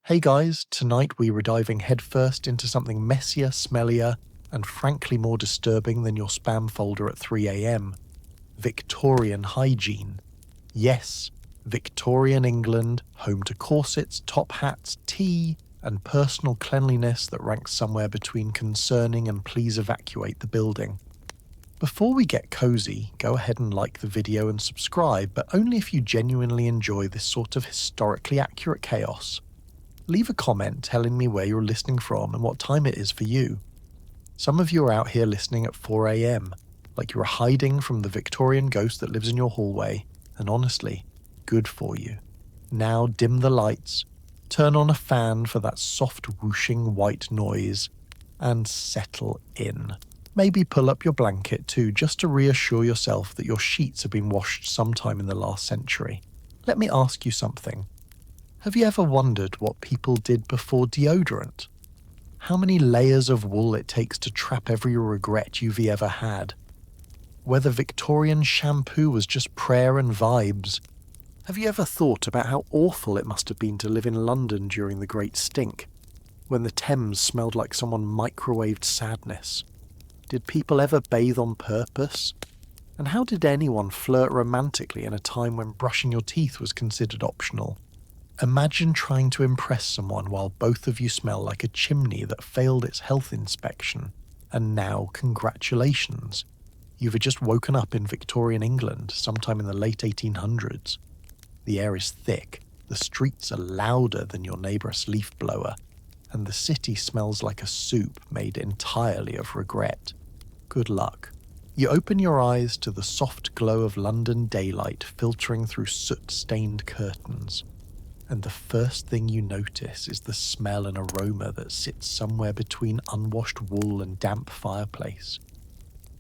Hey guys, tonight we were diving headfirst into something messier, smellier, and frankly more disturbing than your spam folder at 3 a.m. Victorian hygiene. Yes, Victorian England, home to corsets, top hats, tea, and personal cleanliness that ranks somewhere between concerning and please evacuate the building. Before we get cozy, go ahead and like the video and subscribe, but only if you genuinely enjoy this sort of historically accurate chaos. Leave a comment telling me where you're listening from and what time it is for you. Some of you are out here listening at 4 a.m, like you're hiding from the Victorian ghost that lives in your hallway, and honestly, good for you. Now dim the lights, turn on a fan for that soft whooshing white noise, and settle in. Maybe pull up your blanket too, just to reassure yourself that your sheets have been washed sometime in the last century. Let me ask you something. Have you ever wondered what people did before deodorant? How many layers of wool it takes to trap every regret you've ever had? Whether Victorian shampoo was just prayer and vibes? Have you ever thought about how awful it must have been to live in London during the Great Stink, when the Thames smelled like someone microwaved sadness? Did people ever bathe on purpose? And how did anyone flirt romantically in a time when brushing your teeth was considered optional? Imagine trying to impress someone while both of you smell like a chimney that failed its health inspection. And now, congratulations. You've just woken up in Victorian England sometime in the late 1800s. The air is thick, the streets are louder than your neighbour's leaf blower, and the city smells like a soup made entirely of regret. Good luck. You open your eyes to the soft glow of London daylight filtering through soot-stained curtains. And the first thing you notice is the smell and aroma that sits somewhere between unwashed wool and damp fireplace.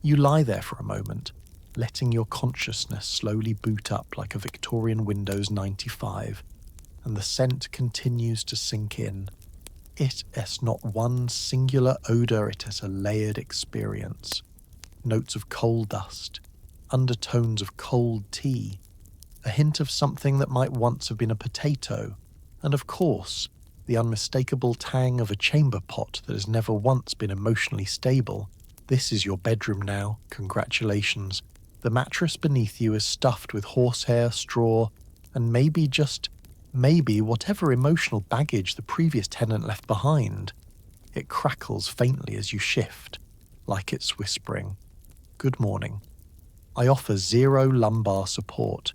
You lie there for a moment, letting your consciousness slowly boot up like a Victorian Windows 95, and the scent continues to sink in. It is not one singular odour, it is a layered experience. Notes of coal dust, undertones of cold tea, a hint of something that might once have been a potato, and of course, the unmistakable tang of a chamber pot that has never once been emotionally stable. This is your bedroom now, congratulations. The mattress beneath you is stuffed with horsehair, straw, and maybe whatever emotional baggage the previous tenant left behind. It crackles faintly as you shift, like it's whispering, "Good morning." I offer zero lumbar support.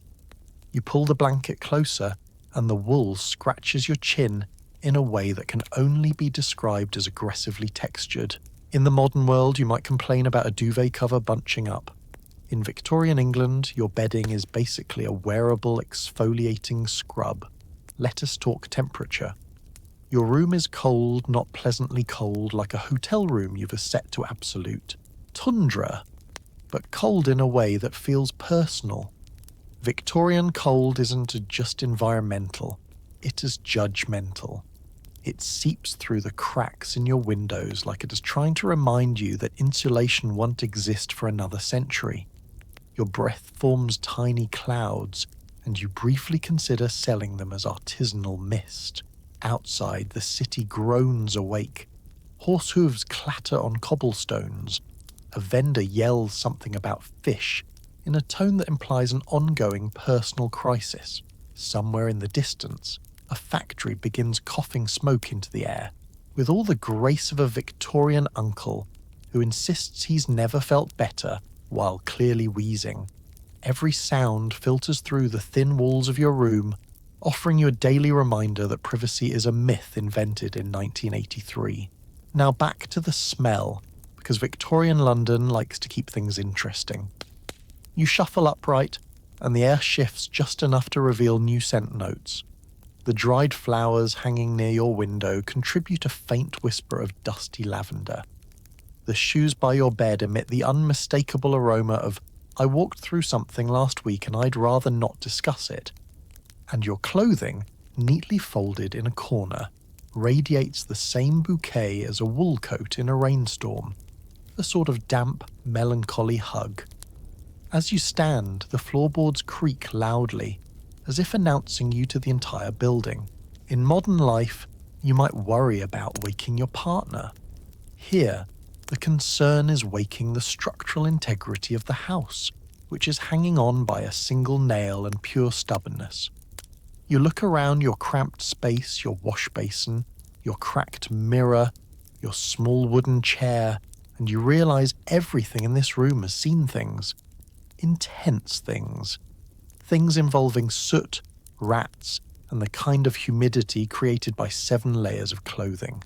You pull the blanket closer, and the wool scratches your chin in a way that can only be described as aggressively textured. In the modern world, you might complain about a duvet cover bunching up. In Victorian England, your bedding is basically a wearable exfoliating scrub. Let us talk temperature. Your room is cold, not pleasantly cold, like a hotel room you've set to absolute. Tundra, but cold in a way that feels personal. Victorian cold isn't just environmental, it is judgmental. It seeps through the cracks in your windows like it is trying to remind you that insulation won't exist for another century. Your breath forms tiny clouds, and you briefly consider selling them as artisanal mist. Outside, the city groans awake. Horse hooves clatter on cobblestones. A vendor yells something about fish, in a tone that implies an ongoing personal crisis. Somewhere in the distance, a factory begins coughing smoke into the air, with all the grace of a Victorian uncle who insists he's never felt better while clearly wheezing. Every sound filters through the thin walls of your room, offering you a daily reminder that privacy is a myth invented in 1983. Now back to the smell, because Victorian London likes to keep things interesting. You shuffle upright, and the air shifts just enough to reveal new scent notes. The dried flowers hanging near your window contribute a faint whisper of dusty lavender. The shoes by your bed emit the unmistakable aroma of, "I walked through something last week and I'd rather not discuss it." And your clothing, neatly folded in a corner, radiates the same bouquet as a wool coat in a rainstorm, a sort of damp, melancholy hug. As you stand, the floorboards creak loudly, as if announcing you to the entire building. In modern life, You might worry about waking your partner. Here, the concern is waking the structural integrity of the house, which is hanging on by a single nail and pure stubbornness. You look around your cramped space, your wash basin, your cracked mirror, your small wooden chair, and you realize everything in this room has seen things. Intense things. Things involving soot, rats, and the kind of humidity created by 7 layers of clothing.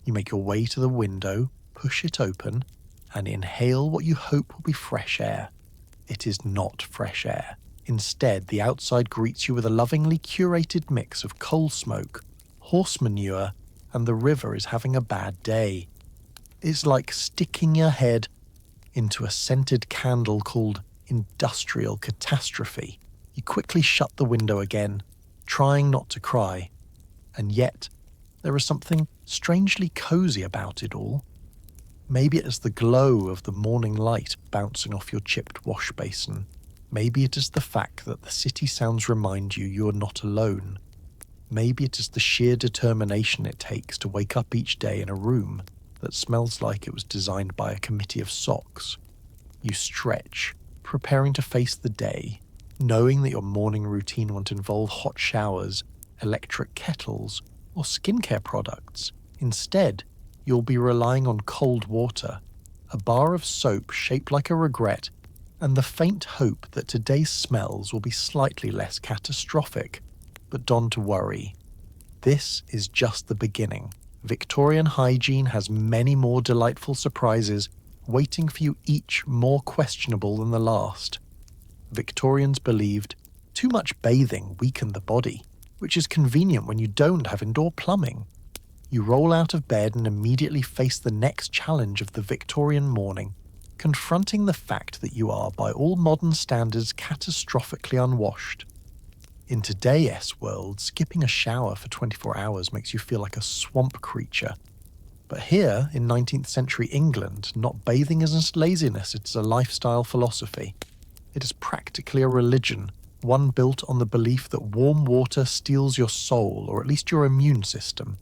You make your way to the window, push it open, and inhale what you hope will be fresh air. It is not fresh air. Instead, the outside greets you with a lovingly curated mix of coal smoke, horse manure, and the river is having a bad day. It's like sticking your head into a scented candle called industrial catastrophe. You quickly shut the window again, trying not to cry. And yet, there is something strangely cozy about it all. Maybe it is the glow of the morning light bouncing off your chipped wash basin. Maybe it is the fact that the city sounds remind you are not alone. Maybe it is the sheer determination it takes to wake up each day in a room that smells like it was designed by a committee of socks. You stretch, preparing to face the day, knowing that your morning routine won't involve hot showers, electric kettles, or skincare products. Instead, you'll be relying on cold water, a bar of soap shaped like a regret, and the faint hope that today's smells will be slightly less catastrophic. But don't worry. This is just the beginning. Victorian Hygiene has many more delightful surprises waiting for you, each more questionable than the last. Victorians believed too much bathing weakened the body, which is convenient when you don't have indoor plumbing. You roll out of bed and immediately face the next challenge of the Victorian morning, confronting the fact that you are, by all modern standards, catastrophically unwashed. In today's world, skipping a shower for 24 hours makes you feel like a swamp creature. But here, in 19th century England, not bathing isn't laziness, it's a lifestyle philosophy. It is practically a religion, one built on the belief that warm water steals your soul, or at least your immune system.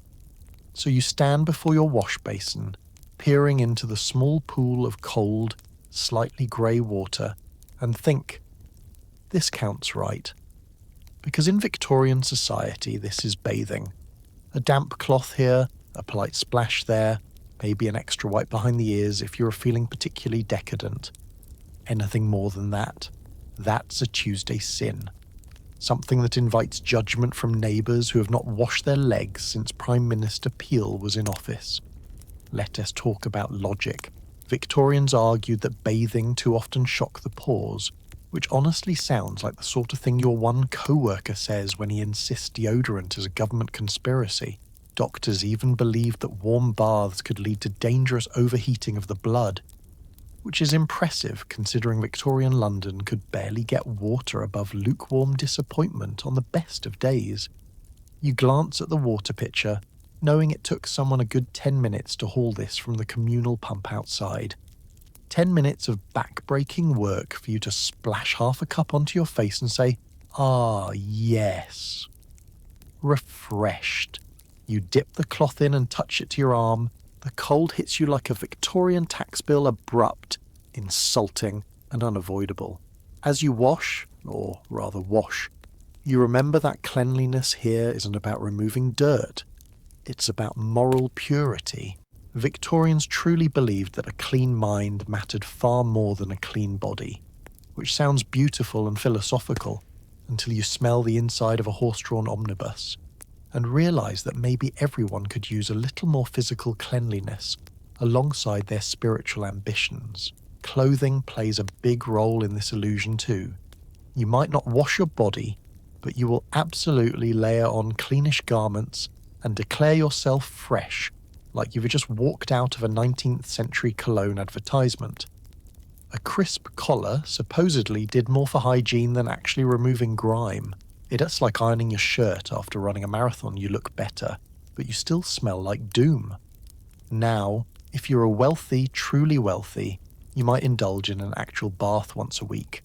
So you stand before your wash basin, peering into the small pool of cold, slightly grey water, and think, this counts right. Because in Victorian society, this is bathing. A damp cloth here, a polite splash there, maybe an extra wipe behind the ears if you're feeling particularly decadent. Anything more than that, that's a Tuesday sin. Something that invites judgment from neighbours who have not washed their legs since Prime Minister Peel was in office. Let us talk about logic. Victorians argued that bathing too often shocked the pores, which honestly sounds like the sort of thing your one co-worker says when he insists deodorant is a government conspiracy. Doctors even believed that warm baths could lead to dangerous overheating of the blood, which is impressive considering Victorian London could barely get water above lukewarm disappointment on the best of days. You glance at the water pitcher, knowing it took someone a good 10 minutes to haul this from the communal pump outside. 10 minutes of back-breaking work for you to splash half a cup onto your face and say, "Ah, yes." Refreshed. You dip the cloth in and touch it to your arm. The cold hits you like a Victorian tax bill, abrupt, insulting, and unavoidable. As you wash, or rather wash, you remember that cleanliness here isn't about removing dirt. It's about moral purity. Victorians truly believed that a clean mind mattered far more than a clean body, which sounds beautiful and philosophical until you smell the inside of a horse-drawn omnibus and realise that maybe everyone could use a little more physical cleanliness alongside their spiritual ambitions. Clothing plays a big role in this illusion too. You might not wash your body, but you will absolutely layer on cleanish garments and declare yourself fresh, like you've just walked out of a 19th century cologne advertisement. A crisp collar supposedly did more for hygiene than actually removing grime. It's like ironing your shirt after running a marathon. You look better, but you still smell like doom. Now, if you're a wealthy, truly wealthy, you might indulge in an actual bath once a week.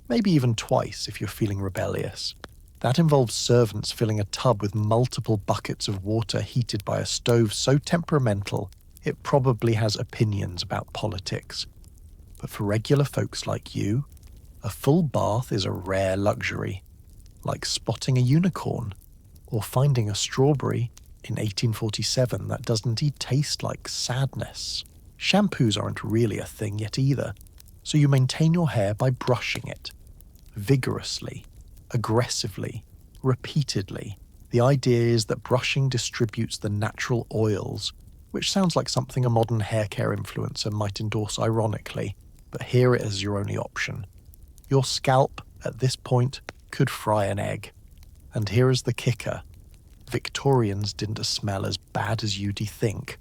Maybe even twice if you're feeling rebellious. That involves servants filling a tub with multiple buckets of water heated by a stove so temperamental it probably has opinions about politics. But for regular folks like you, a full bath is a rare luxury, like spotting a unicorn or finding a strawberry in 1847 that doesn't taste like sadness. Shampoos aren't really a thing yet either, so you maintain your hair by brushing it. Vigorously, aggressively, repeatedly. The idea is that brushing distributes the natural oils, which sounds like something a modern hair care influencer might endorse ironically, but here it is your only option. Your scalp, at this point, could fry an egg. And here is the kicker. Victorians didn't smell as bad as you'd think,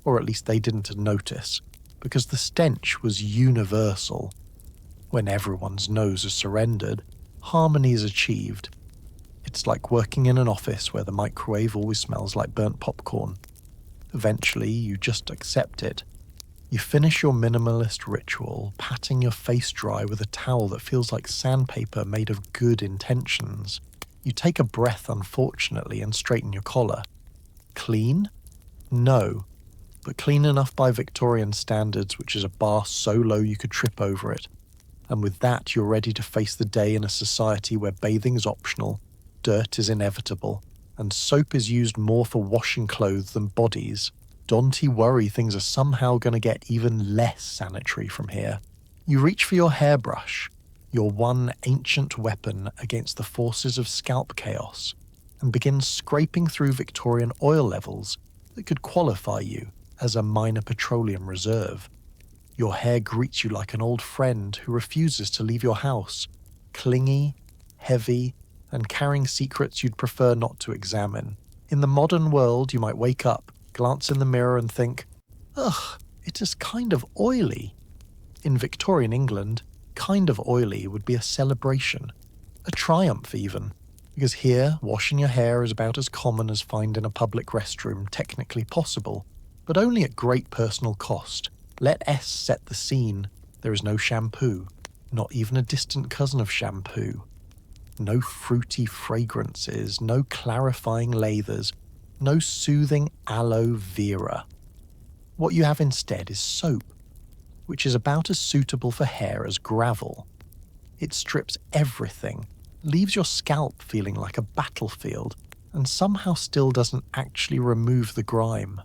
or at least they didn't notice, because the stench was universal. When everyone's nose is surrendered, harmony is achieved. It's like working in an office where the microwave always smells like burnt popcorn. Eventually, you just accept it. You finish your minimalist ritual, patting your face dry with a towel that feels like sandpaper made of good intentions. You take a breath, unfortunately, and straighten your collar. Clean? No. But clean enough by Victorian standards, which is a bar so low you could trip over it. And with that, you're ready to face the day in a society where bathing is optional, dirt is inevitable, and soap is used more for washing clothes than bodies. Don't worry, things are somehow going to get even less sanitary from here. You reach for your hairbrush, your one ancient weapon against the forces of scalp chaos, and begin scraping through Victorian oil levels that could qualify you as a minor petroleum reserve. Your hair greets you like an old friend who refuses to leave your house, clingy, heavy, and carrying secrets you'd prefer not to examine. In the modern world, you might wake up, glance in the mirror and think, ugh, it is kind of oily. In Victorian England, kind of oily would be a celebration, a triumph even, because here, washing your hair is about as common as finding a public restroom technically possible, but only at great personal cost. Let S set the scene. There is no shampoo, not even a distant cousin of shampoo. No fruity fragrances, no clarifying lathers, no soothing aloe vera. What you have instead is soap, which is about as suitable for hair as gravel. It strips everything, leaves your scalp feeling like a battlefield, and somehow still doesn't actually remove the grime.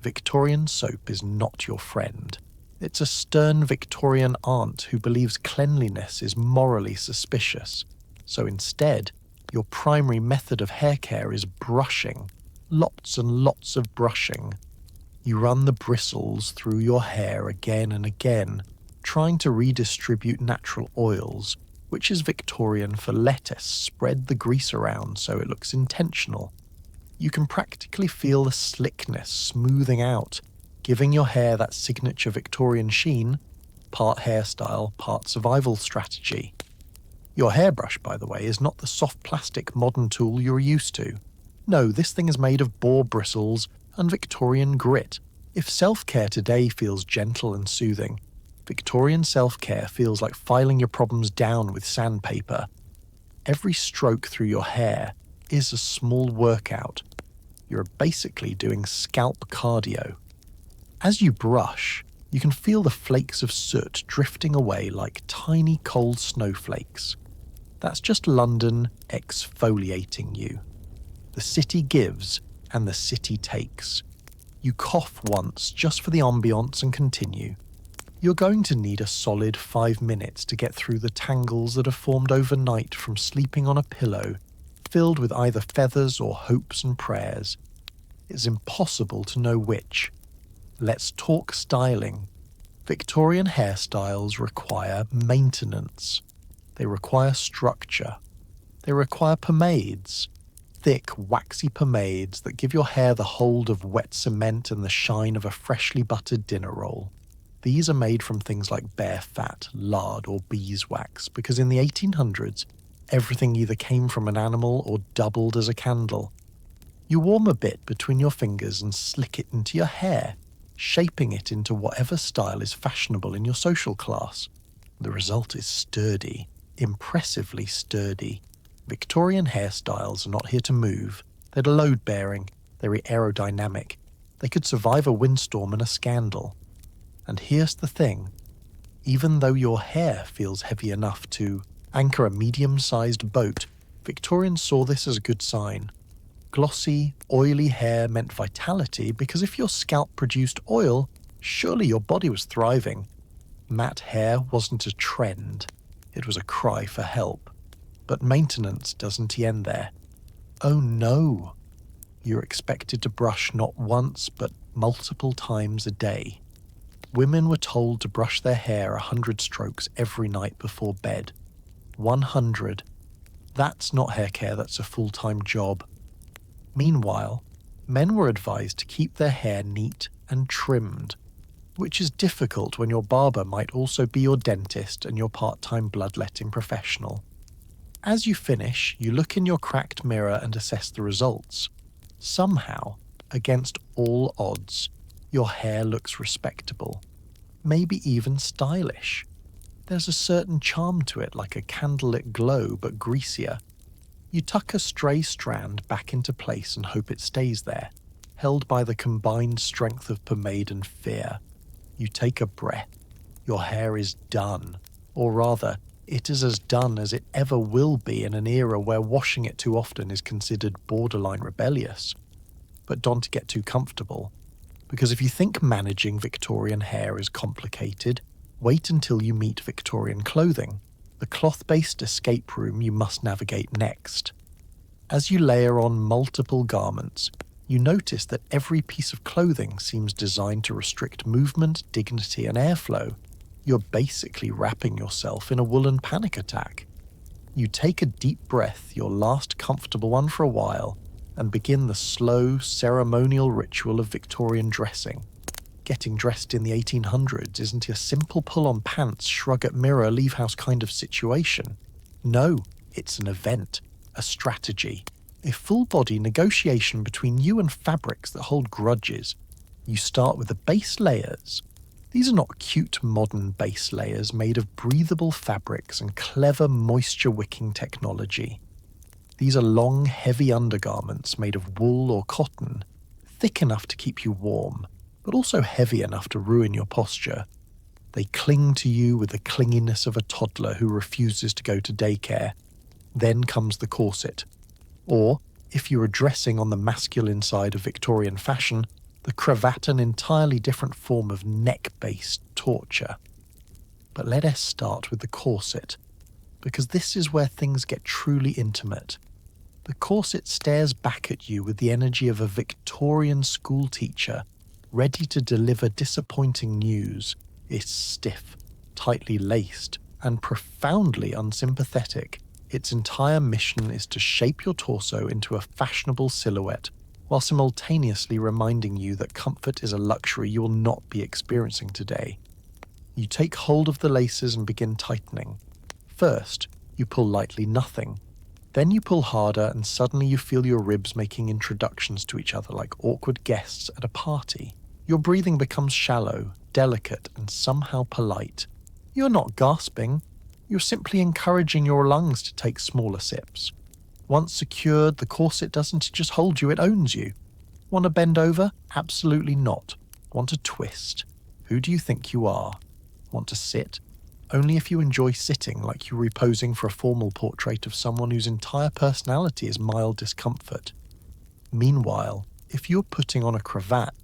Victorian soap is not your friend. It's a stern Victorian aunt who believes cleanliness is morally suspicious. So instead, your primary method of hair care is brushing. Lots and lots of brushing. You run the bristles through your hair again and again, trying to redistribute natural oils, which is Victorian for lettuce, spread the grease around so it looks intentional. You can practically feel the slickness smoothing out, giving your hair that signature Victorian sheen, part hairstyle, part survival strategy. Your hairbrush, by the way, is not the soft plastic modern tool you're used to. No, this thing is made of boar bristles and Victorian grit. If self-care today feels gentle and soothing, Victorian self-care feels like filing your problems down with sandpaper. Every stroke through your hair is a small workout. You're basically doing scalp cardio. As you brush, you can feel the flakes of soot drifting away like tiny cold snowflakes. That's just London exfoliating you. The city gives and the city takes. You cough once just for the ambience and continue. You're going to need a solid 5 minutes to get through the tangles that have formed overnight from sleeping on a pillow filled with either feathers or hopes and prayers. It's impossible to know which. Let's talk styling. Victorian hairstyles require maintenance. They require structure. They require pomades. Thick, waxy pomades that give your hair the hold of wet cement and the shine of a freshly buttered dinner roll. These are made from things like bear fat, lard, or beeswax, because in the 1800s, everything either came from an animal or doubled as a candle. You warm a bit between your fingers and slick it into your hair, shaping it into whatever style is fashionable in your social class. The result is sturdy, impressively sturdy. Victorian hairstyles are not here to move. They're load-bearing, they're aerodynamic. They could survive a windstorm and a scandal. And here's the thing. Even though your hair feels heavy enough to anchor a medium-sized boat, Victorians saw this as a good sign. Glossy, oily hair meant vitality because if your scalp produced oil, surely your body was thriving. Matte hair wasn't a trend. It was a cry for help. But maintenance doesn't end there. Oh no! You're expected to brush not once but multiple times a day. Women were told to brush their hair 100 strokes every night before bed. 100. That's not hair care, that's a full-time job. Meanwhile, men were advised to keep their hair neat and trimmed, which is difficult when your barber might also be your dentist and your part-time bloodletting professional. As you finish, you look in your cracked mirror and assess the results. Somehow, against all odds, your hair looks respectable, maybe even stylish. There's a certain charm to it, like a candlelit glow but greasier. You tuck a stray strand back into place and hope it stays there, held by the combined strength of pomade and fear. You take a breath. Your hair is done, or rather, it is as done as it ever will be in an era where washing it too often is considered borderline rebellious. But don't get too comfortable, because if you think managing Victorian hair is complicated, wait until you meet Victorian clothing, the cloth-based escape room you must navigate next. As you layer on multiple garments, you notice that every piece of clothing seems designed to restrict movement, dignity, and airflow. You're basically wrapping yourself in a woolen panic attack. You take a deep breath, your last comfortable one for a while, and begin the slow, ceremonial ritual of Victorian dressing. Getting dressed in the 1800s isn't a simple pull-on pants, shrug at mirror, leave house kind of situation. No, it's an event, a strategy, a full-body negotiation between you and fabrics that hold grudges. You start with the base layers. These are not cute modern base layers made of breathable fabrics and clever moisture-wicking technology. These are long, heavy undergarments made of wool or cotton, thick enough to keep you warm, but also heavy enough to ruin your posture. They cling to you with the clinginess of a toddler who refuses to go to daycare. Then comes the corset. Or, if you are dressing on the masculine side of Victorian fashion, the cravat, an entirely different form of neck-based torture. But let us start with the corset, because this is where things get truly intimate. The corset stares back at you with the energy of a Victorian schoolteacher, ready to deliver disappointing news. It's stiff, tightly laced, and profoundly unsympathetic. Its entire mission is to shape your torso into a fashionable silhouette, while simultaneously reminding you that comfort is a luxury you will not be experiencing today. You take hold of the laces and begin tightening. First, you pull lightly, nothing. Then you pull harder and suddenly you feel your ribs making introductions to each other like awkward guests at a party. Your breathing becomes shallow, delicate, and somehow polite. You're not gasping. You're simply encouraging your lungs to take smaller sips. Once secured, the corset doesn't just hold you, it owns you. Want to bend over? Absolutely not. Want to twist? Who do you think you are? Want to sit? Only if you enjoy sitting, like you're reposing for a formal portrait of someone whose entire personality is mild discomfort. Meanwhile, if you're putting on a cravat,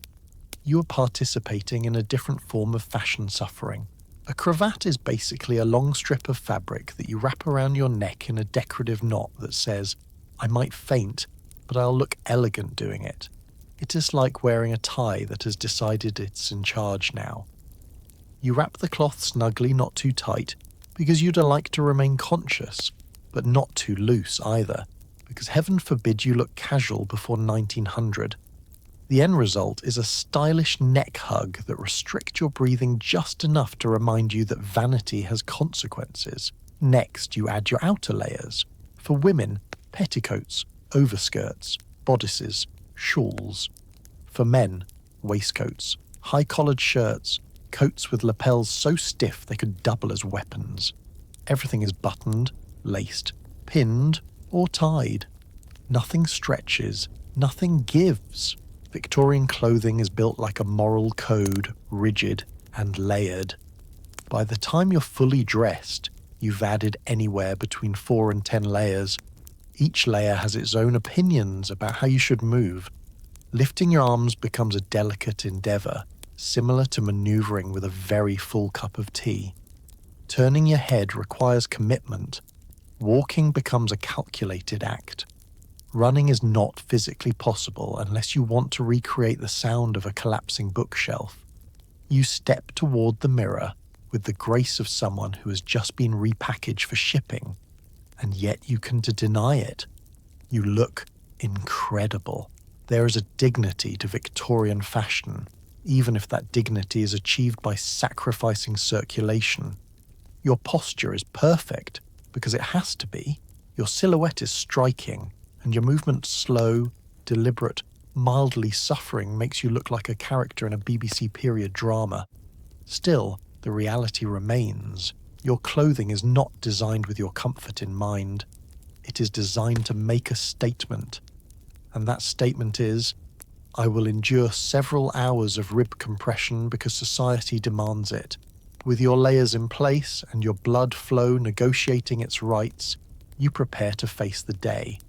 you're participating in a different form of fashion suffering. A cravat is basically a long strip of fabric that you wrap around your neck in a decorative knot that says, "I might faint, but I'll look elegant doing it." It is like wearing a tie that has decided it's in charge now. You wrap the cloth snugly, not too tight, because you'd like to remain conscious, but not too loose either, because heaven forbid you look casual before 1900. The end result is a stylish neck hug that restricts your breathing just enough to remind you that vanity has consequences. Next, you add your outer layers. For women, petticoats, overskirts, bodices, shawls. For men, waistcoats, high-collared shirts, coats with lapels so stiff they could double as weapons. Everything is buttoned, laced, pinned, or tied. Nothing stretches, nothing gives. Victorian clothing is built like a moral code, rigid and layered. By the time you're fully dressed, you've added anywhere between 4 and 10 layers. Each layer has its own opinions about how you should move. Lifting your arms becomes a delicate endeavour, similar to manoeuvring with a very full cup of tea. Turning your head requires commitment. Walking becomes a calculated act. Running is not physically possible unless you want to recreate the sound of a collapsing bookshelf. You step toward the mirror with the grace of someone who has just been repackaged for shipping, and yet you can deny it. You look incredible. There is a dignity to Victorian fashion, even if that dignity is achieved by sacrificing circulation. Your posture is perfect, because it has to be. Your silhouette is striking, and your movement slow, deliberate, mildly suffering makes you look like a character in a BBC period drama. Still, the reality remains. Your clothing is not designed with your comfort in mind. It is designed to make a statement. And that statement is, I will endure several hours of rib compression because society demands it. With your layers in place and your blood flow negotiating its rights, you prepare to face the day.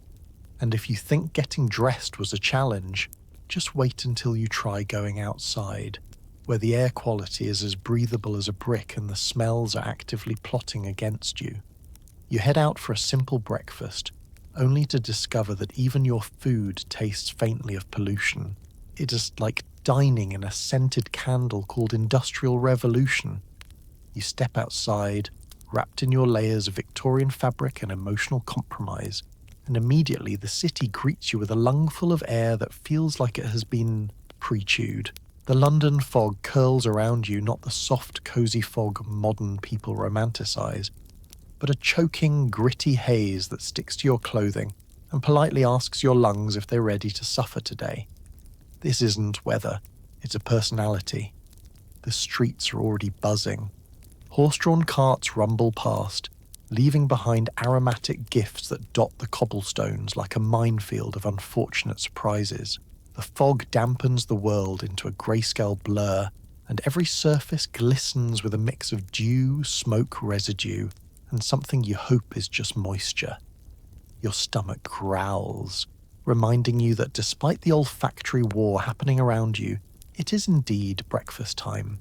And if you think getting dressed was a challenge, just wait until you try going outside, where the air quality is as breathable as a brick and the smells are actively plotting against you. You head out for a simple breakfast, only to discover that even your food tastes faintly of pollution. It is like dining in a scented candle called Industrial Revolution. You step outside, wrapped in your layers of Victorian fabric and emotional compromise, and immediately the city greets you with a lungful of air that feels like it has been pre-chewed. The London fog curls around you, not the soft, cosy fog modern people romanticize, but a choking, gritty haze that sticks to your clothing and politely asks your lungs if they're ready to suffer today. This isn't weather, it's a personality. The streets are already buzzing. Horse-drawn carts rumble past, leaving behind aromatic gifts that dot the cobblestones like a minefield of unfortunate surprises. The fog dampens the world into a grayscale blur, and every surface glistens with a mix of dew, smoke residue, and something you hope is just moisture. Your stomach growls, reminding you that despite the olfactory war happening around you, it is indeed breakfast time.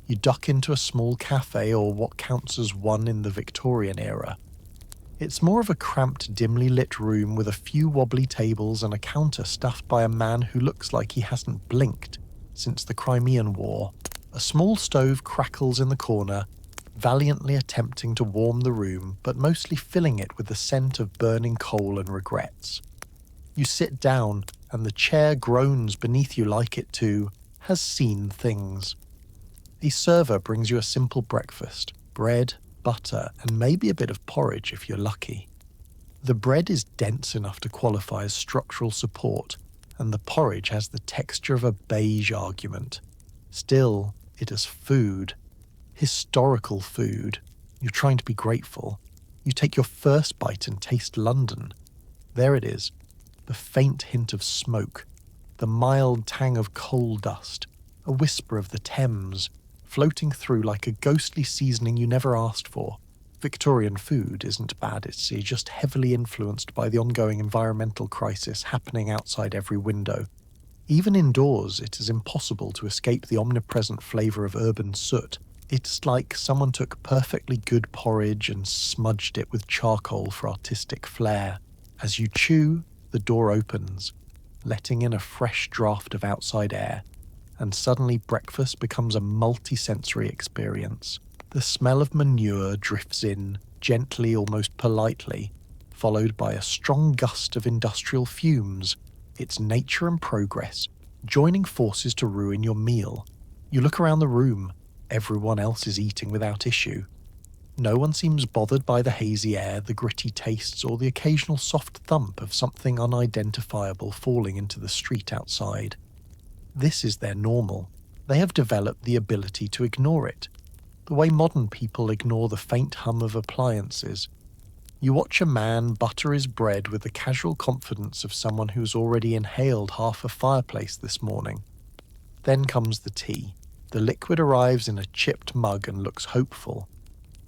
You duck into a small cafe, or what counts as one in the Victorian era. It's more of a cramped, dimly lit room with a few wobbly tables and a counter staffed by a man who looks like he hasn't blinked since the Crimean War. A small stove crackles in the corner, valiantly attempting to warm the room, but mostly filling it with the scent of burning coal and regrets. You sit down, and the chair groans beneath you like it too has seen things. A server brings you a simple breakfast, bread, butter, and maybe a bit of porridge if you're lucky. The bread is dense enough to qualify as structural support, and the porridge has the texture of a beige argument. Still, it is food. Historical food. You're trying to be grateful. You take your first bite and taste London. There it is. The faint hint of smoke, the mild tang of coal dust, a whisper of the Thames, floating through like a ghostly seasoning you never asked for. Victorian food isn't bad at sea, just heavily influenced by the ongoing environmental crisis happening outside every window. Even indoors, it is impossible to escape the omnipresent flavour of urban soot. It's like someone took perfectly good porridge and smudged it with charcoal for artistic flair. As you chew, the door opens, letting in a fresh draft of outside air, and suddenly breakfast becomes a multi-sensory experience. The smell of manure drifts in, gently, almost politely, followed by a strong gust of industrial fumes. It's nature and progress, joining forces to ruin your meal. You look around the room. Everyone else is eating without issue. No one seems bothered by the hazy air, the gritty tastes, or the occasional soft thump of something unidentifiable falling into the street outside. This is their normal. They have developed the ability to ignore it, the way modern people ignore the faint hum of appliances. You watch a man butter his bread with the casual confidence of someone who's already inhaled half a fireplace this morning. Then comes the tea. The liquid arrives in a chipped mug and looks hopeful.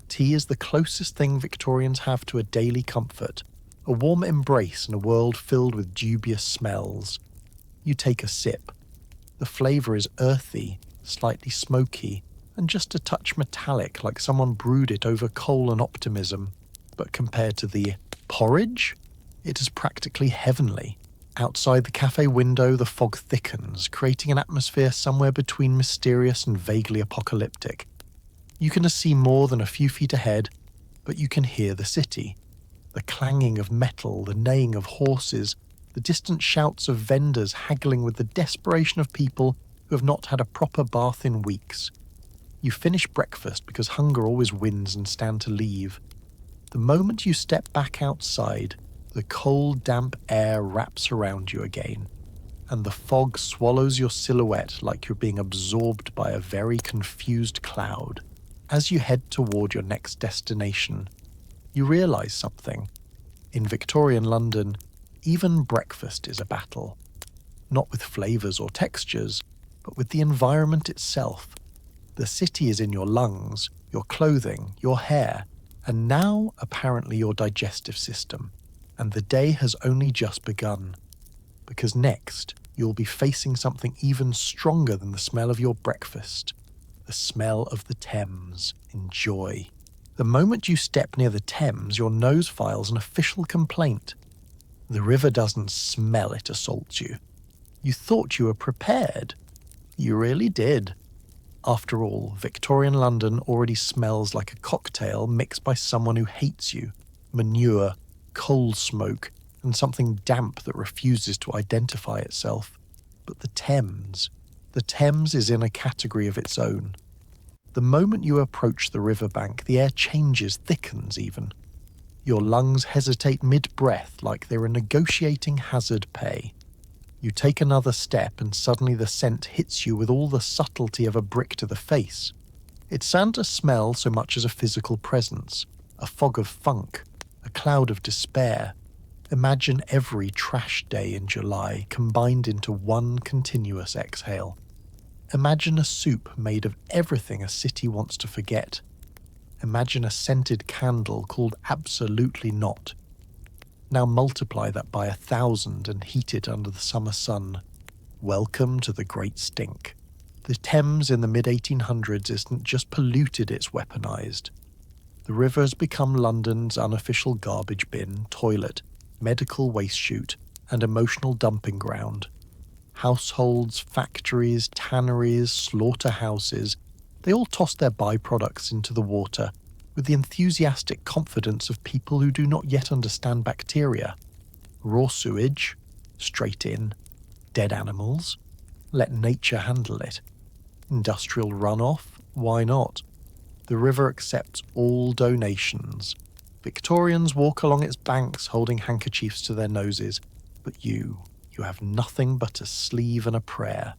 Tea is the closest thing Victorians have to a daily comfort, a warm embrace in a world filled with dubious smells. You take a sip. The flavour is earthy, slightly smoky, and just a touch metallic, like someone brewed it over coal and optimism. But compared to the porridge, it is practically heavenly. Outside the cafe window, the fog thickens, creating an atmosphere somewhere between mysterious and vaguely apocalyptic. You can see more than a few feet ahead, but you can hear the city. The clanging of metal, the neighing of horses, the distant shouts of vendors haggling with the desperation of people who have not had a proper bath in weeks. You finish breakfast because hunger always wins and stand to leave. The moment you step back outside, the cold, damp air wraps around you again, and the fog swallows your silhouette like you're being absorbed by a very confused cloud. As you head toward your next destination, you realize something. In Victorian London, even breakfast is a battle. Not with flavors or textures, but with the environment itself. The city is in your lungs, your clothing, your hair, and now apparently your digestive system. And the day has only just begun. Because next, you'll be facing something even stronger than the smell of your breakfast. The smell of the Thames. Enjoy. The moment you step near the Thames, your nose files an official complaint. The river doesn't smell, it assaults you. You thought you were prepared. You really did. After all, Victorian London already smells like a cocktail mixed by someone who hates you. Manure, coal smoke, and something damp that refuses to identify itself. But the Thames is in a category of its own. The moment you approach the riverbank, the air changes, thickens even. Your lungs hesitate mid-breath like they were negotiating hazard pay. You take another step and suddenly the scent hits you with all the subtlety of a brick to the face. It's not a smell so much as a physical presence, a fog of funk, a cloud of despair. Imagine every trash day in July combined into one continuous exhale. Imagine a soup made of everything a city wants to forget. Imagine a scented candle called Absolutely Not. Now multiply that by 1,000 and heat it under the summer sun. Welcome to the Great Stink. The Thames in the mid-1800s isn't just polluted, it's weaponized. The river has become London's unofficial garbage bin, toilet, medical waste chute, and emotional dumping ground. Households, factories, tanneries, slaughterhouses, they all toss their byproducts into the water with the enthusiastic confidence of people who do not yet understand bacteria. Raw sewage, straight in. Dead animals, let nature handle it. Industrial runoff, why not? The river accepts all donations. Victorians walk along its banks holding handkerchiefs to their noses, but you have nothing but a sleeve and a prayer.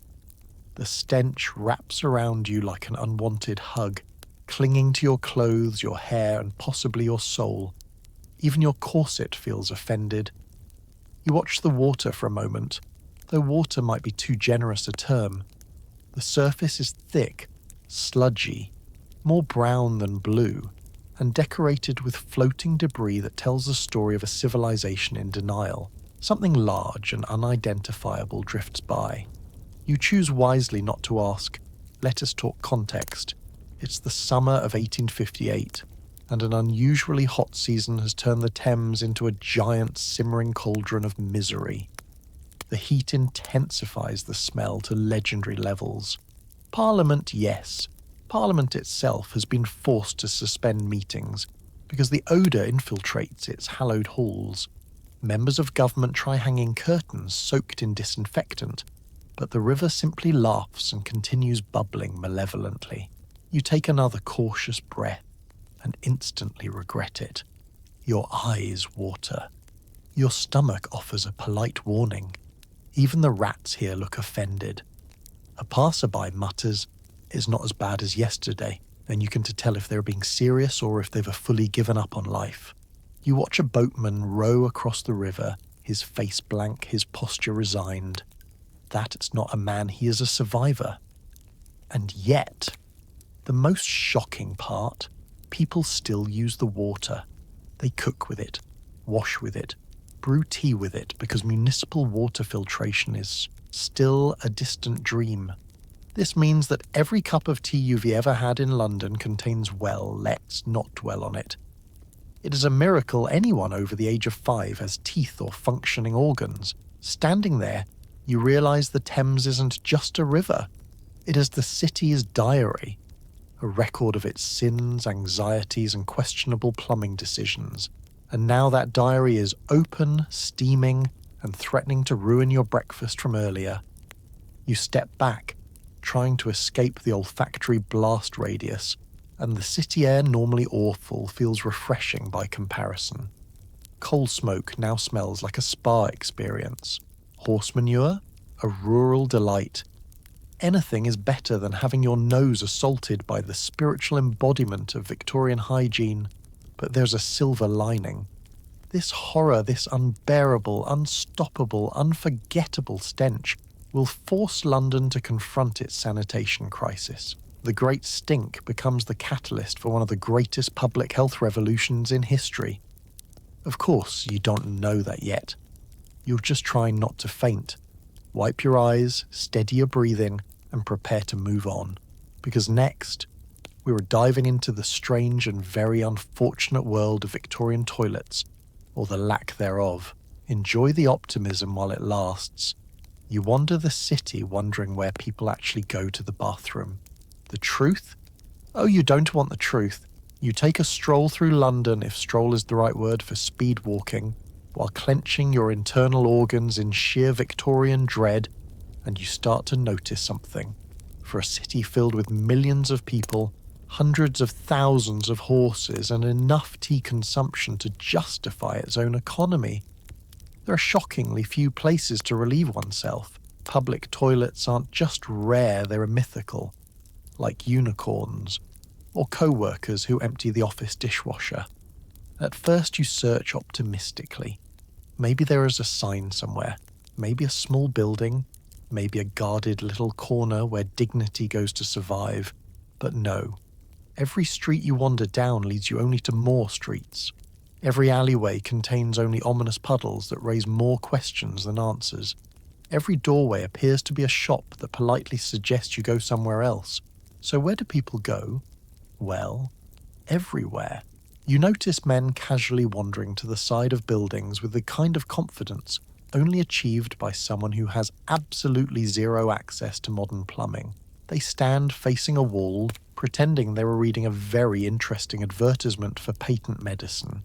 The stench wraps around you like an unwanted hug, clinging to your clothes, your hair, and possibly your soul. Even your corset feels offended. You watch the water for a moment, though water might be too generous a term. The surface is thick, sludgy, more brown than blue, and decorated with floating debris that tells the story of a civilization in denial. Something large and unidentifiable drifts by. You choose wisely not to ask, let us talk context. It's the summer of 1858, and an unusually hot season has turned the Thames into a giant simmering cauldron of misery. The heat intensifies the smell to legendary levels. Parliament, yes. Parliament itself has been forced to suspend meetings because the odour infiltrates its hallowed halls. Members of government try hanging curtains soaked in disinfectant, but the river simply laughs and continues bubbling malevolently. You take another cautious breath and instantly regret it. Your eyes water. Your stomach offers a polite warning. Even the rats here look offended. A passerby mutters, "It's not as bad as yesterday," and you can tell if they're being serious or if they've fully given up on life. You watch a boatman row across the river, his face blank, his posture resigned. That's not a man, he is a survivor. And yet, the most shocking part, people still use the water. They cook with it, wash with it, brew tea with it, because municipal water filtration is still a distant dream. This means that every cup of tea you've ever had in London contains well, let's not dwell on it. It is a miracle anyone over the age of 5 has teeth or functioning organs. Standing there, you realise the Thames isn't just a river. It is the city's diary, a record of its sins, anxieties, and questionable plumbing decisions. And now that diary is open, steaming, and threatening to ruin your breakfast from earlier. You step back, trying to escape the olfactory blast radius, and the city air, normally awful, feels refreshing by comparison. Coal smoke now smells like a spa experience. Horse manure? A rural delight. Anything is better than having your nose assaulted by the spiritual embodiment of Victorian hygiene, but there's a silver lining. This horror, this unbearable, unstoppable, unforgettable stench will force London to confront its sanitation crisis. The Great Stink becomes the catalyst for one of the greatest public health revolutions in history. Of course, you don't know that yet. You'll just try not to faint. Wipe your eyes, steady your breathing, and prepare to move on. Because next, we were diving into the strange and very unfortunate world of Victorian toilets, or the lack thereof. Enjoy the optimism while it lasts. You wander the city wondering where people actually go to the bathroom. The truth? Oh, you don't want the truth. You take a stroll through London, if stroll is the right word for speed walking, while clenching your internal organs in sheer Victorian dread, and you start to notice something. For a city filled with millions of people, hundreds of thousands of horses, and enough tea consumption to justify its own economy, there are shockingly few places to relieve oneself. Public toilets aren't just rare, they're mythical, like unicorns, or co-workers who empty the office dishwasher. At first you search optimistically. Maybe there is a sign somewhere, maybe a small building, maybe a guarded little corner where dignity goes to survive. But no, every street you wander down leads you only to more streets. Every alleyway contains only ominous puddles that raise more questions than answers. Every doorway appears to be a shop that politely suggests you go somewhere else. So where do people go? Well, everywhere. You notice men casually wandering to the side of buildings with the kind of confidence only achieved by someone who has absolutely zero access to modern plumbing. They stand facing a wall, pretending they were reading a very interesting advertisement for patent medicine.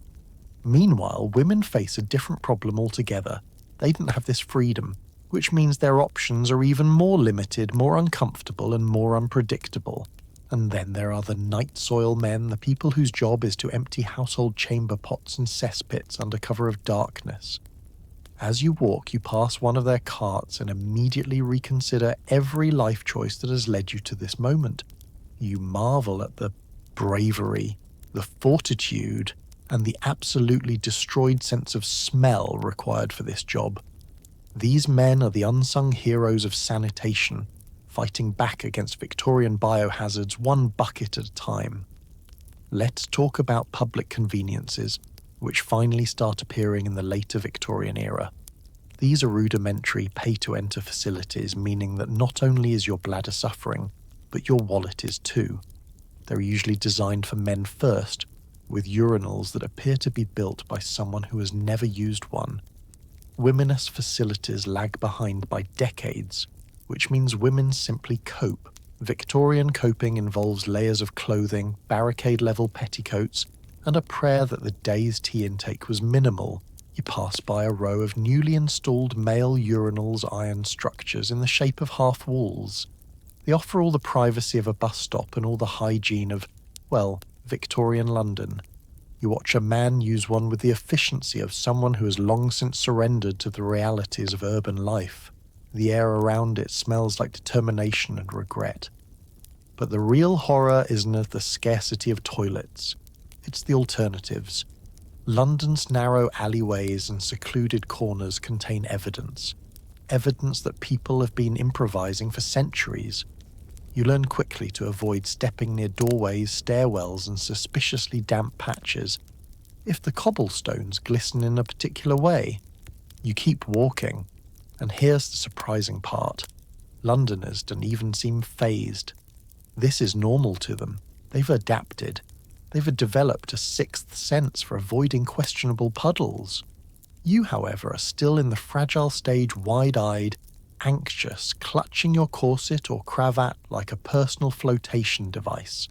Meanwhile, women face a different problem altogether. They didn't have this freedom, which means their options are even more limited, more uncomfortable, and more unpredictable. And then there are the night soil men, the people whose job is to empty household chamber pots and cesspits under cover of darkness. As you walk, you pass one of their carts and immediately reconsider every life choice that has led you to this moment. You marvel at the bravery, the fortitude, and the absolutely destroyed sense of smell required for this job. These men are the unsung heroes of sanitation, fighting back against Victorian biohazards one bucket at a time. Let's talk about public conveniences, which finally start appearing in the later Victorian era. These are rudimentary pay-to-enter facilities, meaning that not only is your bladder suffering, but your wallet is too. They're usually designed for men first, with urinals that appear to be built by someone who has never used one. Women's facilities lag behind by decades, which means women simply cope. Victorian coping involves layers of clothing, barricade-level petticoats, and a prayer that the day's tea intake was minimal. You pass by a row of newly installed male urinals, iron structures in the shape of half walls. They offer all the privacy of a bus stop and all the hygiene of, well, Victorian London. You watch a man use one with the efficiency of someone who has long since surrendered to the realities of urban life. The air around it smells like determination and regret. But the real horror isn't the scarcity of toilets. It's the alternatives. London's narrow alleyways and secluded corners contain evidence that people have been improvising for centuries. You learn quickly to avoid stepping near doorways, stairwells, and suspiciously damp patches if the cobblestones glisten in a particular way. You keep walking, and here's the surprising part. Londoners don't even seem fazed. This is normal to them. They've adapted. They've developed a sixth sense for avoiding questionable puddles. You, however, are still in the fragile stage, wide-eyed, anxious, clutching your corset or cravat like a personal flotation device.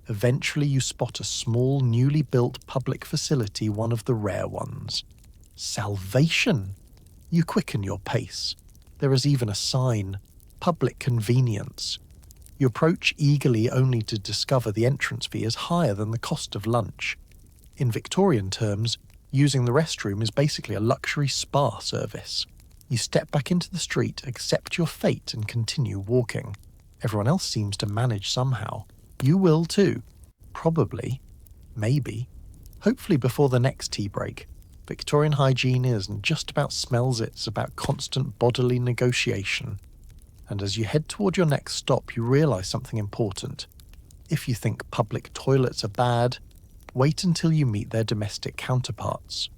Eventually you spot a small, newly built public facility, one of the rare ones. Salvation! You quicken your pace. There is even a sign, public convenience. You approach eagerly only to discover the entrance fee is higher than the cost of lunch. In Victorian terms, using the restroom is basically a luxury spa service. You step back into the street, accept your fate, and continue walking. Everyone else seems to manage somehow. You will too. Probably. Maybe. Hopefully before the next tea break. Victorian Hygiene isn't just about smells, it's about constant bodily negotiation. And as you head toward your next stop, you realise something important. If you think public toilets are bad, wait until you meet their domestic counterparts.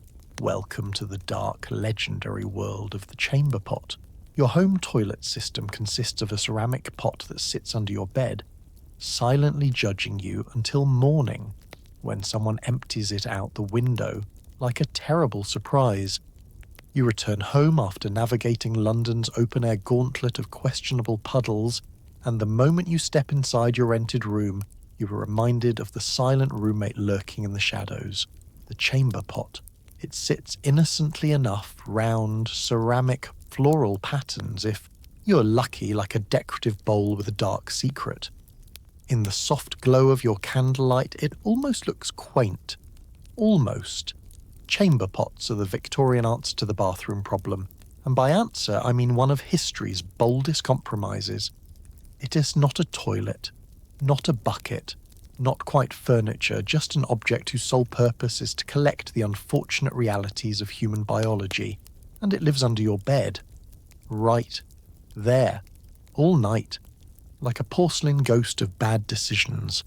Welcome to the dark, legendary world of the chamber pot. Your home toilet system consists of a ceramic pot that sits under your bed, silently judging you until morning, when someone empties it out the window like a terrible surprise. You return home after navigating London's open-air gauntlet of questionable puddles, and the moment you step inside your rented room, you are reminded of the silent roommate lurking in the shadows, the chamber pot. It sits innocently enough, round, ceramic, floral patterns, if you're lucky, like a decorative bowl with a dark secret. In the soft glow of your candlelight, it almost looks quaint. Almost. Chamber pots are the Victorian answer to the bathroom problem, and by answer I mean one of history's boldest compromises. It is not a toilet, not a bucket, not quite furniture, just an object whose sole purpose is to collect the unfortunate realities of human biology, and it lives under your bed. Right there, all night, like a porcelain ghost of bad decisions.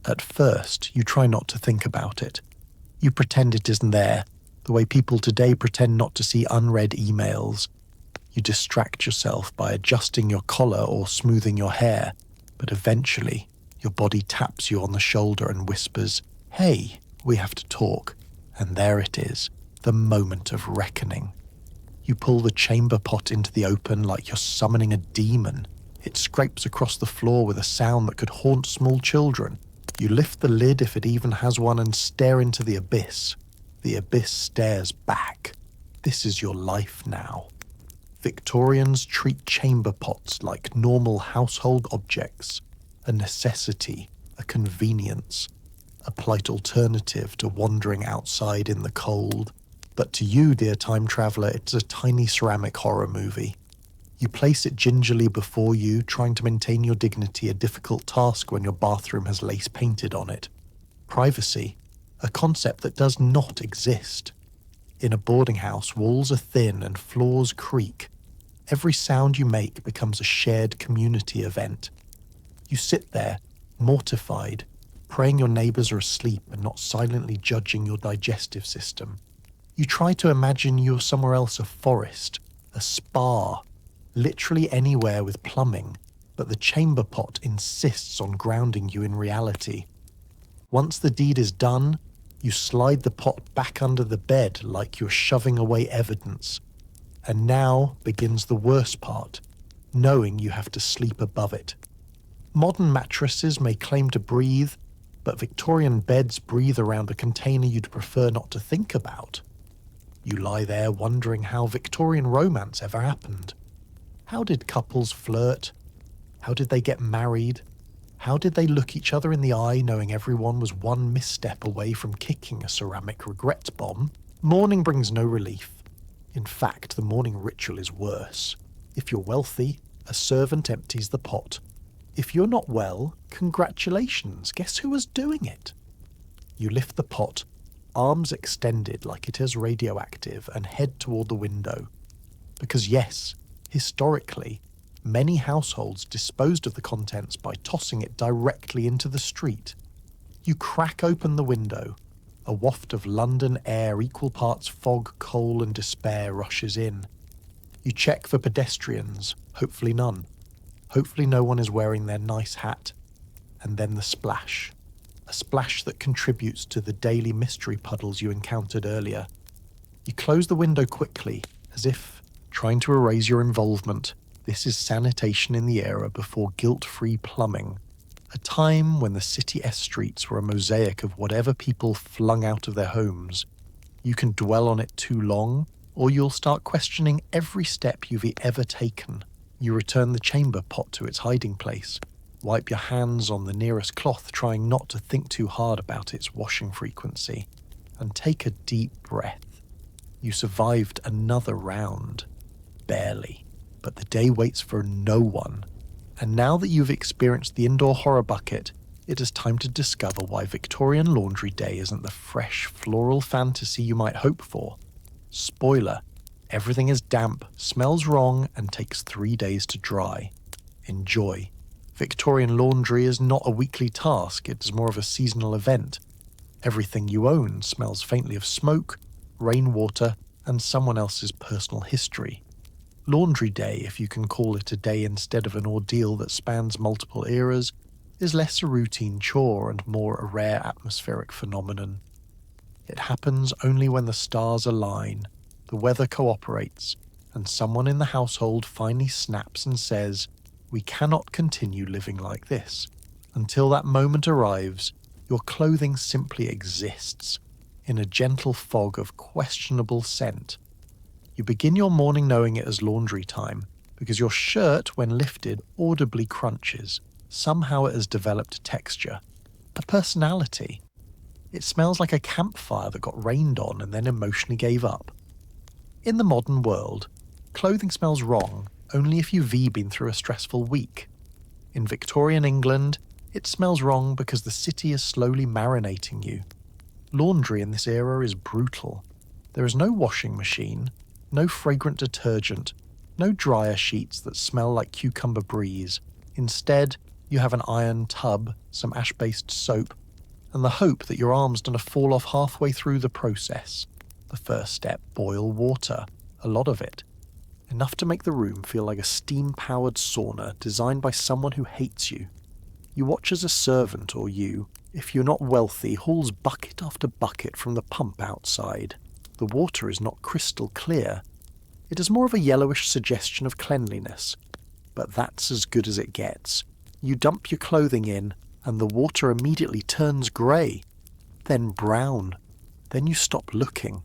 At first, you try not to think about it. You pretend it isn't there, the way people today pretend not to see unread emails. You distract yourself by adjusting your collar or smoothing your hair, but eventually, your body taps you on the shoulder and whispers, "Hey, we have to talk." And there it is, the moment of reckoning. You pull the chamber pot into the open like you're summoning a demon. It scrapes across the floor with a sound that could haunt small children. You lift the lid, if it even has one, and stare into the abyss. The abyss stares back. This is your life now. Victorians treat chamber pots like normal household objects, a necessity, a convenience, a polite alternative to wandering outside in the cold. But to you, dear time traveller, it's a tiny ceramic horror movie. You place it gingerly before you, trying to maintain your dignity, a difficult task when your bathroom has lace painted on it. Privacy, a concept that does not exist. In a boarding house, walls are thin and floors creak. Every sound you make becomes a shared community event. You sit there, mortified, praying your neighbours are asleep and not silently judging your digestive system. You try to imagine you're somewhere else, a forest, a spa, literally anywhere with plumbing, but the chamber pot insists on grounding you in reality. Once the deed is done, you slide the pot back under the bed like you're shoving away evidence. And now begins the worst part, knowing you have to sleep above it. Modern mattresses may claim to breathe, but Victorian beds breathe around a container you'd prefer not to think about. You lie there wondering how Victorian romance ever happened. How did couples flirt? How did they get married? How did they look each other in the eye, knowing everyone was one misstep away from kicking a ceramic regret bomb? Morning brings no relief. In fact, the morning ritual is worse. If you're wealthy, a servant empties the pot. If you're not well, congratulations, guess who was doing it? You lift the pot, arms extended like it is radioactive, and head toward the window. Because yes, historically, many households disposed of the contents by tossing it directly into the street. You crack open the window. A waft of London air, equal parts fog, coal and despair, rushes in. You check for pedestrians, hopefully none. Hopefully no one is wearing their nice hat. And then the splash. A splash that contributes to the daily mystery puddles you encountered earlier. You close the window quickly, as if trying to erase your involvement. This is sanitation in the era before guilt-free plumbing. A time when the city streets were a mosaic of whatever people flung out of their homes. You can dwell on it too long, or you'll start questioning every step you've ever taken. You return the chamber pot to its hiding place. Wipe your hands on the nearest cloth, trying not to think too hard about its washing frequency. And take a deep breath. You survived another round. Barely. But the day waits for no one. And now that you've experienced the indoor horror bucket, it is time to discover why Victorian Laundry Day isn't the fresh, floral fantasy you might hope for. Spoiler, everything is damp, smells wrong, and takes 3 days to dry. Enjoy. Victorian laundry is not a weekly task, it is more of a seasonal event. Everything you own smells faintly of smoke, rainwater, and someone else's personal history. Laundry Day, if you can call it a day instead of an ordeal that spans multiple eras, is less a routine chore and more a rare atmospheric phenomenon. It happens only when the stars align, the weather cooperates, and someone in the household finally snaps and says, "We cannot continue living like this." Until that moment arrives, your clothing simply exists, in a gentle fog of questionable scent. You begin your morning knowing it as laundry time, because your shirt, when lifted, audibly crunches. Somehow it has developed texture, a personality. It smells like a campfire that got rained on and then emotionally gave up. In the modern world, clothing smells wrong only if you've been through a stressful week. In Victorian England, it smells wrong because the city is slowly marinating you. Laundry in this era is brutal. There is no washing machine, no fragrant detergent, no dryer sheets that smell like cucumber breeze. Instead, you have an iron tub, some ash-based soap, and the hope that your arm's gonna fall off halfway through the process. The first step, boil water, a lot of it. Enough to make the room feel like a steam-powered sauna designed by someone who hates you. You watch as a servant or you, if you're not wealthy, hauls bucket after bucket from the pump outside. The water is not crystal clear. It is more of a yellowish suggestion of cleanliness. But that's as good as it gets. You dump your clothing in, and the water immediately turns grey, then brown. Then you stop looking.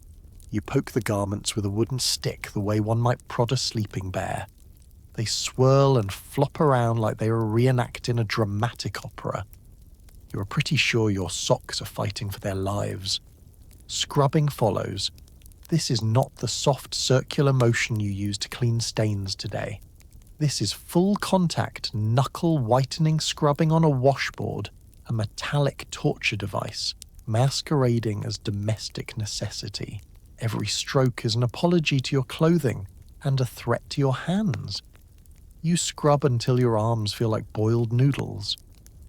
You poke the garments with a wooden stick the way one might prod a sleeping bear. They swirl and flop around like they are reenacting a dramatic opera. You are pretty sure your socks are fighting for their lives. Scrubbing follows. This is not the soft circular motion you use to clean stains today. This is full contact, knuckle whitening scrubbing on a washboard, a metallic torture device, masquerading as domestic necessity. Every stroke is an apology to your clothing and a threat to your hands. You scrub until your arms feel like boiled noodles.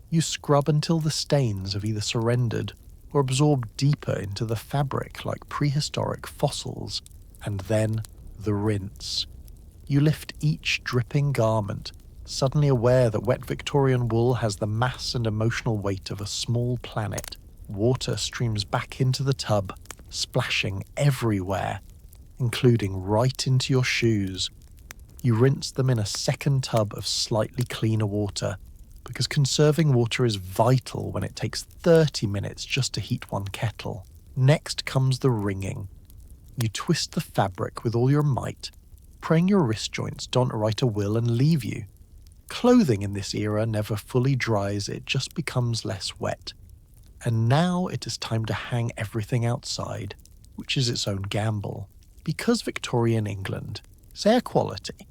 You scrub until the stains have either surrendered or absorbed deeper into the fabric like prehistoric fossils. And then the rinse. You lift each dripping garment, suddenly aware that wet Victorian wool has the mass and emotional weight of a small planet. Water streams back into the tub, splashing everywhere, including right into your shoes. You rinse them in a second tub of slightly cleaner water, because conserving water is vital when it takes 30 minutes just to heat one kettle. Next comes the wringing. You twist the fabric with all your might, praying your wrist joints don't write a will and leave you. Clothing in this era never fully dries, it just becomes less wet. And now it is time to hang everything outside, which is its own gamble. Because Victorian England, say a quality.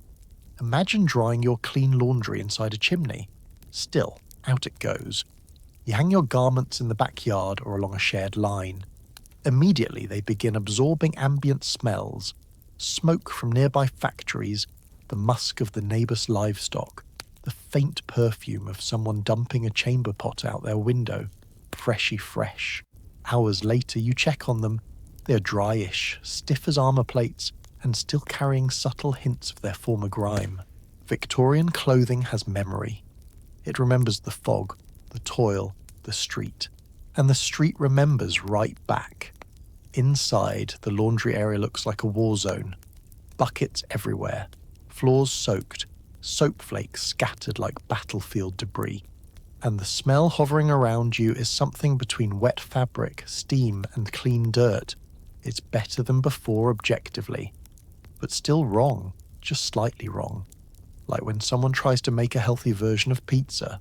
Imagine drying your clean laundry inside a chimney. Still, out it goes. You hang your garments in the backyard or along a shared line. Immediately they begin absorbing ambient smells, smoke from nearby factories, the musk of the neighbour's livestock, the faint perfume of someone dumping a chamber pot out their window, freshy fresh. Hours later you check on them. They're dryish, stiff as armour plates, and still carrying subtle hints of their former grime. Victorian clothing has memory. It remembers the fog, the toil, the street. And the street remembers right back. Inside, the laundry area looks like a war zone. Buckets everywhere, floors soaked, soap flakes scattered like battlefield debris. And the smell hovering around you is something between wet fabric, steam, and clean dirt. It's better than before objectively, but still wrong, just slightly wrong. Like when someone tries to make a healthy version of pizza.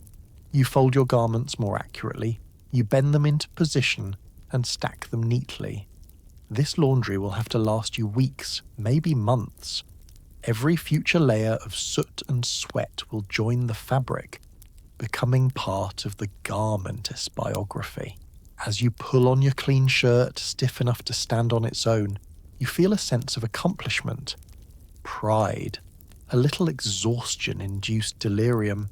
You fold your garments more accurately, you bend them into position, and stack them neatly. This laundry will have to last you weeks, maybe months. Every future layer of soot and sweat will join the fabric, becoming part of the garment's biography. As you pull on your clean shirt, stiff enough to stand on its own, you feel a sense of accomplishment, pride, a little exhaustion-induced delirium.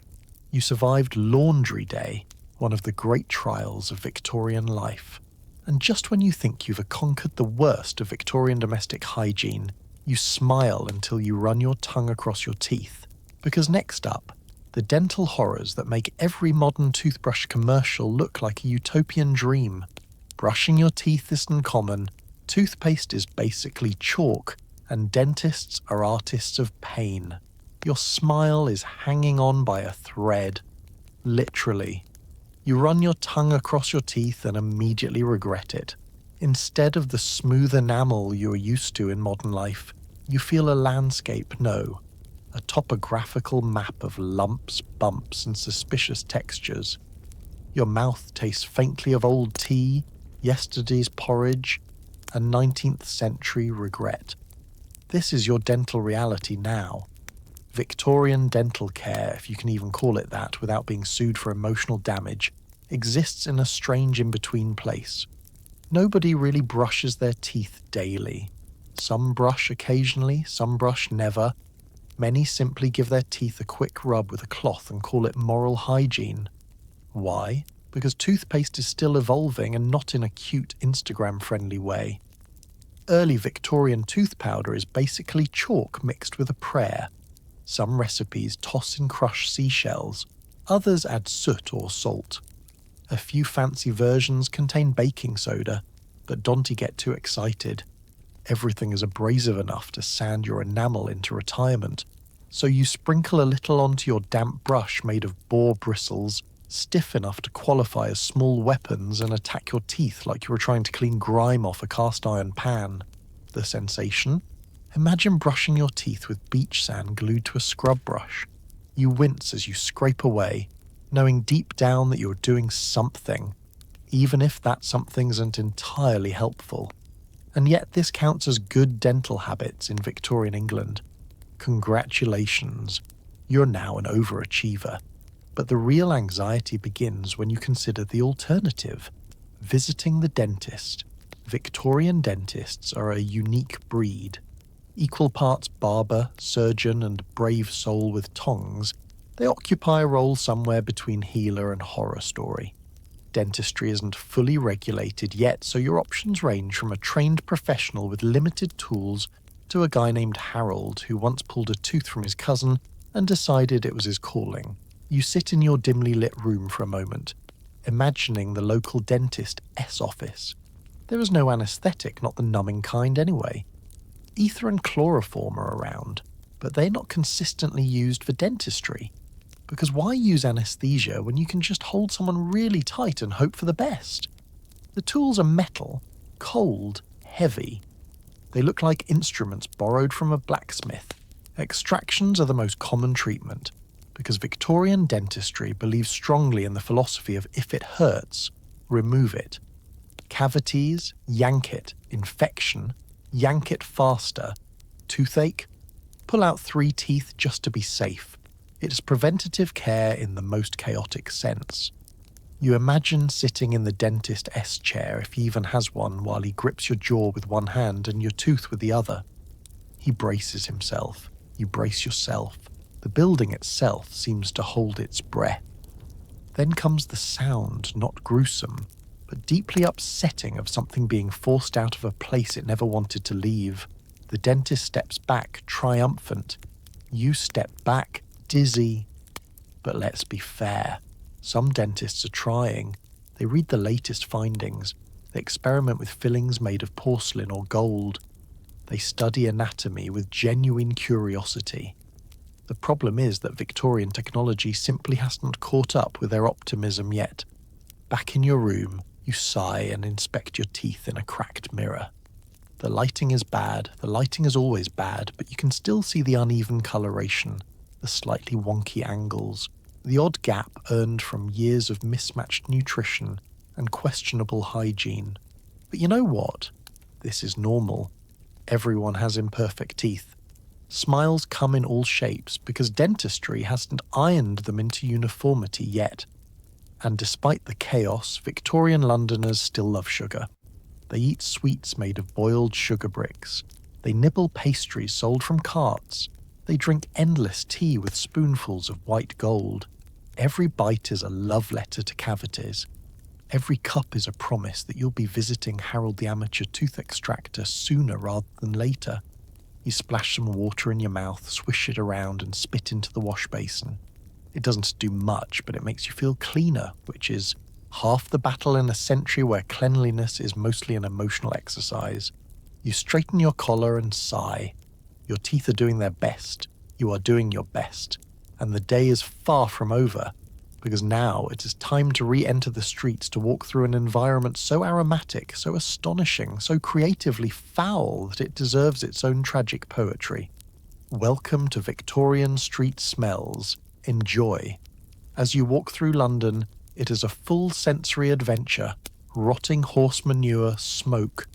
You survived Laundry Day, one of the great trials of Victorian life. And just when you think you've conquered the worst of Victorian domestic hygiene, you smile until you run your tongue across your teeth. Because next up, the dental horrors that make every modern toothbrush commercial look like a utopian dream. Brushing your teeth isn't common, toothpaste is basically chalk, and dentists are artists of pain. Your smile is hanging on by a thread. Literally. You run your tongue across your teeth and immediately regret it. Instead of the smooth enamel you're used to in modern life, you feel a landscape, no, a topographical map of lumps, bumps, and suspicious textures. Your mouth tastes faintly of old tea, yesterday's porridge, and 19th century regret. This is your dental reality now. Victorian dental care, if you can even call it that without being sued for emotional damage, exists in a strange in-between place. Nobody really brushes their teeth daily. Some brush occasionally, some brush never. Many simply give their teeth a quick rub with a cloth and call it moral hygiene. Why? Because toothpaste is still evolving and not in a cute Instagram-friendly way. Early Victorian tooth powder is basically chalk mixed with a prayer. Some recipes toss in crushed seashells, others add soot or salt. A few fancy versions contain baking soda, but don't get too excited. Everything is abrasive enough to sand your enamel into retirement, so you sprinkle a little onto your damp brush made of boar bristles, stiff enough to qualify as small weapons and attack your teeth like you were trying to clean grime off a cast iron pan. The sensation? Imagine brushing your teeth with beach sand glued to a scrub brush. You wince as you scrape away, knowing deep down that you're doing something, even if that something isn't entirely helpful. And yet this counts as good dental habits in Victorian England. Congratulations, you're now an overachiever. But the real anxiety begins when you consider the alternative, visiting the dentist. Victorian dentists are a unique breed. Equal parts barber, surgeon, and brave soul with tongs, they occupy a role somewhere between healer and horror story. Dentistry isn't fully regulated yet, so your options range from a trained professional with limited tools to a guy named Harold who once pulled a tooth from his cousin and decided it was his calling. You sit in your dimly lit room for a moment, imagining the local dentist's office. There is no anaesthetic, not the numbing kind anyway. Ether and chloroform are around, but they're not consistently used for dentistry. Because why use anaesthesia when you can just hold someone really tight and hope for the best? The tools are metal, cold, heavy. They look like instruments borrowed from a blacksmith. Extractions are the most common treatment, because Victorian dentistry believes strongly in the philosophy of if it hurts, remove it. Cavities, yank it. Infection, yank it faster. Toothache, pull out 3 teeth just to be safe. It is preventative care in the most chaotic sense. You imagine sitting in the dentist S chair, if he even has one, while he grips your jaw with one hand and your tooth with the other. He braces himself. You brace yourself. The building itself seems to hold its breath. Then comes the sound, not gruesome, but deeply upsetting, of something being forced out of a place it never wanted to leave. The dentist steps back, triumphant. You step back, dizzy. But let's be fair. Some dentists are trying. They read the latest findings. They experiment with fillings made of porcelain or gold. They study anatomy with genuine curiosity. The problem is that Victorian technology simply hasn't caught up with their optimism yet. Back in your room, you sigh and inspect your teeth in a cracked mirror. The lighting is bad. The lighting is always bad, but you can still see the uneven coloration, the slightly wonky angles, the odd gap earned from years of mismatched nutrition and questionable hygiene. But you know what? This is normal. Everyone has imperfect teeth. Smiles come in all shapes because dentistry hasn't ironed them into uniformity yet. And despite the chaos, Victorian Londoners still love sugar. They eat sweets made of boiled sugar bricks. They nibble pastries sold from carts. They drink endless tea with spoonfuls of white gold. Every bite is a love letter to cavities. Every cup is a promise that you'll be visiting Harold the Amateur Tooth Extractor sooner rather than later. You splash some water in your mouth, swish it around and spit into the wash basin. It doesn't do much, but it makes you feel cleaner, which is half the battle in a century where cleanliness is mostly an emotional exercise. You straighten your collar and sigh. Your teeth are doing their best. You are doing your best. And the day is far from over, because now it is time to re-enter the streets to walk through an environment so aromatic, so astonishing, so creatively foul that it deserves its own tragic poetry. Welcome to Victorian street smells. Enjoy. As you walk through London, it is a full sensory adventure. Rotting horse manure, smoke,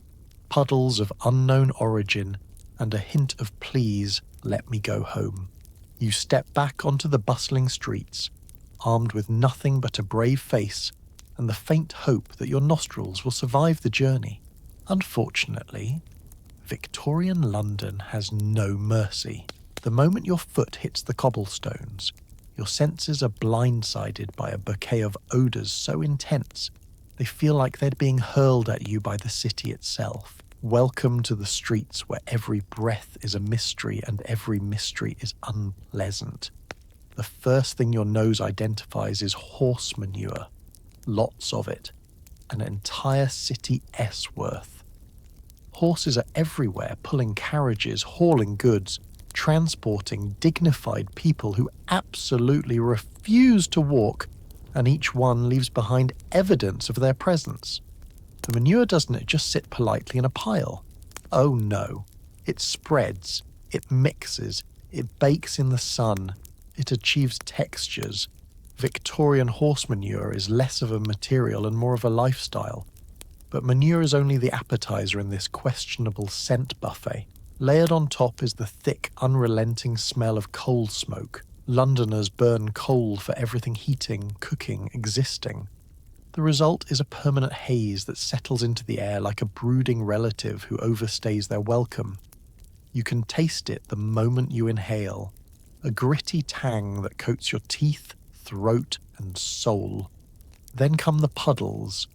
puddles of unknown origin, and a hint of please, let me go home. You step back onto the bustling streets, armed with nothing but a brave face and the faint hope that your nostrils will survive the journey. Unfortunately, Victorian London has no mercy. The moment your foot hits the cobblestones, your senses are blindsided by a bouquet of odours so intense they feel like they're being hurled at you by the city itself. Welcome to the streets where every breath is a mystery and every mystery is unpleasant. The first thing your nose identifies is horse manure. Lots of it. An entire city-'s worth. Horses are everywhere, pulling carriages, hauling goods, transporting dignified people who absolutely refuse to walk, and each one leaves behind evidence of their presence. The manure doesn't just sit politely in a pile. Oh no. It spreads, it mixes, it bakes in the sun, it achieves textures. Victorian horse manure is less of a material and more of a lifestyle. But manure is only the appetizer in this questionable scent buffet. Layered on top is the thick, unrelenting smell of coal smoke. Londoners burn coal for everything heating, cooking, existing. The result is a permanent haze that settles into the air like a brooding relative who overstays their welcome. You can taste it the moment you inhale, a gritty tang that coats your teeth, throat, and soul. Then come the puddles.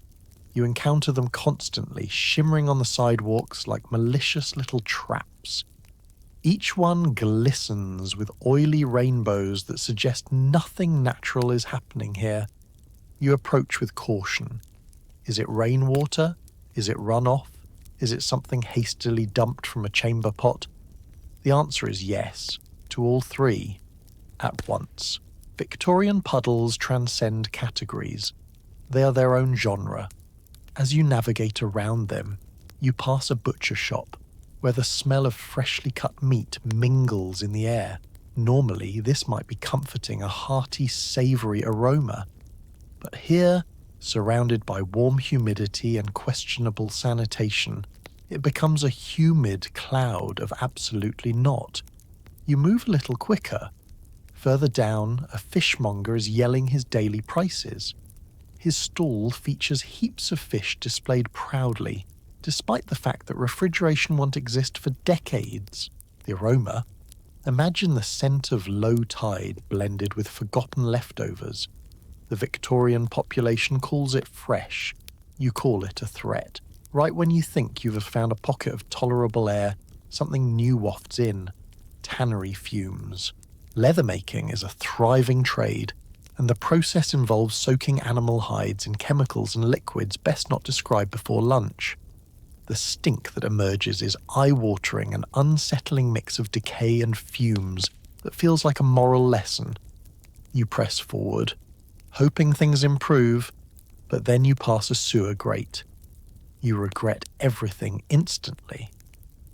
You encounter them constantly, shimmering on the sidewalks like malicious little traps. Each one glistens with oily rainbows that suggest nothing natural is happening here. You approach with caution. Is it rainwater? Is it runoff? Is it something hastily dumped from a chamber pot? The answer is yes, to all three, at once. Victorian puddles transcend categories. They are their own genre. As you navigate around them, you pass a butcher shop, where the smell of freshly cut meat mingles in the air. Normally, this might be comforting, a hearty, savoury aroma. But here, surrounded by warm humidity and questionable sanitation, it becomes a humid cloud of absolutely not. You move a little quicker. Further down, a fishmonger is yelling his daily prices. His stall features heaps of fish displayed proudly, despite the fact that refrigeration won't exist for decades. The aroma. Imagine the scent of low tide blended with forgotten leftovers. The Victorian population calls it fresh. You call it a threat. Right when you think you have found a pocket of tolerable air, something new wafts in. Tannery fumes. Leather making is a thriving trade, and the process involves soaking animal hides in chemicals and liquids best not described before lunch. The stink that emerges is eye-watering, an unsettling mix of decay and fumes that feels like a moral lesson. You press forward, hoping things improve, but then you pass a sewer grate. You regret everything instantly.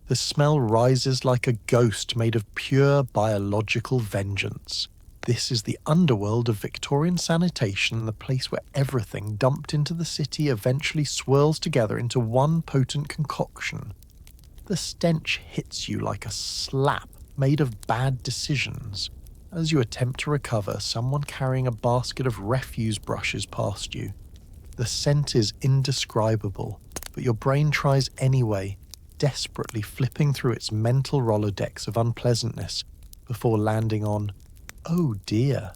The smell rises like a ghost made of pure biological vengeance. This is the underworld of Victorian sanitation, the place where everything dumped into the city eventually swirls together into one potent concoction. The stench hits you like a slap made of bad decisions. As you attempt to recover, someone carrying a basket of refuse brushes past you. The scent is indescribable, but your brain tries anyway, desperately flipping through its mental Rolodex of unpleasantness before landing on, oh dear,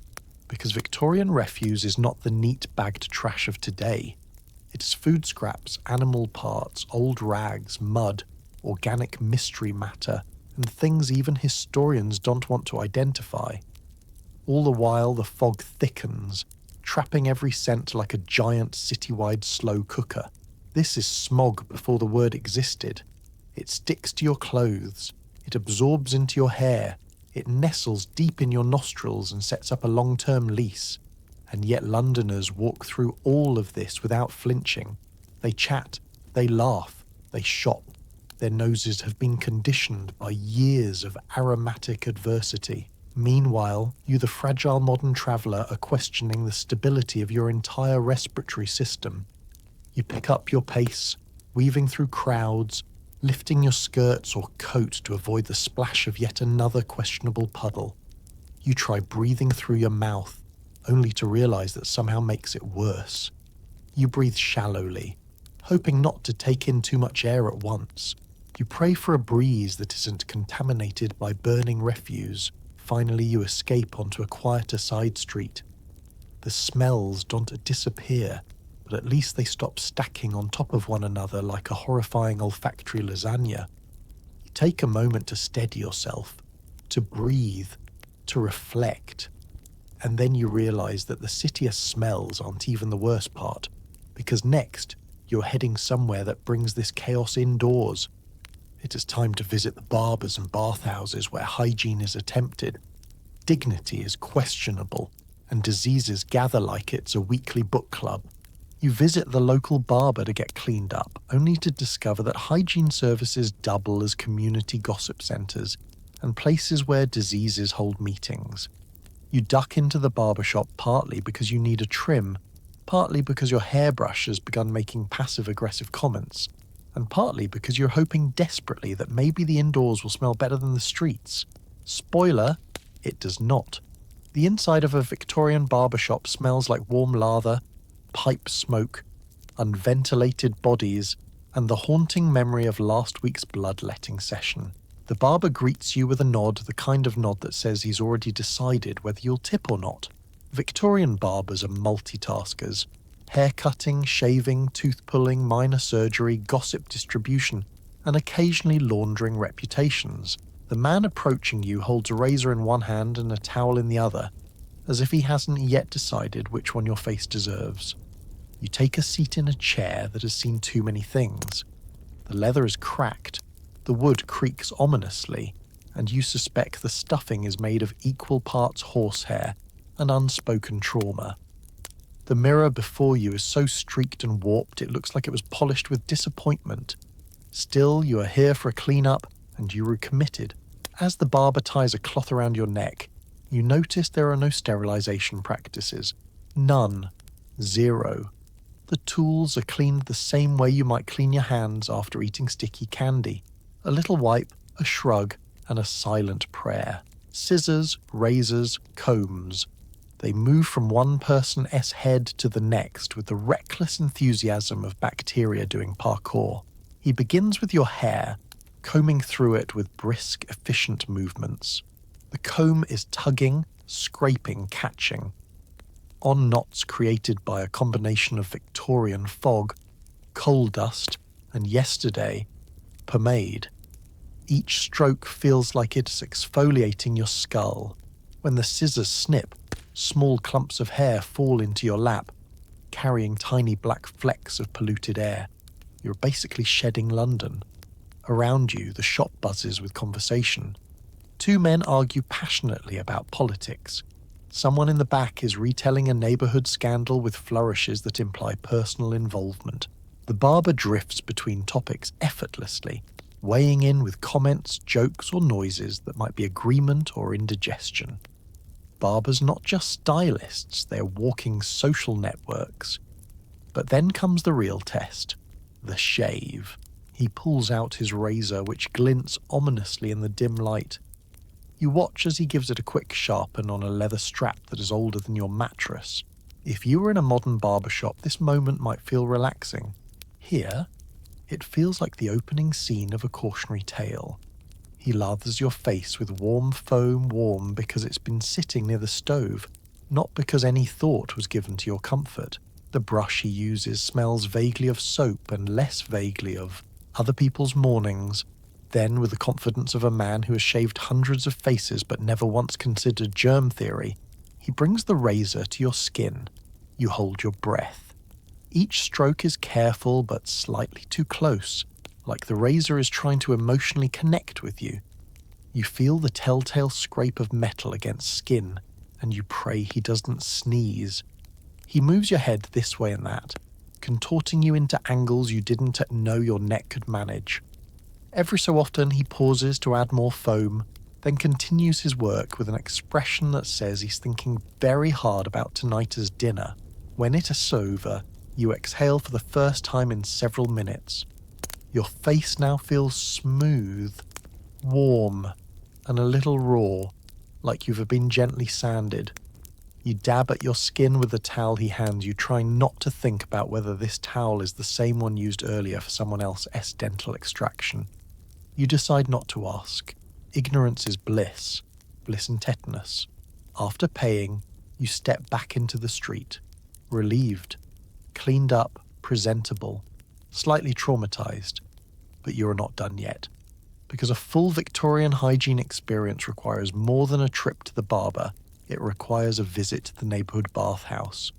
because Victorian refuse is not the neat bagged trash of today. It is food scraps, animal parts, old rags, mud, organic mystery matter, and things even historians don't want to identify. All the while the fog thickens, trapping every scent like a giant citywide slow cooker. This is smog before the word existed. It sticks to your clothes, it absorbs into your hair, it nestles deep in your nostrils and sets up a long-term lease. And yet Londoners walk through all of this without flinching. They chat, they laugh, they shop. Their noses have been conditioned by years of aromatic adversity. Meanwhile, you, the fragile modern traveller, are questioning the stability of your entire respiratory system. You pick up your pace, weaving through crowds, lifting your skirts or coat to avoid the splash of yet another questionable puddle. You try breathing through your mouth, only to realise that somehow makes it worse. You breathe shallowly, hoping not to take in too much air at once. You pray for a breeze that isn't contaminated by burning refuse. Finally, you escape onto a quieter side street. The smells don't disappear, but at least they stop stacking on top of one another like a horrifying olfactory lasagna. You take a moment to steady yourself, to breathe, to reflect, and then you realise that the city of smells aren't even the worst part, because next you're heading somewhere that brings this chaos indoors. It is time to visit the barbers and bathhouses where hygiene is attempted, dignity is questionable, and diseases gather like it's a weekly book club. You visit the local barber to get cleaned up, only to discover that hygiene services double as community gossip centres and places where diseases hold meetings. You duck into the barbershop partly because you need a trim, partly because your hairbrush has begun making passive-aggressive comments, and partly because you're hoping desperately that maybe the indoors will smell better than the streets. Spoiler, it does not. The inside of a Victorian barbershop smells like warm lather, pipe smoke, unventilated bodies, and the haunting memory of last week's bloodletting session. The barber greets you with a nod, the kind of nod that says he's already decided whether you'll tip or not. Victorian barbers are multitaskers. Hair cutting, shaving, tooth pulling, minor surgery, gossip distribution, and occasionally laundering reputations. The man approaching you holds a razor in one hand and a towel in the other, as if he hasn't yet decided which one your face deserves. You take a seat in a chair that has seen too many things. The leather is cracked, the wood creaks ominously, and you suspect the stuffing is made of equal parts horsehair and unspoken trauma. The mirror before you is so streaked and warped it looks like it was polished with disappointment. Still, you are here for a clean-up, and you are committed. As the barber ties a cloth around your neck, you notice there are no sterilization practices. None. Zero. The tools are cleaned the same way you might clean your hands after eating sticky candy. A little wipe, a shrug, and a silent prayer. Scissors, razors, combs. They move from one person's head to the next with the reckless enthusiasm of bacteria doing parkour. He begins with your hair, combing through it with brisk, efficient movements. The comb is tugging, scraping, catching, on knots created by a combination of Victorian fog, coal dust, and yesterday, pomade. Each stroke feels like it's exfoliating your skull. When the scissors snip, small clumps of hair fall into your lap, carrying tiny black flecks of polluted air. You're basically shedding London. Around you, the shop buzzes with conversation. Two men argue passionately about politics. Someone in the back is retelling a neighbourhood scandal with flourishes that imply personal involvement. The barber drifts between topics effortlessly, weighing in with comments, jokes or noises that might be agreement or indigestion. Barbers not just stylists, they're walking social networks. But then comes the real test, the shave. He pulls out his razor, which glints ominously in the dim light. You watch as he gives it a quick sharpen on a leather strap that is older than your mattress. If you were in a modern barbershop, this moment might feel relaxing. Here, it feels like the opening scene of a cautionary tale. He lathers your face with warm foam, warm because it's been sitting near the stove, not because any thought was given to your comfort. The brush he uses smells vaguely of soap and less vaguely of other people's mornings. Then, with the confidence of a man who has shaved hundreds of faces but never once considered germ theory, he brings the razor to your skin. You hold your breath. Each stroke is careful but slightly too close, like the razor is trying to emotionally connect with you. You feel the telltale scrape of metal against skin, and you pray he doesn't sneeze. He moves your head this way and that, contorting you into angles you didn't know your neck could manage. Every so often he pauses to add more foam, then continues his work with an expression that says he's thinking very hard about tonight as dinner. When it is over, you exhale for the first time in several minutes. Your face now feels smooth, warm, and a little raw, like you've been gently sanded. You dab at your skin with the towel he hands you, trying not to think about whether this towel is the same one used earlier for someone else's dental extraction. You decide not to ask. Ignorance is bliss, bliss and tetanus. After paying, you step back into the street, relieved, cleaned up, presentable, slightly traumatized. But you are not done yet, because a full Victorian hygiene experience requires more than a trip to the barber. It requires a visit to the neighbourhood bathhouse.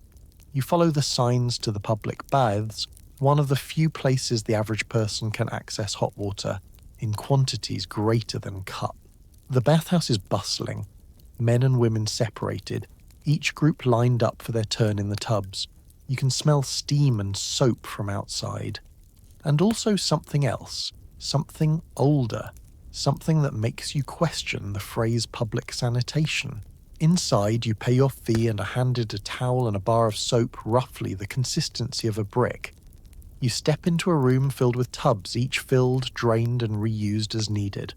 You follow the signs to the public baths, one of the few places the average person can access hot water in quantities greater than cup. The bathhouse is bustling, men and women separated, each group lined up for their turn in the tubs. You can smell steam and soap from outside. And also something else, something older, something that makes you question the phrase public sanitation. Inside, you pay your fee and are handed a towel and a bar of soap roughly the consistency of a brick. You step into a room filled with tubs, each filled, drained and reused as needed.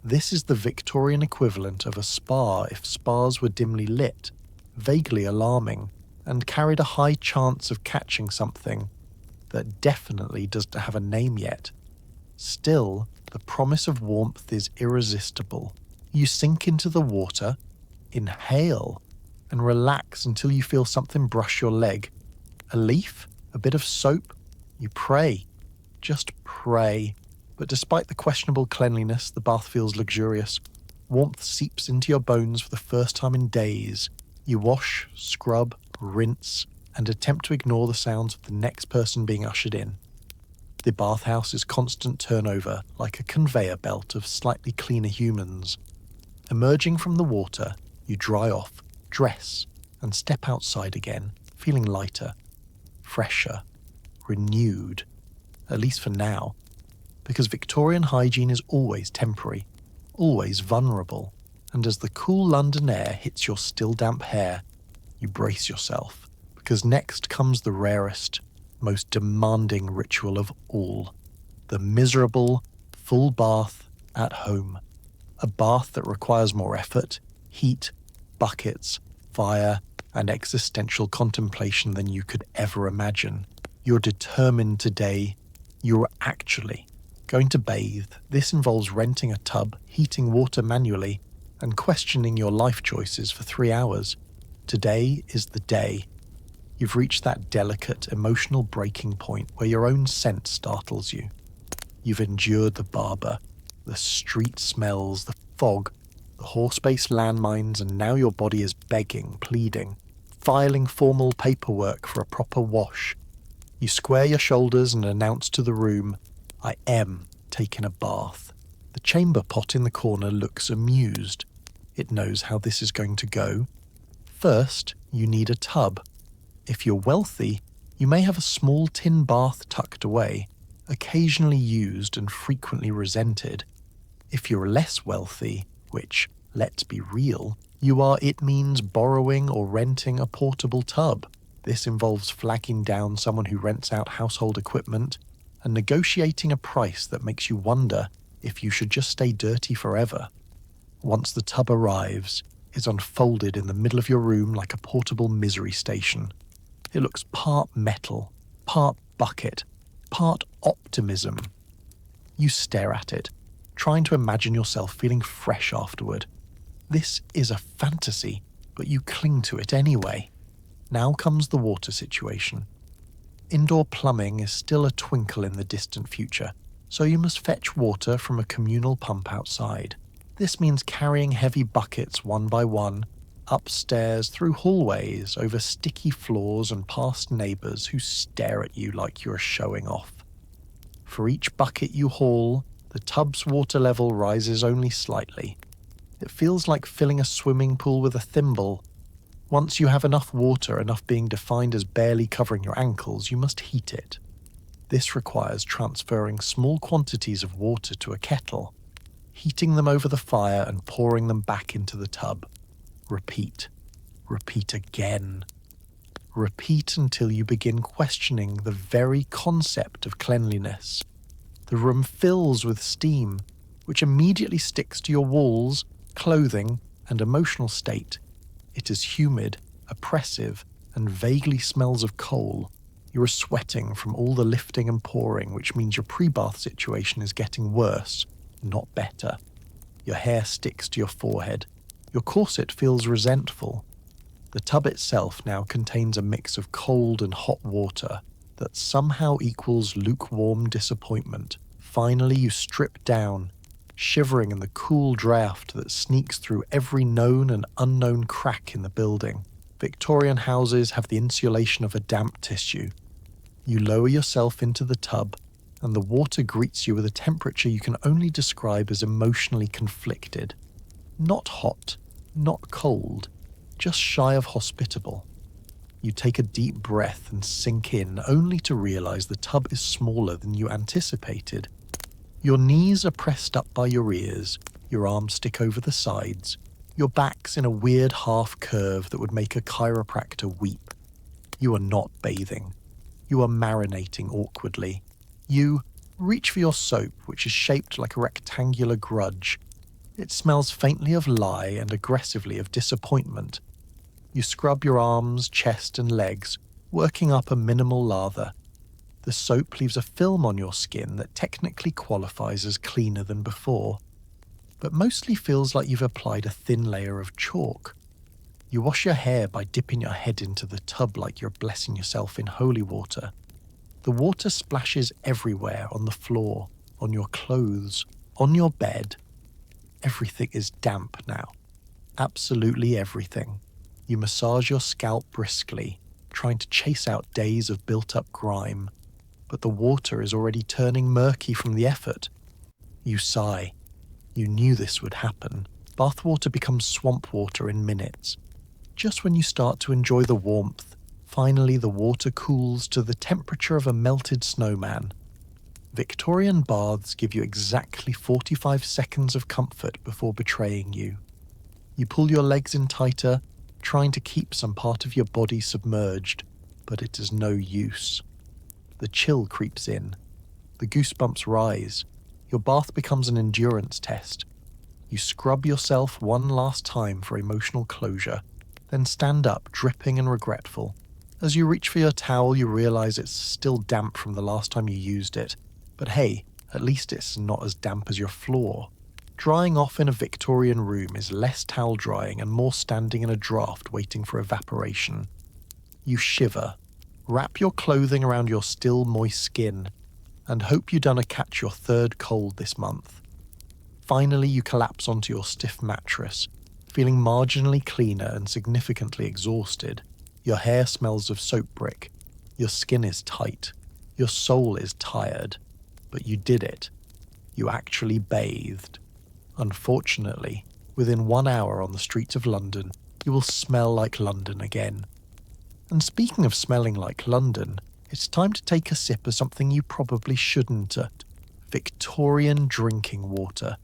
This is the Victorian equivalent of a spa if spas were dimly lit, vaguely alarming, and carried a high chance of catching something that definitely doesn't have a name yet. Still, the promise of warmth is irresistible. You sink into the water, inhale, and relax until you feel something brush your leg. A leaf? A bit of soap? You pray. Just pray. But despite the questionable cleanliness, the bath feels luxurious. Warmth seeps into your bones for the first time in days. You wash, scrub, rinse, and attempt to ignore the sounds of the next person being ushered in. The bathhouse is constant turnover, like a conveyor belt of slightly cleaner humans. Emerging from the water, you dry off, dress, and step outside again, feeling lighter, fresher, renewed, at least for now, because Victorian hygiene is always temporary, always vulnerable, and as the cool London air hits your still damp hair, you brace yourself, because next comes the rarest, most demanding ritual of all, the miserable, full bath at home. A bath that requires more effort, heat, buckets, fire, and existential contemplation than you could ever imagine. You're determined today. You're actually going to bathe. This involves renting a tub, heating water manually, and questioning your life choices for 3 hours. Today is the day. You've reached that delicate, emotional breaking point where your own scent startles you. You've endured the barber, the street smells, the fog, the horse-based landmines, and now your body is begging, pleading, filing formal paperwork for a proper wash. You square your shoulders and announce to the room, "I am taking a bath." The chamber pot in the corner looks amused. It knows how this is going to go. First, you need a tub. If you're wealthy, you may have a small tin bath tucked away, occasionally used and frequently resented. If you're less wealthy, which, let's be real, it means borrowing or renting a portable tub. This involves flagging down someone who rents out household equipment and negotiating a price that makes you wonder if you should just stay dirty forever. Once the tub arrives, it's unfolded in the middle of your room like a portable misery station. It looks part metal, part bucket, part optimism. You stare at it, trying to imagine yourself feeling fresh afterward. This is a fantasy, but you cling to it anyway. Now comes the water situation. Indoor plumbing is still a twinkle in the distant future, so you must fetch water from a communal pump outside. This means carrying heavy buckets one by one, upstairs, through hallways, over sticky floors and past neighbours who stare at you like you're showing off. For each bucket you haul, the tub's water level rises only slightly. It feels like filling a swimming pool with a thimble. Once you have enough water, enough being defined as barely covering your ankles, you must heat it. This requires transferring small quantities of water to a kettle, heating them over the fire and pouring them back into the tub. Repeat. Repeat again. Repeat until you begin questioning the very concept of cleanliness. The room fills with steam, which immediately sticks to your walls, clothing, and emotional state. It is humid, oppressive, and vaguely smells of coal. You are sweating from all the lifting and pouring, which means your pre-bath situation is getting worse, not better. Your hair sticks to your forehead. Your corset feels resentful. The tub itself now contains a mix of cold and hot water that somehow equals lukewarm disappointment. Finally, you strip down, shivering in the cool draft that sneaks through every known and unknown crack in the building. Victorian houses have the insulation of a damp tissue. You lower yourself into the tub, and the water greets you with a temperature you can only describe as emotionally conflicted. Not hot, not cold, just shy of hospitable. You take a deep breath and sink in, only to realize the tub is smaller than you anticipated. Your knees are pressed up by your ears, your arms stick over the sides, your back's in a weird half curve that would make a chiropractor weep. You are not bathing. You are marinating awkwardly. You reach for your soap, which is shaped like a rectangular grudge. It smells faintly of lye and aggressively of disappointment. You scrub your arms, chest, and legs, working up a minimal lather. The soap leaves a film on your skin that technically qualifies as cleaner than before, but mostly feels like you've applied a thin layer of chalk. You wash your hair by dipping your head into the tub like you're blessing yourself in holy water. The water splashes everywhere, on the floor, on your clothes, on your bed. Everything is damp now. Absolutely everything. You massage your scalp briskly, trying to chase out days of built-up grime, but the water is already turning murky from the effort. You sigh. You knew this would happen. Bathwater becomes swamp water in minutes. Just when you start to enjoy the warmth, finally the water cools to the temperature of a melted snowman. Victorian baths give you exactly 45 seconds of comfort before betraying you. You pull your legs in tighter, trying to keep some part of your body submerged, but it is no use. The chill creeps in. The goosebumps rise. Your bath becomes an endurance test. You scrub yourself one last time for emotional closure, then stand up, dripping and regretful. As you reach for your towel, you realise it's still damp from the last time you used it. But hey, at least it's not as damp as your floor. Drying off in a Victorian room is less towel drying and more standing in a draft waiting for evaporation. You shiver, wrap your clothing around your still moist skin, and hope you done catch your third cold this month. Finally, you collapse onto your stiff mattress, feeling marginally cleaner and significantly exhausted. Your hair smells of soap brick, your skin is tight, your soul is tired, but you did it. You actually bathed. Unfortunately, within 1 hour on the streets of London, you will smell like London again. And speaking of smelling like London, it's time to take a sip of something you probably shouldn't. Victorian drinking water.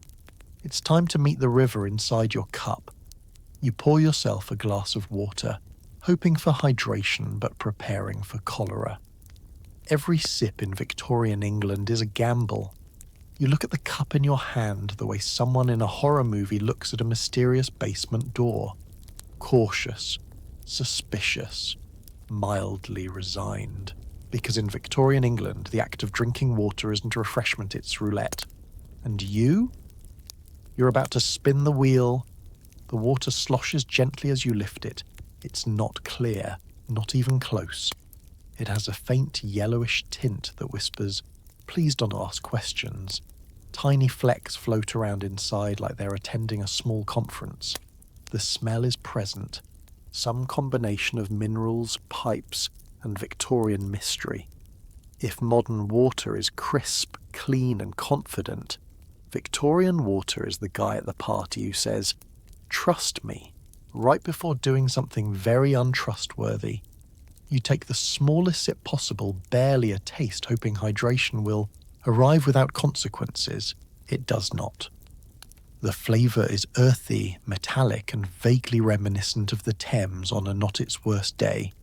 It's time to meet the river inside your cup. You pour yourself a glass of water, hoping for hydration but preparing for cholera. Every sip in Victorian England is a gamble. You look at the cup in your hand the way someone in a horror movie looks at a mysterious basement door. Cautious, suspicious, mildly resigned. Because in Victorian England, the act of drinking water isn't a refreshment, it's roulette. And you? You're about to spin the wheel. The water sloshes gently as you lift it. It's not clear, not even close. It has a faint yellowish tint that whispers, "Please don't ask questions." Tiny flecks float around inside like they're attending a small conference. The smell is present, some combination of minerals, pipes, and Victorian mystery. If modern water is crisp, clean, and confident, Victorian water is the guy at the party who says, "Trust me," right before doing something very untrustworthy. You take the smallest sip possible, barely a taste, hoping hydration will arrive without consequences. It does not. The flavour is earthy, metallic, and vaguely reminiscent of the Thames on a not its worst day.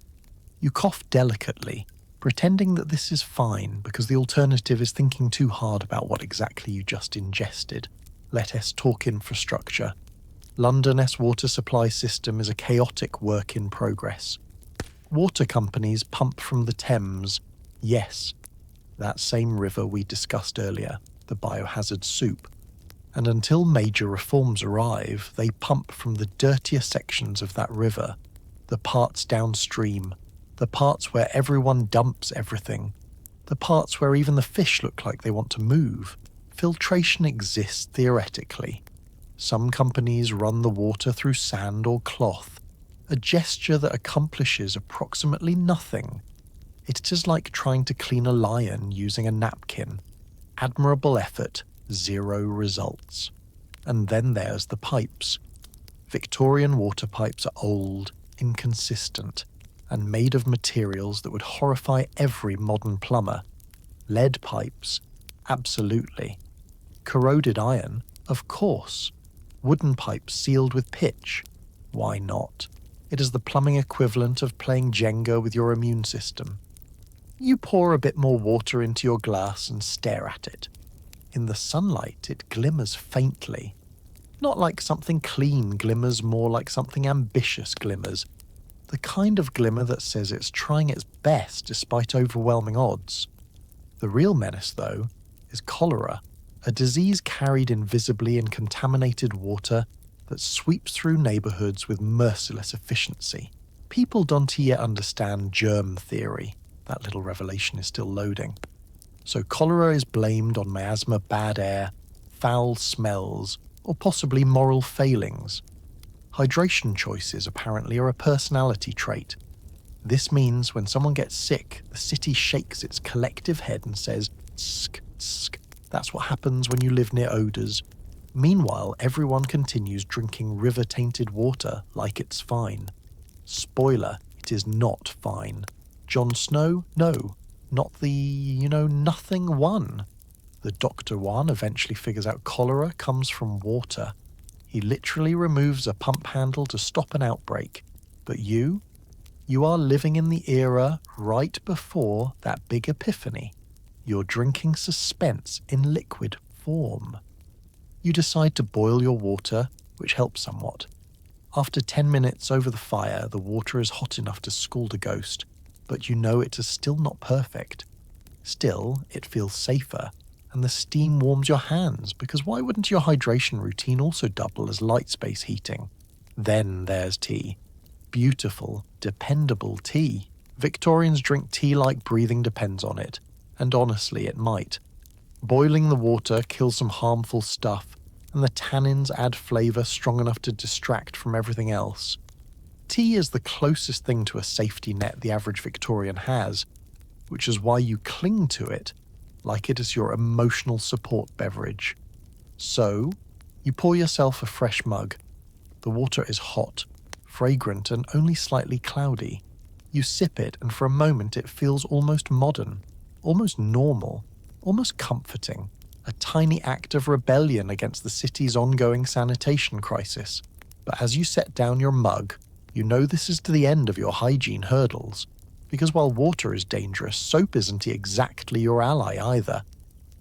You cough delicately, pretending that this is fine because the alternative is thinking too hard about what exactly you just ingested. Let us talk infrastructure. London's water supply system is a chaotic work in progress. Water companies pump from the Thames. Yes, that same river we discussed earlier, the biohazard soup. And until major reforms arrive, they pump from the dirtier sections of that river, the parts downstream, the parts where everyone dumps everything, the parts where even the fish look like they want to move. Filtration exists theoretically. Some companies run the water through sand or cloth, a gesture that accomplishes approximately nothing. It is like trying to clean a lion using a napkin. Admirable effort, zero results. And then there's the pipes. Victorian water pipes are old, inconsistent, and made of materials that would horrify every modern plumber. Lead pipes? Absolutely. Corroded iron? Of course. Wooden pipes sealed with pitch? Why not? It is the plumbing equivalent of playing Jenga with your immune system. You pour a bit more water into your glass and stare at it. In the sunlight, it glimmers faintly. Not like something clean glimmers, more like something ambitious glimmers. The kind of glimmer that says it's trying its best despite overwhelming odds. The real menace, though, is cholera, a disease carried invisibly in contaminated water that sweeps through neighbourhoods with merciless efficiency. People don't yet understand germ theory. That little revelation is still loading. So cholera is blamed on miasma, bad air, foul smells, or possibly moral failings. Hydration choices apparently are a personality trait. This means when someone gets sick, the city shakes its collective head and says, "Tsk, tsk." That's what happens when you live near odours. Meanwhile, everyone continues drinking river-tainted water like it's fine. Spoiler, it is not fine. Jon Snow? No. Not the, nothing one. The Dr. One eventually figures out cholera comes from water. He literally removes a pump handle to stop an outbreak. But you are living in the era right before that big epiphany. You're drinking suspense in liquid form. You decide to boil your water, which helps somewhat. After 10 minutes over the fire, the water is hot enough to scald a ghost, but you know it is still not perfect. Still, it feels safer, and the steam warms your hands, because why wouldn't your hydration routine also double as light space heating? Then there's tea. Beautiful, dependable tea. Victorians drink tea like breathing depends on it, and honestly it might. Boiling the water kills some harmful stuff, and the tannins add flavour strong enough to distract from everything else. Tea is the closest thing to a safety net the average Victorian has, which is why you cling to it, like it is your emotional support beverage. So, you pour yourself a fresh mug. The water is hot, fragrant, and only slightly cloudy. You sip it, and for a moment it feels almost modern, almost normal, almost comforting, a tiny act of rebellion against the city's ongoing sanitation crisis. But as you set down your mug, you know this is to the end of your hygiene hurdles. Because while water is dangerous, soap isn't exactly your ally either.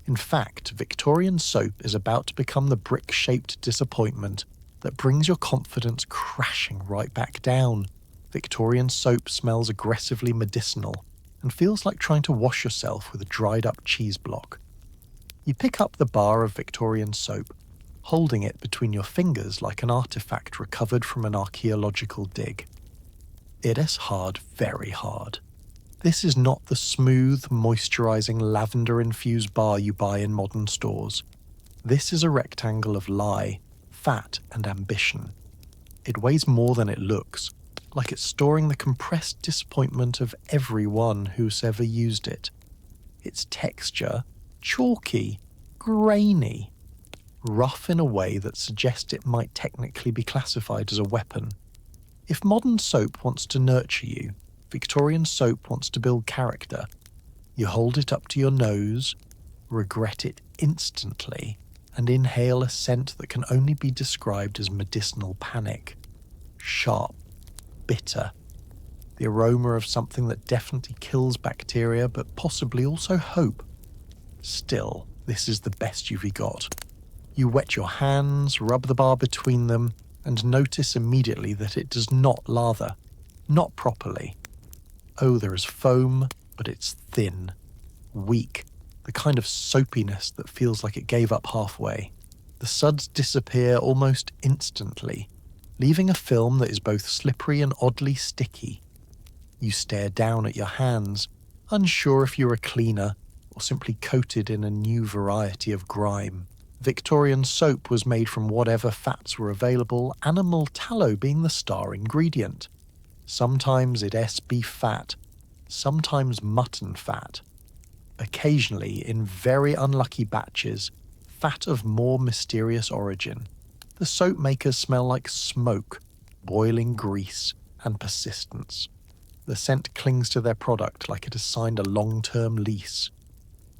In fact, Victorian soap is about to become the brick-shaped disappointment that brings your confidence crashing right back down. Victorian soap smells aggressively medicinal and feels like trying to wash yourself with a dried-up cheese block. You pick up the bar of Victorian soap, holding it between your fingers like an artifact recovered from an archaeological dig. It is hard, very hard. This is not the smooth, moisturizing, lavender-infused bar you buy in modern stores. This is a rectangle of lie, fat, and ambition. It weighs more than it looks, like it's storing the compressed disappointment of everyone who's ever used it. Its texture, chalky, grainy, rough in a way that suggests it might technically be classified as a weapon. If modern soap wants to nurture you, Victorian soap wants to build character. You hold it up to your nose, regret it instantly, and inhale a scent that can only be described as medicinal panic. Sharp, bitter. The aroma of something that definitely kills bacteria, but possibly also hope. Still, this is the best you've got. You wet your hands, rub the bar between them, and notice immediately that it does not lather. Not properly. Oh, there is foam, but it's thin. Weak. The kind of soapiness that feels like it gave up halfway. The suds disappear almost instantly, leaving a film that is both slippery and oddly sticky. You stare down at your hands, unsure if you're a cleaner or simply coated in a new variety of grime. Victorian soap was made from whatever fats were available, animal tallow being the star ingredient. Sometimes it's beef fat, sometimes mutton fat. Occasionally, in very unlucky batches, fat of more mysterious origin. The soap makers smell like smoke, boiling grease, and persistence. The scent clings to their product like it has signed a long-term lease.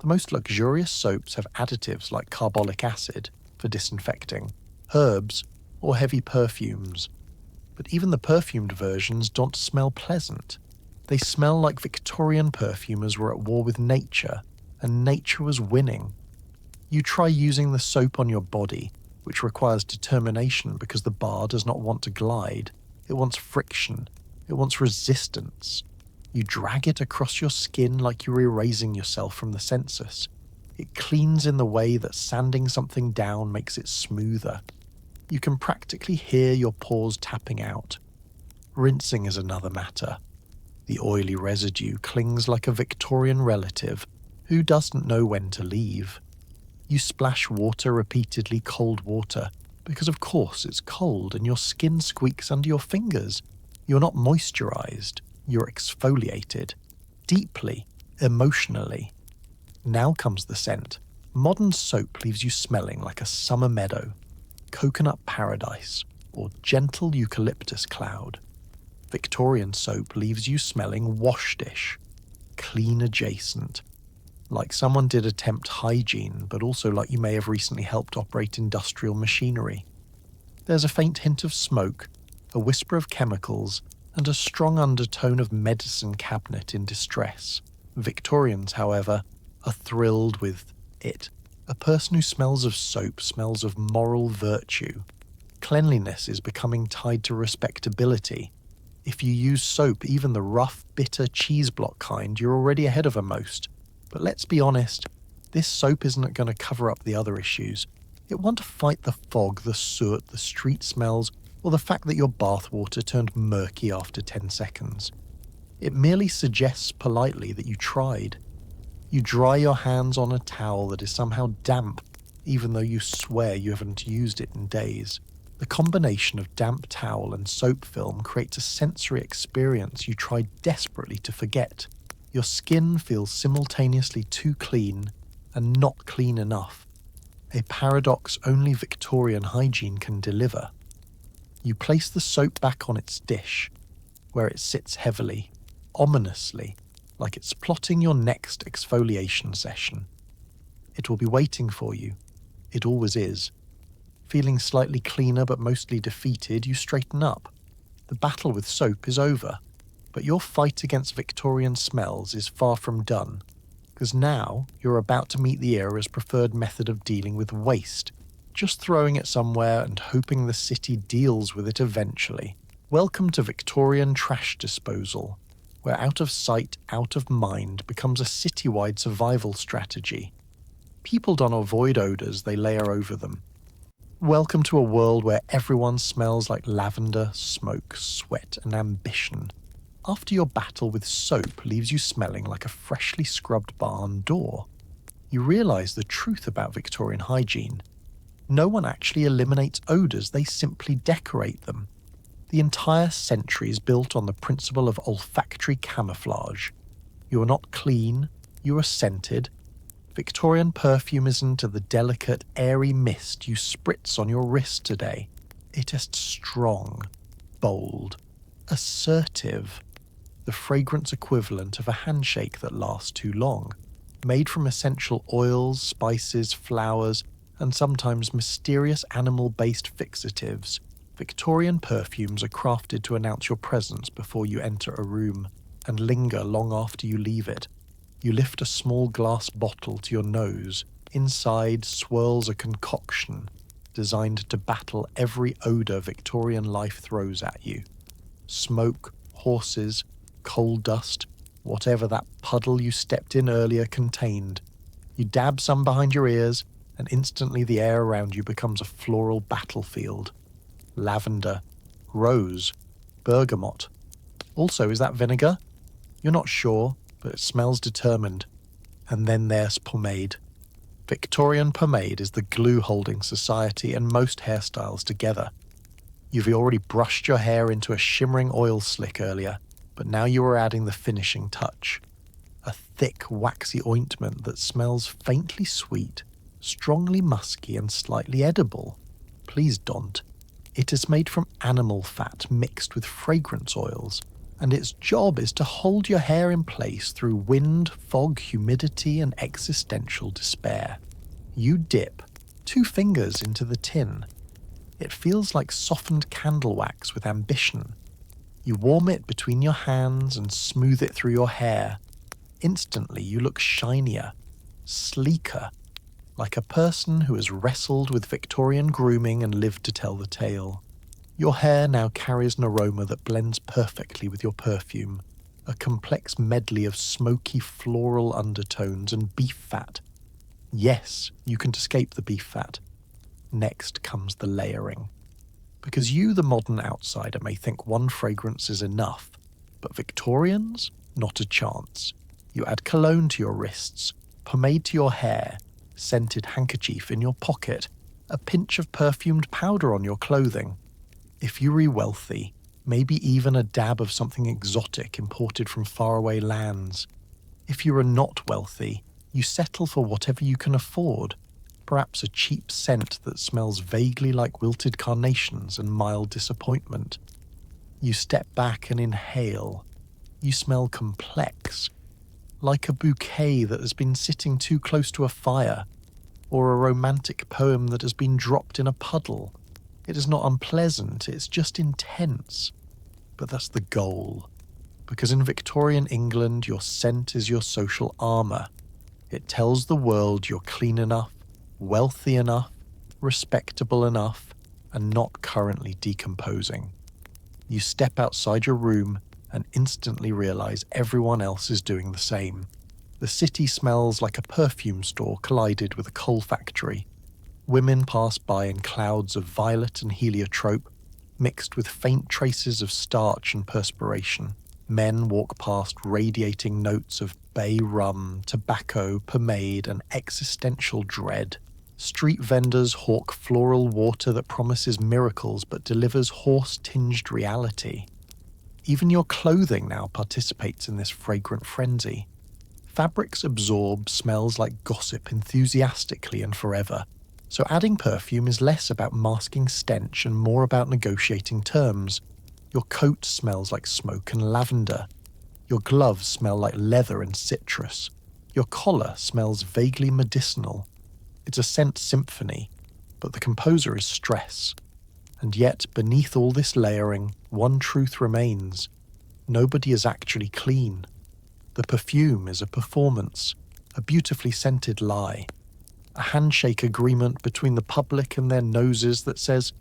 The most luxurious soaps have additives like carbolic acid for disinfecting, herbs, or heavy perfumes. But even the perfumed versions don't smell pleasant. They smell like Victorian perfumers were at war with nature, and nature was winning. You try using the soap on your body, which requires determination because the bar does not want to glide. It wants friction. It wants resistance. You drag it across your skin like you're erasing yourself from the census. It cleans in the way that sanding something down makes it smoother. You can practically hear your pores tapping out. Rinsing is another matter. The oily residue clings like a Victorian relative who doesn't know when to leave. You splash water repeatedly, cold water, because of course it's cold and your skin squeaks under your fingers. You're not moisturized, you're exfoliated. Deeply, emotionally. Now comes the scent. Modern soap leaves you smelling like a summer meadow, coconut paradise, or gentle eucalyptus cloud. Victorian soap leaves you smelling wash dish, clean adjacent, like someone did attempt hygiene, but also like you may have recently helped operate industrial machinery. There's a faint hint of smoke, a whisper of chemicals, and a strong undertone of medicine cabinet in distress. Victorians, however, are thrilled with it. A person who smells of soap smells of moral virtue, Cleanliness is becoming tied to respectability. If you use soap, even the rough, bitter cheese block kind, you're already ahead of most. But let's be honest, this soap isn't going to cover up the other issues. It won't fight the fog, the soot, the street smells, or the fact that your bathwater turned murky after 10 seconds. It merely suggests politely that you tried. You dry your hands on a towel that is somehow damp, even though you swear you haven't used it in days. The combination of damp towel and soap film creates a sensory experience you try desperately to forget. Your skin feels simultaneously too clean and not clean enough, a paradox only Victorian hygiene can deliver. You place the soap back on its dish, where it sits heavily, ominously, like it's plotting your next exfoliation session. It will be waiting for you. It always is. Feeling slightly cleaner but mostly defeated, you straighten up. The battle with soap is over, but your fight against Victorian smells is far from done, because now you're about to meet the era's preferred method of dealing with waste, just throwing it somewhere and hoping the city deals with it eventually. Welcome to Victorian trash disposal, where out of sight, out of mind becomes a citywide survival strategy. People don't avoid odours, they layer over them. Welcome to a world where everyone smells like lavender, smoke, sweat, and ambition. After your battle with soap leaves you smelling like a freshly scrubbed barn door, you realise the truth about Victorian hygiene. No one actually eliminates odours, they simply decorate them. The entire century is built on the principle of olfactory camouflage. You are not clean, you are scented. Victorian perfume isn't the delicate, airy mist you spritz on your wrist today. It is strong, bold, assertive, the fragrance equivalent of a handshake that lasts too long, made from essential oils, spices, flowers, and sometimes mysterious animal-based fixatives. Victorian perfumes are crafted to announce your presence before you enter a room, and linger long after you leave it. You lift a small glass bottle to your nose. Inside swirls a concoction designed to battle every odour Victorian life throws at you. Smoke, horses, coal dust, whatever that puddle you stepped in earlier contained. You dab some behind your ears, and instantly the air around you becomes a floral battlefield. Lavender, rose, bergamot. Also, is that vinegar? You're not sure, but it smells determined. And then there's pomade. Victorian pomade is the glue holding society and most hairstyles together. You've already brushed your hair into a shimmering oil slick earlier, but now you are adding the finishing touch. A thick, waxy ointment that smells faintly sweet, strongly musky and slightly edible. Please don't. It is made from animal fat mixed with fragrance oils, and its job is to hold your hair in place through wind, fog, humidity, and existential despair. You dip 2 fingers into the tin. It feels like softened candle wax with ambition. You warm it between your hands and smooth it through your hair. Instantly you look shinier, sleeker, like a person who has wrestled with Victorian grooming and lived to tell the tale. Your hair now carries an aroma that blends perfectly with your perfume, a complex medley of smoky floral undertones and beef fat. Yes, you can't escape the beef fat. Next comes the layering. Because you, the modern outsider, may think one fragrance is enough, but Victorians? Not a chance. You add cologne to your wrists, pomade to your hair, scented handkerchief in your pocket, a pinch of perfumed powder on your clothing. If you are wealthy, maybe even a dab of something exotic imported from faraway lands. If you are not wealthy, you settle for whatever you can afford, perhaps a cheap scent that smells vaguely like wilted carnations and mild disappointment. You step back and inhale. You smell complex, like a bouquet that has been sitting too close to a fire, or a romantic poem that has been dropped in a puddle. It is not unpleasant, it's just intense. But that's the goal. Because in Victorian England, your scent is your social armour. It tells the world you're clean enough, wealthy enough, respectable enough, and not currently decomposing. You step outside your room and instantly realize everyone else is doing the same. The city smells like a perfume store collided with a coal factory. Women pass by in clouds of violet and heliotrope, mixed with faint traces of starch and perspiration. Men walk past radiating notes of bay rum, tobacco, pomade, and existential dread. Street vendors hawk floral water that promises miracles but delivers horse-tinged reality. Even your clothing now participates in this fragrant frenzy. Fabrics absorb smells like gossip enthusiastically and forever, so adding perfume is less about masking stench and more about negotiating terms. Your coat smells like smoke and lavender. Your gloves smell like leather and citrus. Your collar smells vaguely medicinal. It's a scent symphony, but the composer is stress. And yet, beneath all this layering, one truth remains. Nobody is actually clean. The perfume is a performance, a beautifully scented lie. A handshake agreement between the public and their noses that says,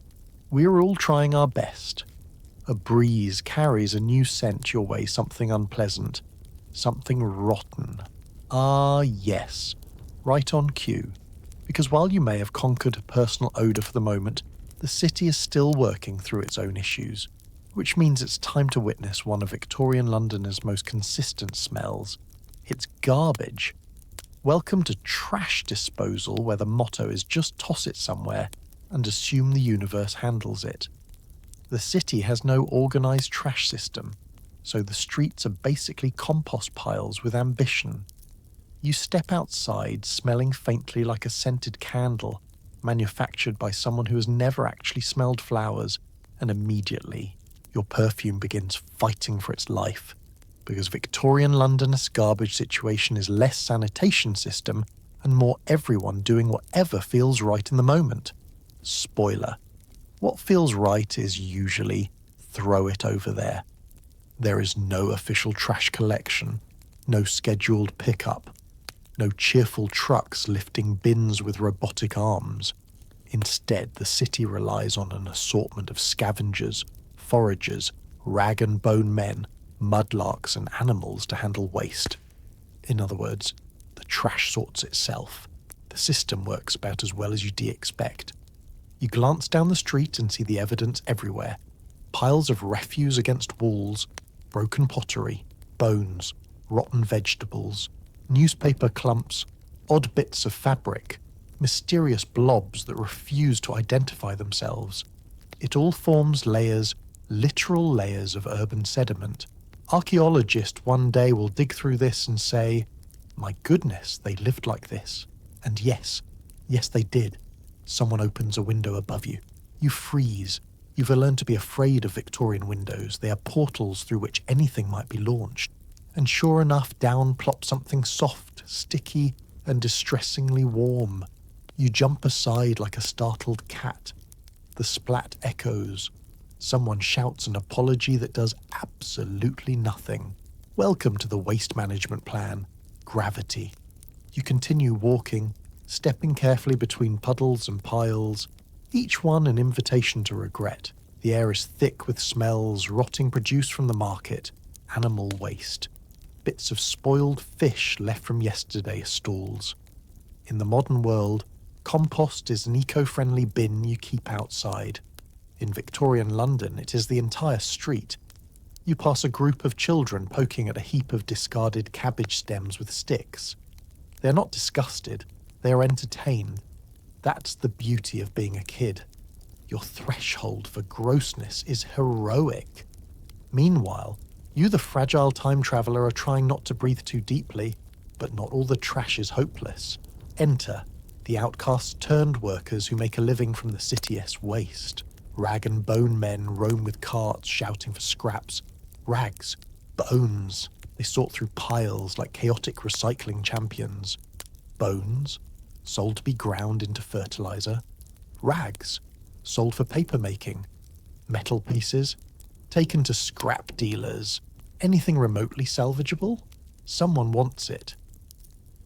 "We're all trying our best." A breeze carries a new scent your way, something unpleasant, something rotten. Ah, yes, right on cue. Because while you may have conquered a personal odour for the moment, the city is still working through its own issues, which means it's time to witness one of Victorian London's most consistent smells. It's garbage. Welcome to trash disposal, where the motto is just toss it somewhere and assume the universe handles it. The city has no organised trash system, so the streets are basically compost piles with ambition. You step outside smelling faintly like a scented candle, manufactured by someone who has never actually smelled flowers, and immediately your perfume begins fighting for its life, because Victorian London's garbage situation is less sanitation system and more everyone doing whatever feels right in the moment. Spoiler. What feels right is usually throw it over there. There is no official trash collection, no scheduled pickup, no cheerful trucks lifting bins with robotic arms. Instead, the city relies on an assortment of scavengers, foragers, rag and bone men, mudlarks and animals to handle waste. In other words, the trash sorts itself. The system works about as well as you'd expect. You glance down the street and see the evidence everywhere. Piles of refuse against walls, broken pottery, bones, rotten vegetables, newspaper clumps, odd bits of fabric, mysterious blobs that refuse to identify themselves. It all forms layers, literal layers of urban sediment. Archaeologists one day will dig through this and say, "My goodness, they lived like this." And yes, they did. Someone opens a window above you. You freeze. You've learned to be afraid of Victorian windows. They are portals through which anything might be launched. And sure enough, down plops something soft, sticky, and distressingly warm. You jump aside like a startled cat. The splat echoes. Someone shouts an apology that does absolutely nothing. Welcome to the waste management plan. Gravity. You continue walking, stepping carefully between puddles and piles, each one an invitation to regret. The air is thick with smells, rotting produce from the market, animal waste, bits of spoiled fish left from yesterday's stalls. In the modern world, compost is an eco-friendly bin you keep outside. In Victorian London, it is the entire street. You pass a group of children poking at a heap of discarded cabbage stems with sticks. They are not disgusted, they are entertained. That's the beauty of being a kid. Your threshold for grossness is heroic. Meanwhile, you, the fragile time traveller, are trying not to breathe too deeply, but not all the trash is hopeless. Enter the outcasts turned workers who make a living from the city's waste. Rag and bone men roam with carts shouting for scraps. Rags, bones, they sort through piles like chaotic recycling champions. Bones, sold to be ground into fertilizer. Rags, sold for paper making. Metal pieces, taken to scrap dealers. Anything remotely salvageable? Someone wants it.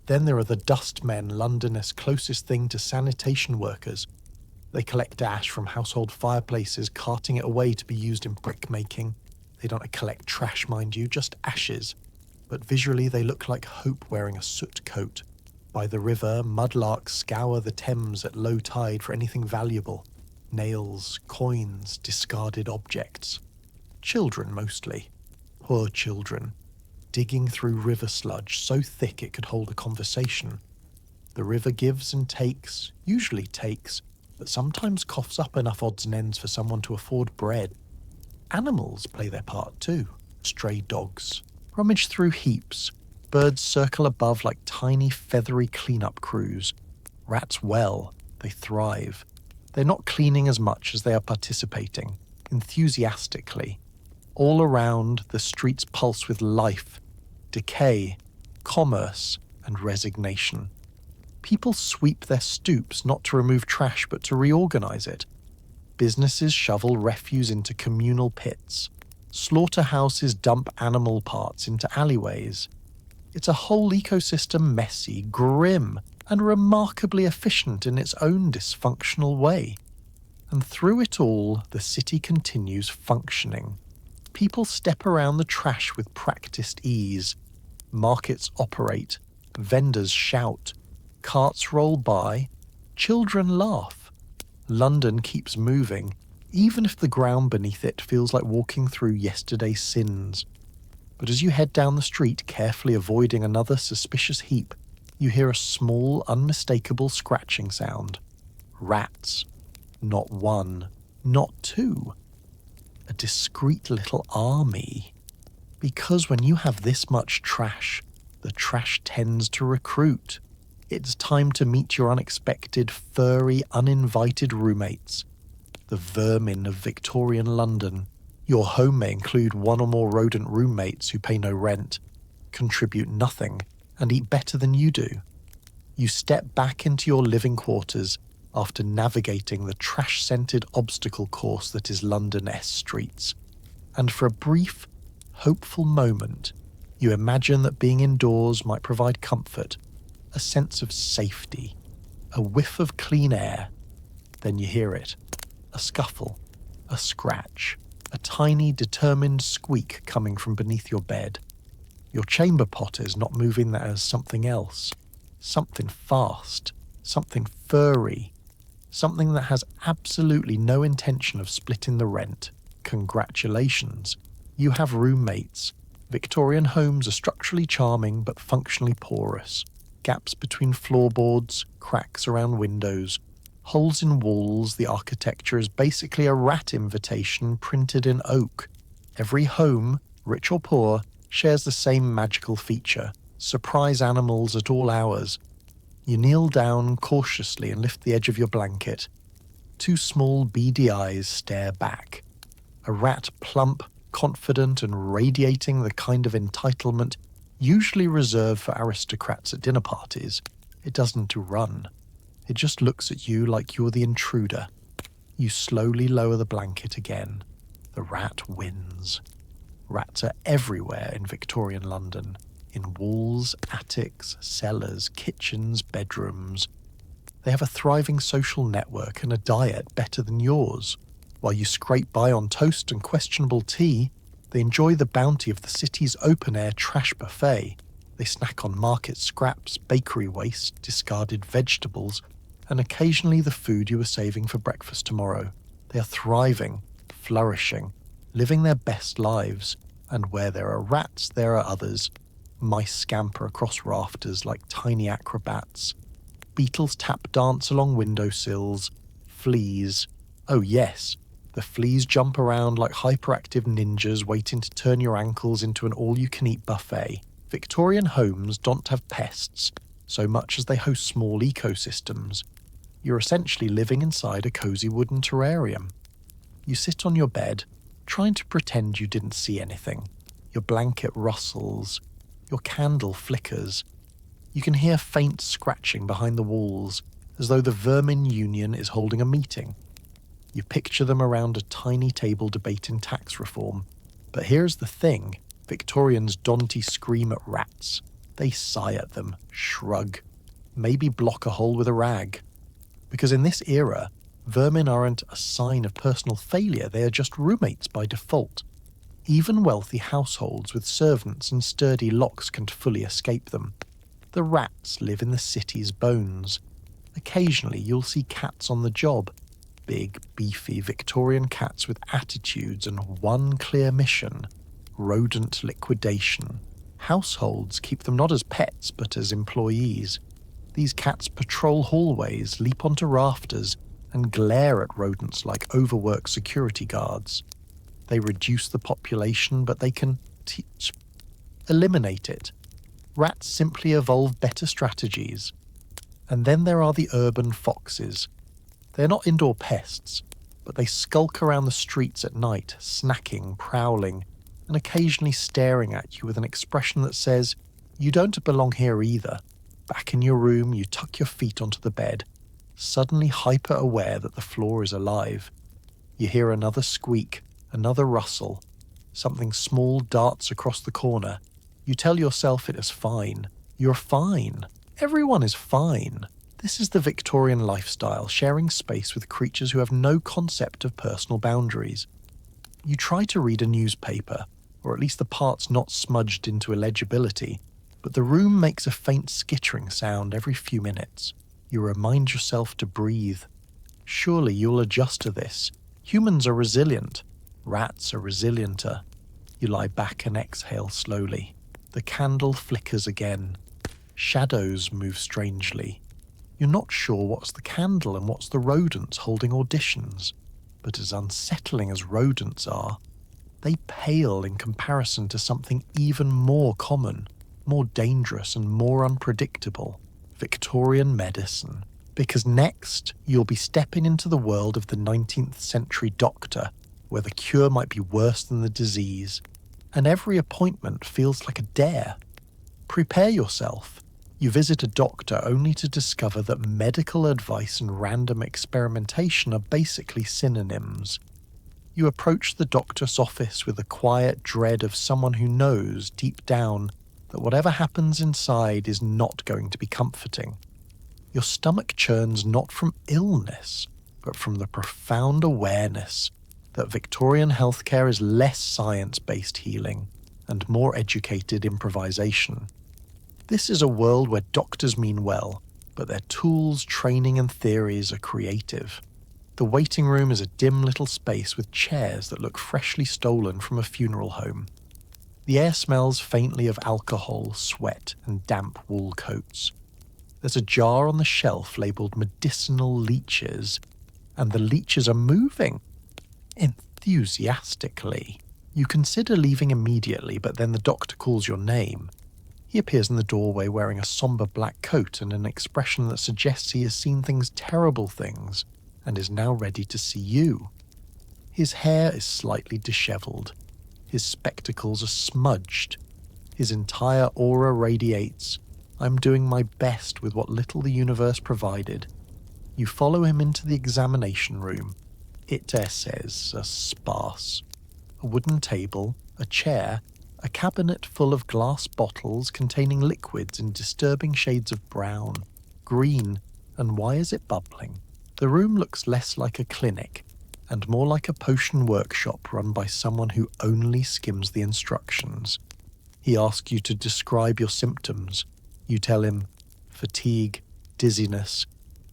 Then there are the dust men, London's closest thing to sanitation workers. They collect ash from household fireplaces, carting it away to be used in brick making. They don't collect trash, mind you, just ashes. But visually they look like hope wearing a soot coat. By the river, mudlarks scour the Thames at low tide for anything valuable. Nails, coins, discarded objects. Children mostly. Poor children. Digging through river sludge so thick it could hold a conversation. The river gives and takes, usually takes, but sometimes coughs up enough odds and ends for someone to afford bread. Animals play their part too. Stray dogs rummage through heaps. Birds circle above like tiny feathery cleanup crews. Rats they thrive. They're not cleaning as much as they are participating, enthusiastically. All around, the streets pulse with life, decay, commerce, and resignation. People sweep their stoops not to remove trash but to reorganize it. Businesses shovel refuse into communal pits. Slaughterhouses dump animal parts into alleyways. It's a whole ecosystem messy, grim, and remarkably efficient in its own dysfunctional way. And through it all, the city continues functioning. People step around the trash with practiced ease. Markets operate. Vendors shout. Carts roll by. Children laugh. London keeps moving, even if the ground beneath it feels like walking through yesterday's sins. But as you head down the street, carefully avoiding another suspicious heap, you hear a small, unmistakable scratching sound. Rats. Not one, not two. A discreet little army. Because when you have this much trash, the trash tends to recruit. It's time to meet your unexpected, furry, uninvited roommates. The vermin of Victorian London. Your home may include one or more rodent roommates who pay no rent, contribute nothing, and eat better than you do. You step back into your living quarters after navigating the trash-scented obstacle course that is London S streets. And for a brief, hopeful moment, you imagine that being indoors might provide comfort, a sense of safety, a whiff of clean air. Then you hear it. A scuffle, a scratch, a tiny determined squeak coming from beneath your bed. Your chamber pot is not moving that as something else. Something fast, something furry, something that has absolutely no intention of splitting the rent. Congratulations. You have roommates. Victorian homes are structurally charming but functionally porous. Gaps between floorboards, cracks around windows, holes in walls. The architecture is basically a rat invitation printed in oak. Every home, rich or poor, shares the same magical feature. Surprise animals at all hours. You kneel down cautiously and lift the edge of your blanket. Two small beady eyes stare back. A rat plump, confident and radiating the kind of entitlement usually reserved for aristocrats at dinner parties. It doesn't run. It just looks at you like you're the intruder. You slowly lower the blanket again. The rat wins. Rats are everywhere in Victorian London. In walls, attics, cellars, kitchens, bedrooms. They have a thriving social network and a diet better than yours. While you scrape by on toast and questionable tea, they enjoy the bounty of the city's open-air trash buffet. They snack on market scraps, bakery waste, discarded vegetables, and occasionally the food you were saving for breakfast tomorrow. They are thriving, flourishing, living their best lives. And where there are rats, there are others. Mice scamper across rafters like tiny acrobats. Beetles tap dance along windowsills. Fleas. Oh yes, the fleas jump around like hyperactive ninjas waiting to turn your ankles into an all-you-can-eat buffet. Victorian homes don't have pests, so much as they host small ecosystems. You're essentially living inside a cozy wooden terrarium. You sit on your bed, trying to pretend you didn't see anything. Your blanket rustles. Your candle flickers. You can hear faint scratching behind the walls, as though the Vermin Union is holding a meeting. You picture them around a tiny table debating tax reform. But here's the thing. Victorians don't scream at rats. They sigh at them, shrug, maybe block a hole with a rag. Because in this era, Vermin aren't a sign of personal failure, they are just roommates by default. Even wealthy households with servants and sturdy locks can't fully escape them. The rats live in the city's bones. Occasionally you'll see cats on the job. Big, beefy Victorian cats with attitudes and one clear mission: rodent liquidation. Households keep them not as pets but as employees. These cats patrol hallways, leap onto rafters, and glare at rodents like overworked security guards. They reduce the population, but they can eliminate it. Rats simply evolve better strategies. And then there are the urban foxes. They're not indoor pests, but they skulk around the streets at night, snacking, prowling, and occasionally staring at you with an expression that says, "You don't belong here either." Back in your room, you tuck your feet onto the bed, suddenly hyper-aware that the floor is alive. You hear another squeak, another rustle. Something small darts across the corner. You tell yourself it is fine. You're fine. Everyone is fine. This is the Victorian lifestyle, sharing space with creatures who have no concept of personal boundaries. You try to read a newspaper, or at least the parts not smudged into illegibility, but the room makes a faint skittering sound every few minutes. You remind yourself to breathe. Surely you'll adjust to this. Humans are resilient. Rats are resilienter. You lie back and exhale slowly. The candle flickers again. Shadows move strangely. You're not sure what's the candle and what's the rodents holding auditions. But as unsettling as rodents are, they pale in comparison to something even more common, more dangerous and more unpredictable: Victorian medicine. Because next, you'll be stepping into the world of the 19th century doctor, where the cure might be worse than the disease, and every appointment feels like a dare. Prepare yourself. You visit a doctor only to discover that medical advice and random experimentation are basically synonyms. You approach the doctor's office with the quiet dread of someone who knows, deep down, that whatever happens inside is not going to be comforting. Your stomach churns not from illness, but from the profound awareness that Victorian healthcare is less science-based healing and more educated improvisation. This is a world where doctors mean well, but their tools, training and theories are creative. The waiting room is a dim little space with chairs that look freshly stolen from a funeral home. The air smells faintly of alcohol, sweat and damp wool coats. There's a jar on the shelf labelled medicinal leeches, and the leeches are moving enthusiastically. You consider leaving immediately, but then the doctor calls your name. He appears in the doorway wearing a somber black coat and an expression that suggests he has seen terrible things, and is now ready to see you. His hair is slightly dishevelled. His spectacles are smudged. His entire aura radiates, "I'm doing my best with what little the universe provided." You follow him into the examination room. It says sparse. A wooden table, a chair, a cabinet full of glass bottles containing liquids in disturbing shades of brown, green, and why is it bubbling? The room looks less like a clinic and more like a potion workshop run by someone who only skims the instructions. He asks you to describe your symptoms. You tell him fatigue, dizziness,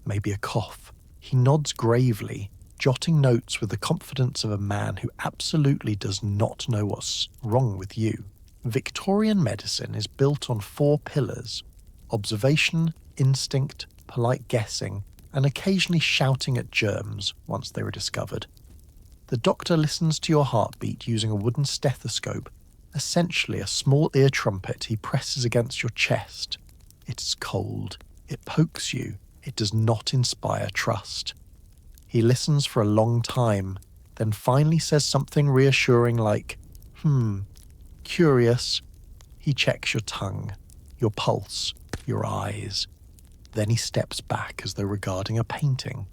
maybe a cough. He nods gravely, jotting notes with the confidence of a man who absolutely does not know what's wrong with you. Victorian medicine is built on 4 pillars: observation, instinct, polite guessing, and occasionally shouting at germs once they were discovered. The doctor listens to your heartbeat using a wooden stethoscope, essentially a small ear trumpet he presses against your chest. It's cold, it pokes you, it does not inspire trust. He listens for a long time, then finally says something reassuring like, curious. He checks your tongue, your pulse, your eyes. Then he steps back as though regarding a painting.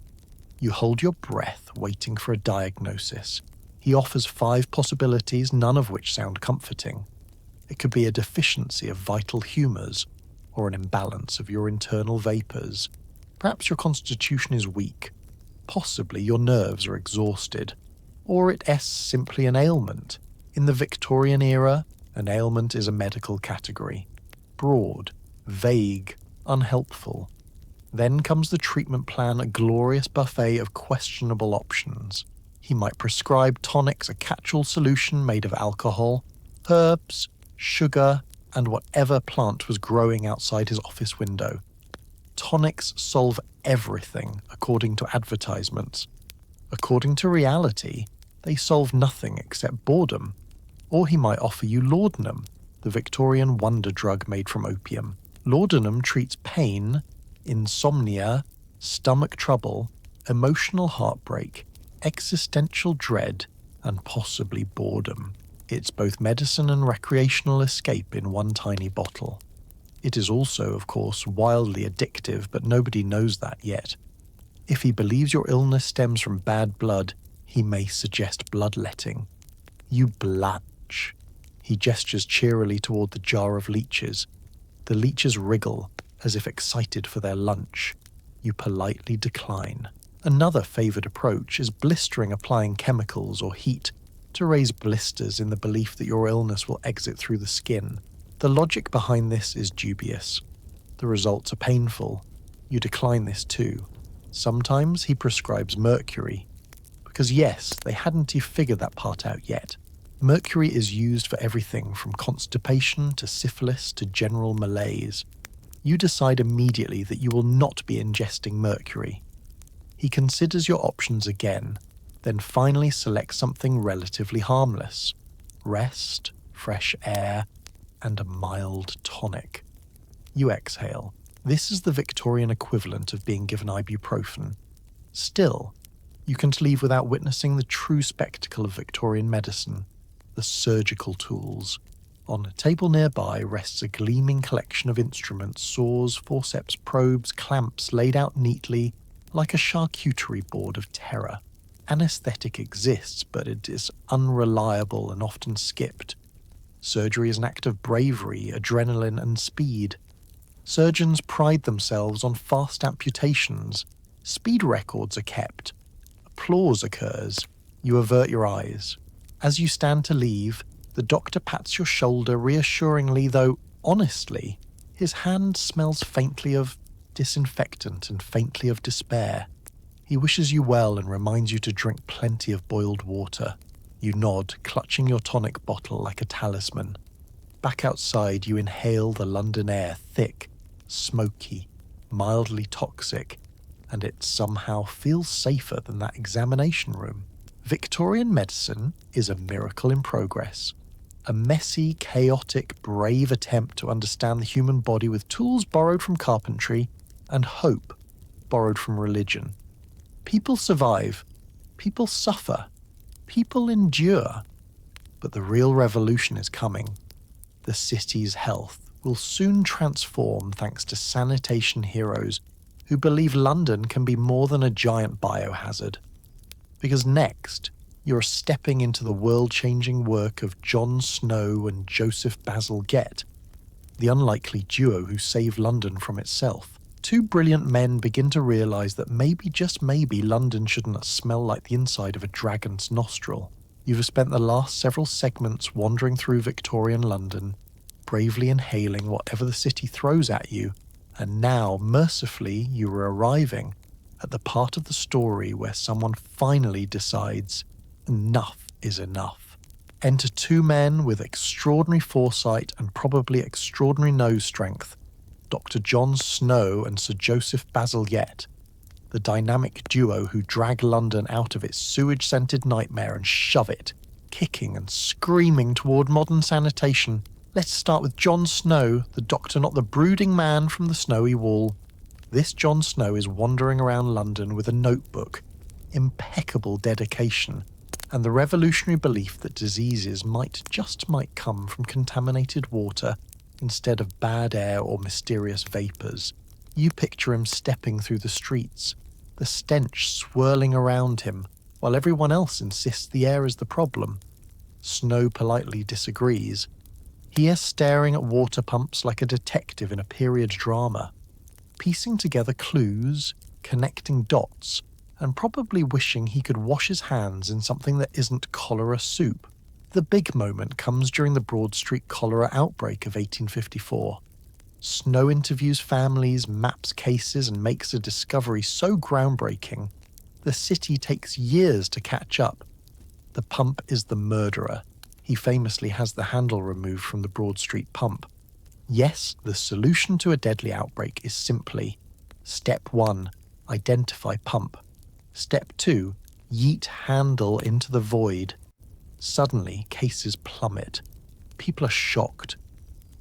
You hold your breath, waiting for a diagnosis. He offers 5 possibilities, none of which sound comforting. It could be a deficiency of vital humours, or an imbalance of your internal vapours. Perhaps your constitution is weak. Possibly your nerves are exhausted, or it's simply an ailment. In the Victorian era, an ailment is a medical category. Broad, vague, unhelpful. Then comes the treatment plan, a glorious buffet of questionable options. He might prescribe tonics, a catch-all solution made of alcohol, herbs, sugar, and whatever plant was growing outside his office window. Tonics solve everything, according to advertisements. According to reality, they solve nothing except boredom. Or he might offer you laudanum, the Victorian wonder drug made from opium. Laudanum treats pain, insomnia, stomach trouble, emotional heartbreak, existential dread, and possibly boredom. It's both medicine and recreational escape in one tiny bottle. It is also, of course, wildly addictive, but nobody knows that yet. If he believes your illness stems from bad blood, he may suggest bloodletting. You blanch. He gestures cheerily toward the jar of leeches. The leeches wriggle, as if excited for their lunch. You politely decline. Another favoured approach is blistering, applying chemicals or heat to raise blisters in the belief that your illness will exit through the skin. The logic behind this is dubious. The results are painful. You decline this too. Sometimes he prescribes mercury. Because yes, they hadn't figured that part out yet. Mercury is used for everything from constipation to syphilis to general malaise. You decide immediately that you will not be ingesting mercury. He considers your options again, then finally selects something relatively harmless. Rest, fresh air, and a mild tonic. You exhale. This is the Victorian equivalent of being given ibuprofen. Still, you can't leave without witnessing the true spectacle of Victorian medicine, the surgical tools. On a table nearby rests a gleaming collection of instruments, saws, forceps, probes, clamps laid out neatly like a charcuterie board of terror. Anesthetic exists, but it is unreliable and often skipped. Surgery is an act of bravery, adrenaline, and speed. Surgeons pride themselves on fast amputations. Speed records are kept. Applause occurs. You avert your eyes. As you stand to leave, the doctor pats your shoulder reassuringly, though, honestly, his hand smells faintly of disinfectant and faintly of despair. He wishes you well and reminds you to drink plenty of boiled water. You nod, clutching your tonic bottle like a talisman. Back outside, you inhale the London air, thick, smoky, mildly toxic, and it somehow feels safer than that examination room. Victorian medicine is a miracle in progress. A messy, chaotic, brave attempt to understand the human body with tools borrowed from carpentry and hope borrowed from religion. People survive. People suffer. People endure. But the real revolution is coming. The city's health will soon transform thanks to sanitation heroes who believe London can be more than a giant biohazard. Because next, you're stepping into the world-changing work of Jon Snow and Joseph Basil Gett, the unlikely duo who saved London from itself. Two brilliant men begin to realise that maybe, just maybe, London shouldn't smell like the inside of a dragon's nostril. You've spent the last several segments wandering through Victorian London, bravely inhaling whatever the city throws at you, and now, mercifully, you are arriving at the part of the story where someone finally decides enough is enough. Enter two men with extraordinary foresight and probably extraordinary nose strength, Dr. Jon Snow and Sir Joseph Basil Gett, the dynamic duo who drag London out of its sewage-scented nightmare and shove it, kicking and screaming toward modern sanitation. Let's start with Jon Snow, the doctor, not the brooding man from the snowy wall. This Jon Snow is wandering around London with a notebook, impeccable dedication, and the revolutionary belief that diseases might come from contaminated water instead of bad air or mysterious vapours. You picture him stepping through the streets, the stench swirling around him, while everyone else insists the air is the problem. Snow politely disagrees. He is staring at water pumps like a detective in a period drama, piecing together clues, connecting dots, and probably wishing he could wash his hands in something that isn't cholera soup. The big moment comes during the Broad Street cholera outbreak of 1854. Snow interviews families, maps cases, and makes a discovery so groundbreaking, the city takes years to catch up. The pump is the murderer. He famously has the handle removed from the Broad Street pump. Yes, the solution to a deadly outbreak is simply: Step 1, identify pump. Step 2, yeet handle into the void. Suddenly, cases plummet. People are shocked.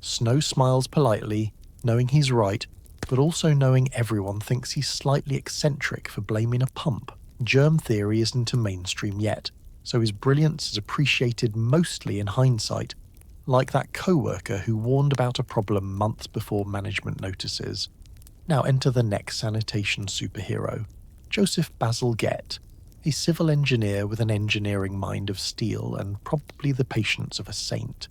Snow smiles politely, knowing he's right, but also knowing everyone thinks he's slightly eccentric for blaming a pump. Germ theory isn't a mainstream yet, so his brilliance is appreciated mostly in hindsight, like that co-worker who warned about a problem months before management notices. Now enter the next sanitation superhero, Joseph Basil Gett, a civil engineer with an engineering mind of steel and probably the patience of a saint.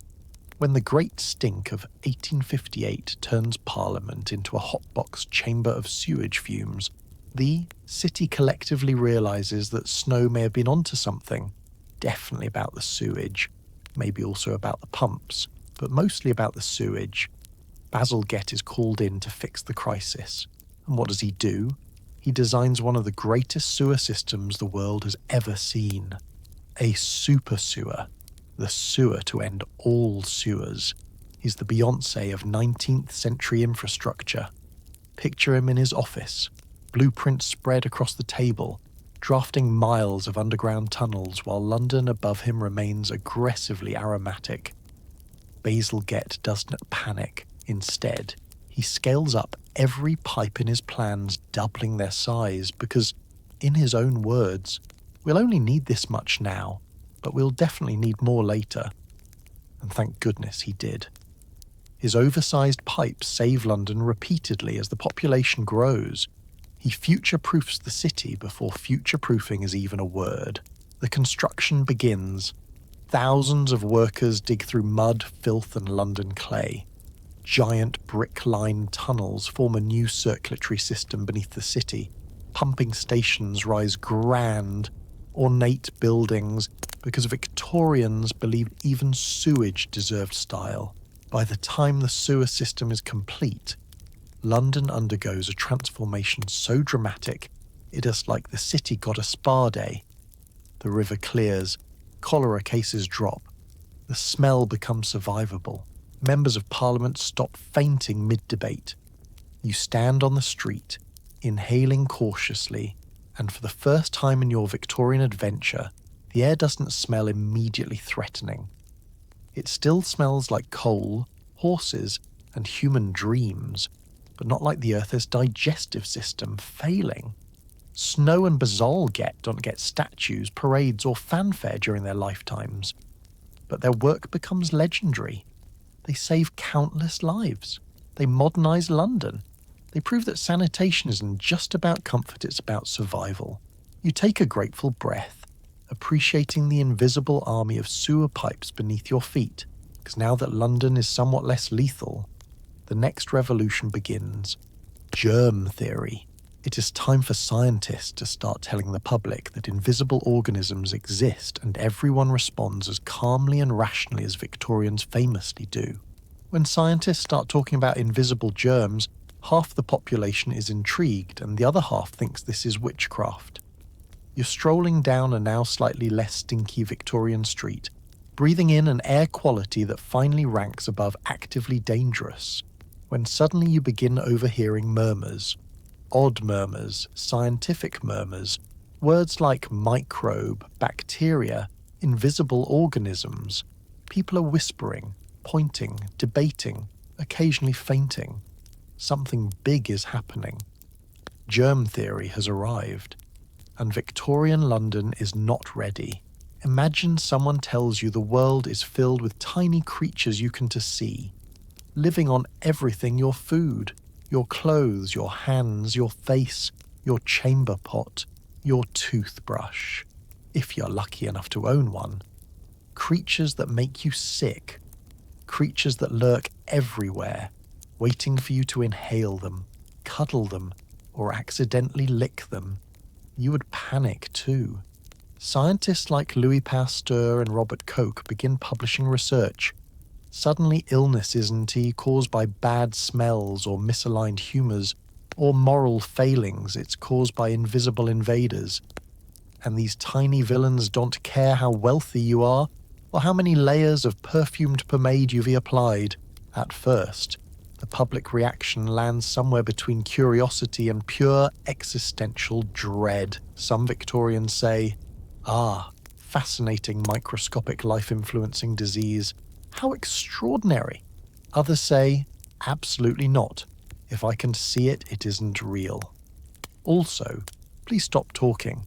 When the Great Stink of 1858 turns Parliament into a hotbox chamber of sewage fumes, the city collectively realises that Snow may have been onto something, definitely about the sewage, maybe also about the pumps, but mostly about the sewage. Basil Gett is called in to fix the crisis. And what does he do? He designs one of the greatest sewer systems the world has ever seen. A super sewer. The sewer to end all sewers. He's the Beyoncé of 19th century infrastructure. Picture him in his office, blueprints spread across the table, drafting miles of underground tunnels while London above him remains aggressively aromatic. Basil Gett doesn't panic. Instead, he scales up every pipe in his plans, doubling their size because, in his own words, we'll only need this much now, but we'll definitely need more later. And thank goodness he did. His oversized pipes save London repeatedly as the population grows. He future-proofs the city before future-proofing is even a word. The construction begins. Thousands of workers dig through mud, filth, and London clay. Giant brick-lined tunnels form a new circulatory system beneath the city. Pumping stations rise grand, ornate buildings, because Victorians believed even sewage deserved style. By the time the sewer system is complete, London undergoes a transformation so dramatic, it is like the city got a spa day. The river clears, cholera cases drop, the smell becomes survivable. Members of Parliament stop fainting mid-debate. You stand on the street, inhaling cautiously, and for the first time in your Victorian adventure, the air doesn't smell immediately threatening. It still smells like coal, horses, and human dreams, but not like the Earth's digestive system failing. Snow and Basil Gett don't get statues, parades, or fanfare during their lifetimes, but their work becomes legendary. They save countless lives. They modernise London. They prove that sanitation isn't just about comfort, it's about survival. You take a grateful breath, appreciating the invisible army of sewer pipes beneath your feet, because now that London is somewhat less lethal, the next revolution begins. Germ theory. It is time for scientists to start telling the public that invisible organisms exist and everyone responds as calmly and rationally as Victorians famously do. When scientists start talking about invisible germs, half the population is intrigued and the other half thinks this is witchcraft. You're strolling down a now slightly less stinky Victorian street, breathing in an air quality that finally ranks above actively dangerous, when suddenly you begin overhearing murmurs. Odd murmurs, scientific murmurs, words like microbe, bacteria, invisible organisms. People are whispering, pointing, debating, occasionally fainting. Something big is happening. Germ theory has arrived, and Victorian London is not ready. Imagine someone tells you the world is filled with tiny creatures you can see, living on everything: your food, your clothes, your hands, your face, your chamber pot, your toothbrush, if you're lucky enough to own one. Creatures that make you sick. Creatures that lurk everywhere, waiting for you to inhale them, cuddle them, or accidentally lick them. you would panic too. Scientists like Louis Pasteur and Robert Koch begin publishing research. Suddenly illness isn't caused by bad smells or misaligned humours or moral failings, it's caused by invisible invaders. And these tiny villains don't care how wealthy you are or how many layers of perfumed pomade you've applied. At first, the public reaction lands somewhere between curiosity and pure existential dread. Some Victorians say, "Ah, fascinating microscopic life-influencing disease. How extraordinary." Others say, "Absolutely not. If I can see it, it isn't real." Also, please stop talking.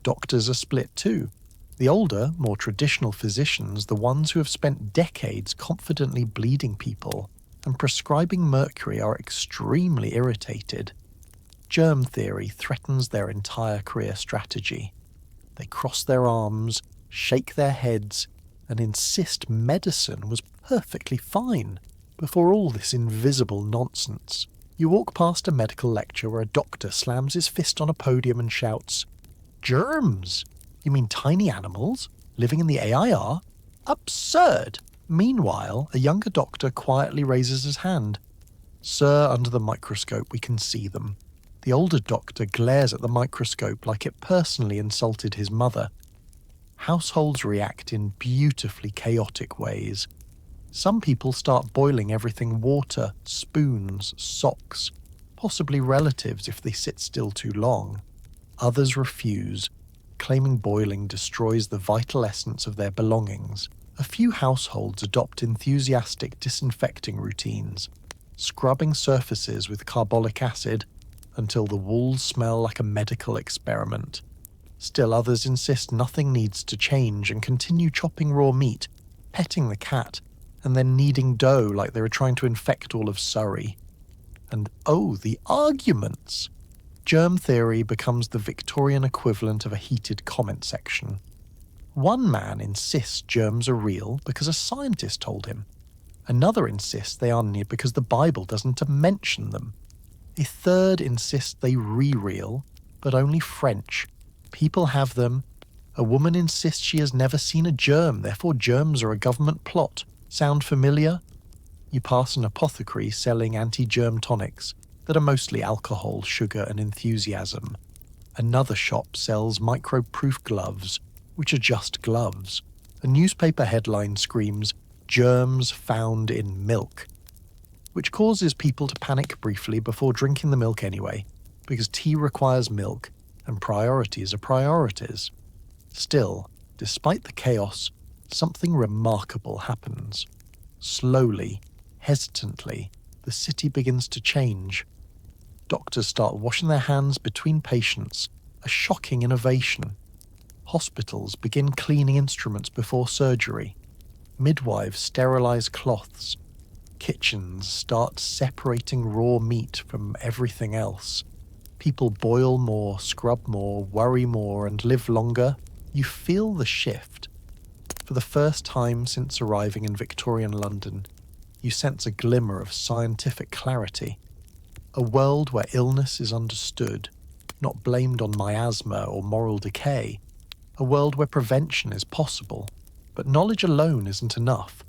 Doctors are split too. The older, more traditional physicians, the ones who have spent decades confidently bleeding people and prescribing mercury, are extremely irritated. Germ theory threatens their entire career strategy. They cross their arms, shake their heads, and insist medicine was perfectly fine before all this invisible nonsense. You walk past a medical lecture where a doctor slams his fist on a podium and shouts, "Germs? You mean tiny animals living in the AIR? Absurd!" Meanwhile, a younger doctor quietly raises his hand. "Sir, under the microscope we can see them." The older doctor glares at the microscope like it personally insulted his mother. Households react in beautifully chaotic ways. Some people start boiling everything: water, spoons, socks, possibly relatives if they sit still too long. Others refuse, claiming boiling destroys the vital essence of their belongings. A few households adopt enthusiastic disinfecting routines, scrubbing surfaces with carbolic acid until the walls smell like a medical experiment. Still others insist nothing needs to change and continue chopping raw meat, petting the cat, and then kneading dough like they were trying to infect all of Surrey. And oh, the arguments! Germ theory becomes the Victorian equivalent of a heated comment section. One man insists germs are real because a scientist told him. Another insists they are near because the Bible doesn't mention them. A third insists they re-real, but only French. People have them. A woman insists she has never seen a germ, therefore germs are a government plot. Sound familiar? You pass an apothecary selling anti-germ tonics that are mostly alcohol, sugar, and enthusiasm. Another shop sells micro-proof gloves, which are just gloves. A newspaper headline screams, "Germs found in milk," which causes people to panic briefly before drinking the milk anyway, because tea requires milk, and priorities are priorities. Still, despite the chaos, something remarkable happens. Slowly, hesitantly, the city begins to change. Doctors start washing their hands between patients, a shocking innovation. Hospitals begin cleaning instruments before surgery. Midwives sterilize cloths. Kitchens start separating raw meat from everything else. People boil more, scrub more, worry more, and live longer. You feel the shift. For the first time since arriving in Victorian London, you sense a glimmer of scientific clarity. A world where illness is understood, not blamed on miasma or moral decay. A world where prevention is possible, but knowledge alone isn't enough.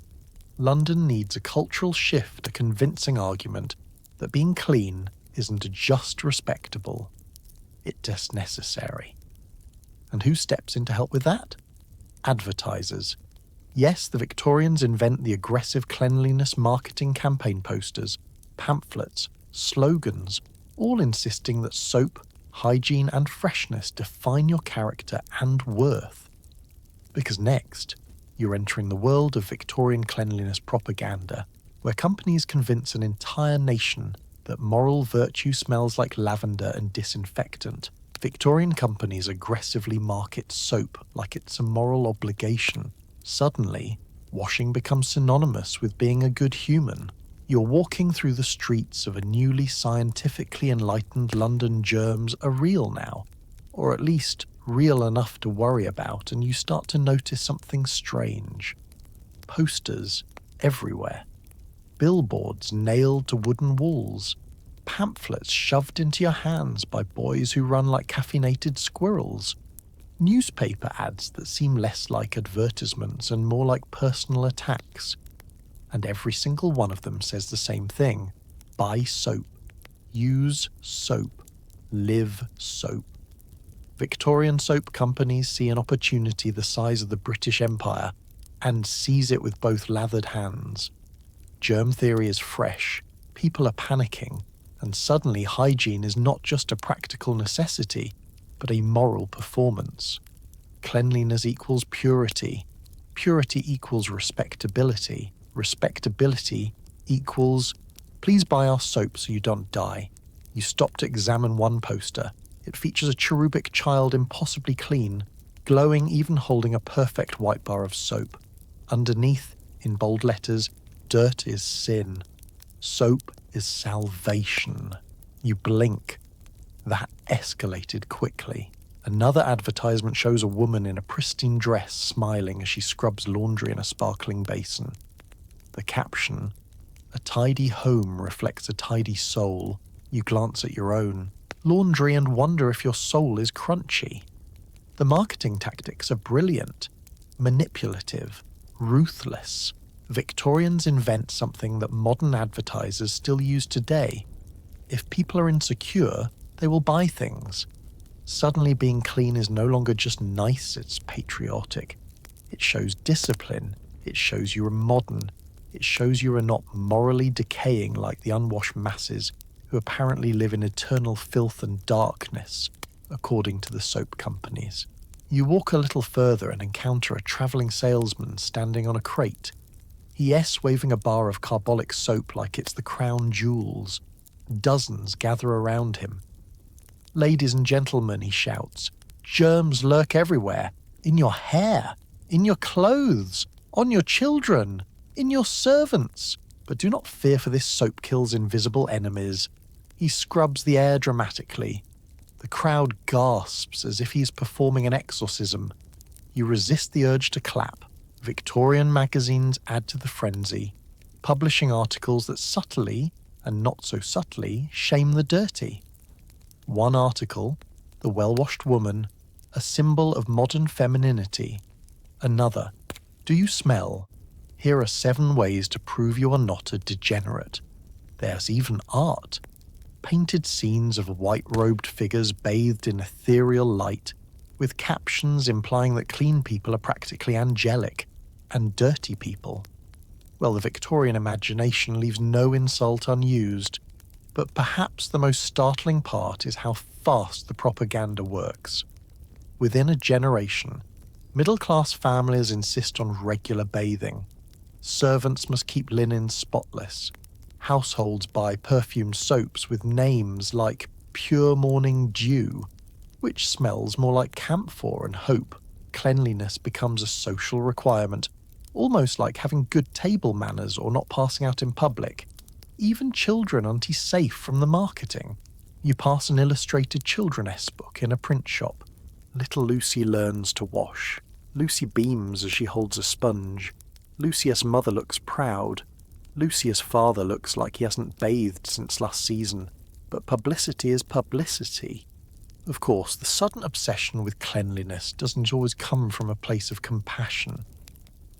London needs a cultural shift, a convincing argument that being clean isn't just respectable, it's just necessary. And who steps in to help with that? Advertisers. Yes, the Victorians invent the aggressive cleanliness marketing campaign posters, pamphlets, slogans, all insisting that soap, hygiene, and freshness define your character and worth. Because next, you're entering the world of Victorian cleanliness propaganda, where companies convince an entire nation that moral virtue smells like lavender and disinfectant. Victorian companies aggressively market soap like it's a moral obligation. Suddenly, washing becomes synonymous with being a good human. You're walking through the streets of a newly scientifically enlightened London. Germs are real now, or at least real enough to worry about, and you start to notice something strange. Posters everywhere. Billboards nailed to wooden walls. pamphlets shoved into your hands by boys who run like caffeinated squirrels, newspaper ads that seem less like advertisements and more like personal attacks. And every single one of them says the same thing: buy soap, use soap, live soap. Victorian soap companies see an opportunity the size of the British Empire and seize it with both lathered hands. Germ theory is fresh, people are panicking, and suddenly hygiene is not just a practical necessity, but a moral performance. Cleanliness equals purity, purity equals respectability, respectability equals, please buy our soap so you don't die. You stop to examine one poster. It features a cherubic child impossibly clean, glowing even holding a perfect white bar of soap. Underneath, in bold letters, dirt is sin. Soap is salvation. You blink. That escalated quickly. Another advertisement shows a woman in a pristine dress smiling as she scrubs laundry in a sparkling basin. The caption, "A tidy home reflects a tidy soul. You glance at your own laundry and wonder if your soul is crunchy." The marketing tactics are brilliant, manipulative, ruthless. Victorians invent something that modern advertisers still use today. If people are insecure, they will buy things. Suddenly being clean is no longer just nice, it's patriotic. It shows discipline. It shows you are modern. It shows you are not morally decaying like the unwashed masses who apparently live in eternal filth and darkness, according to the soap companies. You walk a little further and encounter a travelling salesman standing on a crate. Yes, waving a bar of carbolic soap like it's the crown jewels. Dozens gather around him. "Ladies and gentlemen," he shouts, "germs lurk everywhere. In your hair, in your clothes, on your children, in your servants. But do not fear, for this soap kills invisible enemies." He scrubs the air dramatically. The crowd gasps as if he is performing an exorcism. You resist the urge to clap. Victorian magazines add to the frenzy, publishing articles that subtly, and not so subtly, shame the dirty. One article, "The Well-Washed Woman, a Symbol of Modern Femininity." Another, "Do you smell? Here are 7 ways to prove you are not a degenerate." There's even art. Painted scenes of white-robed figures bathed in ethereal light, with captions implying that clean people are practically angelic, and dirty people. Well, the Victorian imagination leaves no insult unused, but perhaps the most startling part is how fast the propaganda works. Within a generation, middle-class families insist on regular bathing. Servants must keep linen spotless. Households buy perfumed soaps with names like Pure Morning Dew, which smells more like camphor and hope. Cleanliness becomes a social requirement, almost like having good table manners or not passing out in public. Even children aren't safe from the marketing. You pass an illustrated children's book in a print shop. Little Lucy learns to wash. Lucy beams as she holds a sponge. Lucia's mother looks proud. Lucia's father looks like he hasn't bathed since last season. But publicity is publicity. Of course, the sudden obsession with cleanliness doesn't always come from a place of compassion.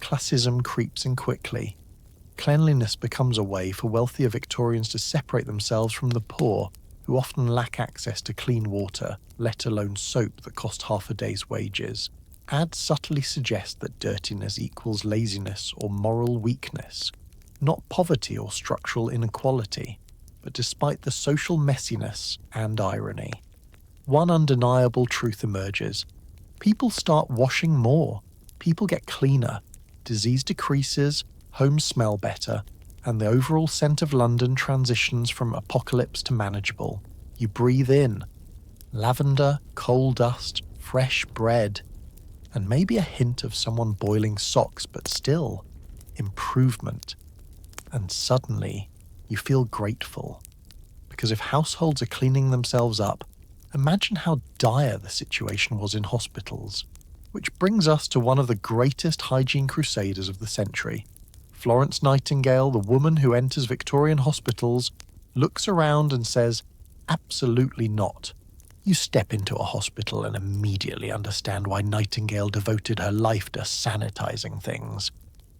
Classism creeps in quickly. Cleanliness becomes a way for wealthier Victorians to separate themselves from the poor, who often lack access to clean water, let alone soap that cost half a day's wages. Ads subtly suggest that dirtiness equals laziness or moral weakness, not poverty or structural inequality. But despite the social messiness and irony, one undeniable truth emerges. People start washing more. People get cleaner. Disease decreases, homes smell better, and the overall scent of London transitions from apocalypse to manageable. You breathe in lavender, coal dust, fresh bread, and maybe a hint of someone boiling socks, but still, improvement. And suddenly, you feel grateful. Because if households are cleaning themselves up, imagine how dire the situation was in hospitals. Which brings us to one of the greatest hygiene crusaders of the century. Florence Nightingale, the woman who enters Victorian hospitals, looks around and says, "Absolutely not." You step into a hospital and immediately understand why Nightingale devoted her life to sanitizing things.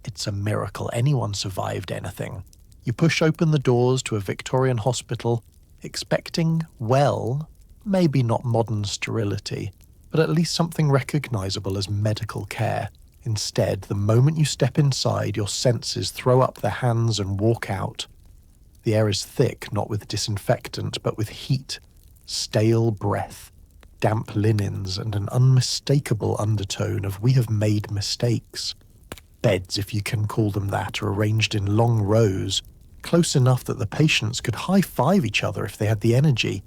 It's a miracle anyone survived anything. You push open the doors to a Victorian hospital, expecting, well, maybe not modern sterility, but at least something recognizable as medical care. Instead, the moment you step inside, your senses throw up their hands and walk out. The air is thick, not with disinfectant, but with heat, stale breath, damp linens, and an unmistakable undertone of "we have made mistakes." Beds, if you can call them that, are arranged in long rows, close enough that the patients could high-five each other if they had the energy.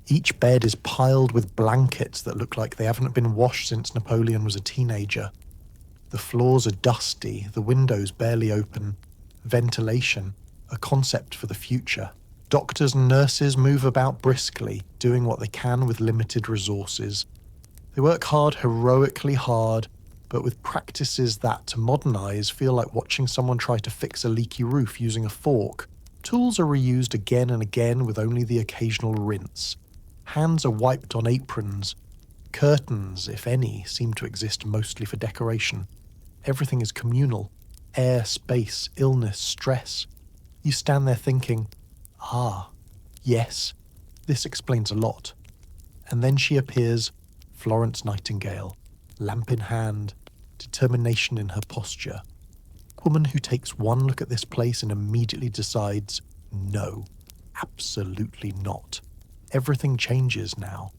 Each bed is piled with blankets that look like they haven't been washed since Napoleon was a teenager. The floors are dusty, the windows barely open. Ventilation, a concept for the future. Doctors and nurses move about briskly, doing what they can with limited resources. They work hard, heroically hard, but with practices that, to modernize, feel like watching someone try to fix a leaky roof using a fork. Tools are reused again and again with only the occasional rinse. Hands are wiped on aprons. Curtains, if any, seem to exist mostly for decoration. Everything is communal. Air, space, illness, stress. You stand there thinking, yes, this explains a lot. And then she appears, Florence Nightingale, lamp in hand, determination in her posture. A woman who takes one look at this place and immediately decides, no, absolutely not. Everything changes now.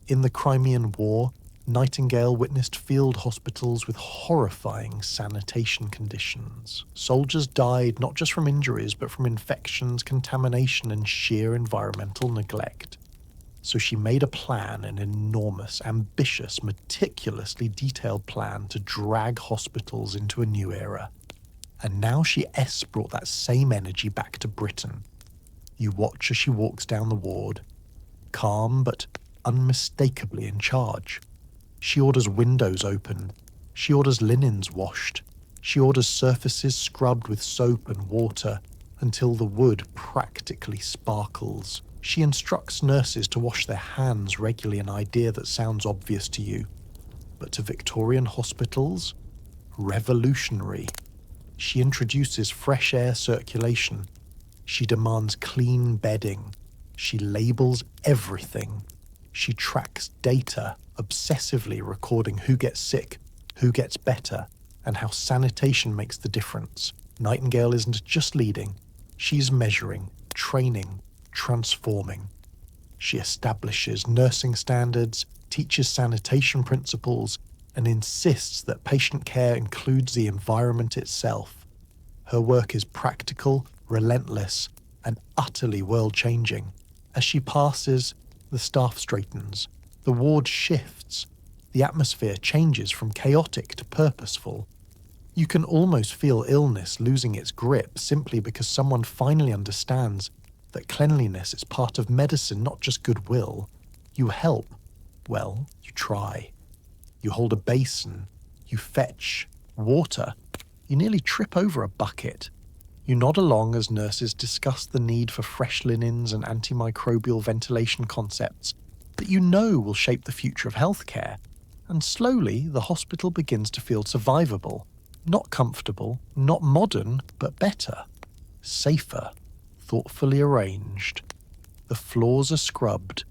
In the Crimean War, Nightingale witnessed field hospitals with horrifying sanitation conditions. Soldiers died not just from injuries, but from infections, contamination, and sheer environmental neglect. So she made a plan, an enormous, ambitious, meticulously detailed plan to drag hospitals into a new era. And now she brought that same energy back to Britain. You watch as she walks down the ward, calm but unmistakably in charge. She orders windows opened. She orders linens washed. She orders surfaces scrubbed with soap and water until the wood practically sparkles. She instructs nurses to wash their hands regularly, an idea that sounds obvious to you. But to Victorian hospitals? Revolutionary. She introduces fresh air circulation. She demands clean bedding. She labels everything. She tracks data, obsessively recording who gets sick, who gets better, and how sanitation makes the difference. Nightingale isn't just leading, she's measuring, training, transforming. She establishes nursing standards, teaches sanitation principles, and insists that patient care includes the environment itself. Her work is practical, relentless, and utterly world-changing. As she passes, the staff straightens, the ward shifts, the atmosphere changes from chaotic to purposeful. You can almost feel illness losing its grip simply because someone finally understands that cleanliness is part of medicine, not just goodwill. You help. Well, you try. You hold a basin. You fetch water. You nearly trip over a bucket. You nod along as nurses discuss the need for fresh linens and antimicrobial ventilation concepts that you know will shape the future of healthcare. And slowly, the hospital begins to feel survivable. Not comfortable, not modern, but better. Safer. Thoughtfully arranged. The floors are scrubbed.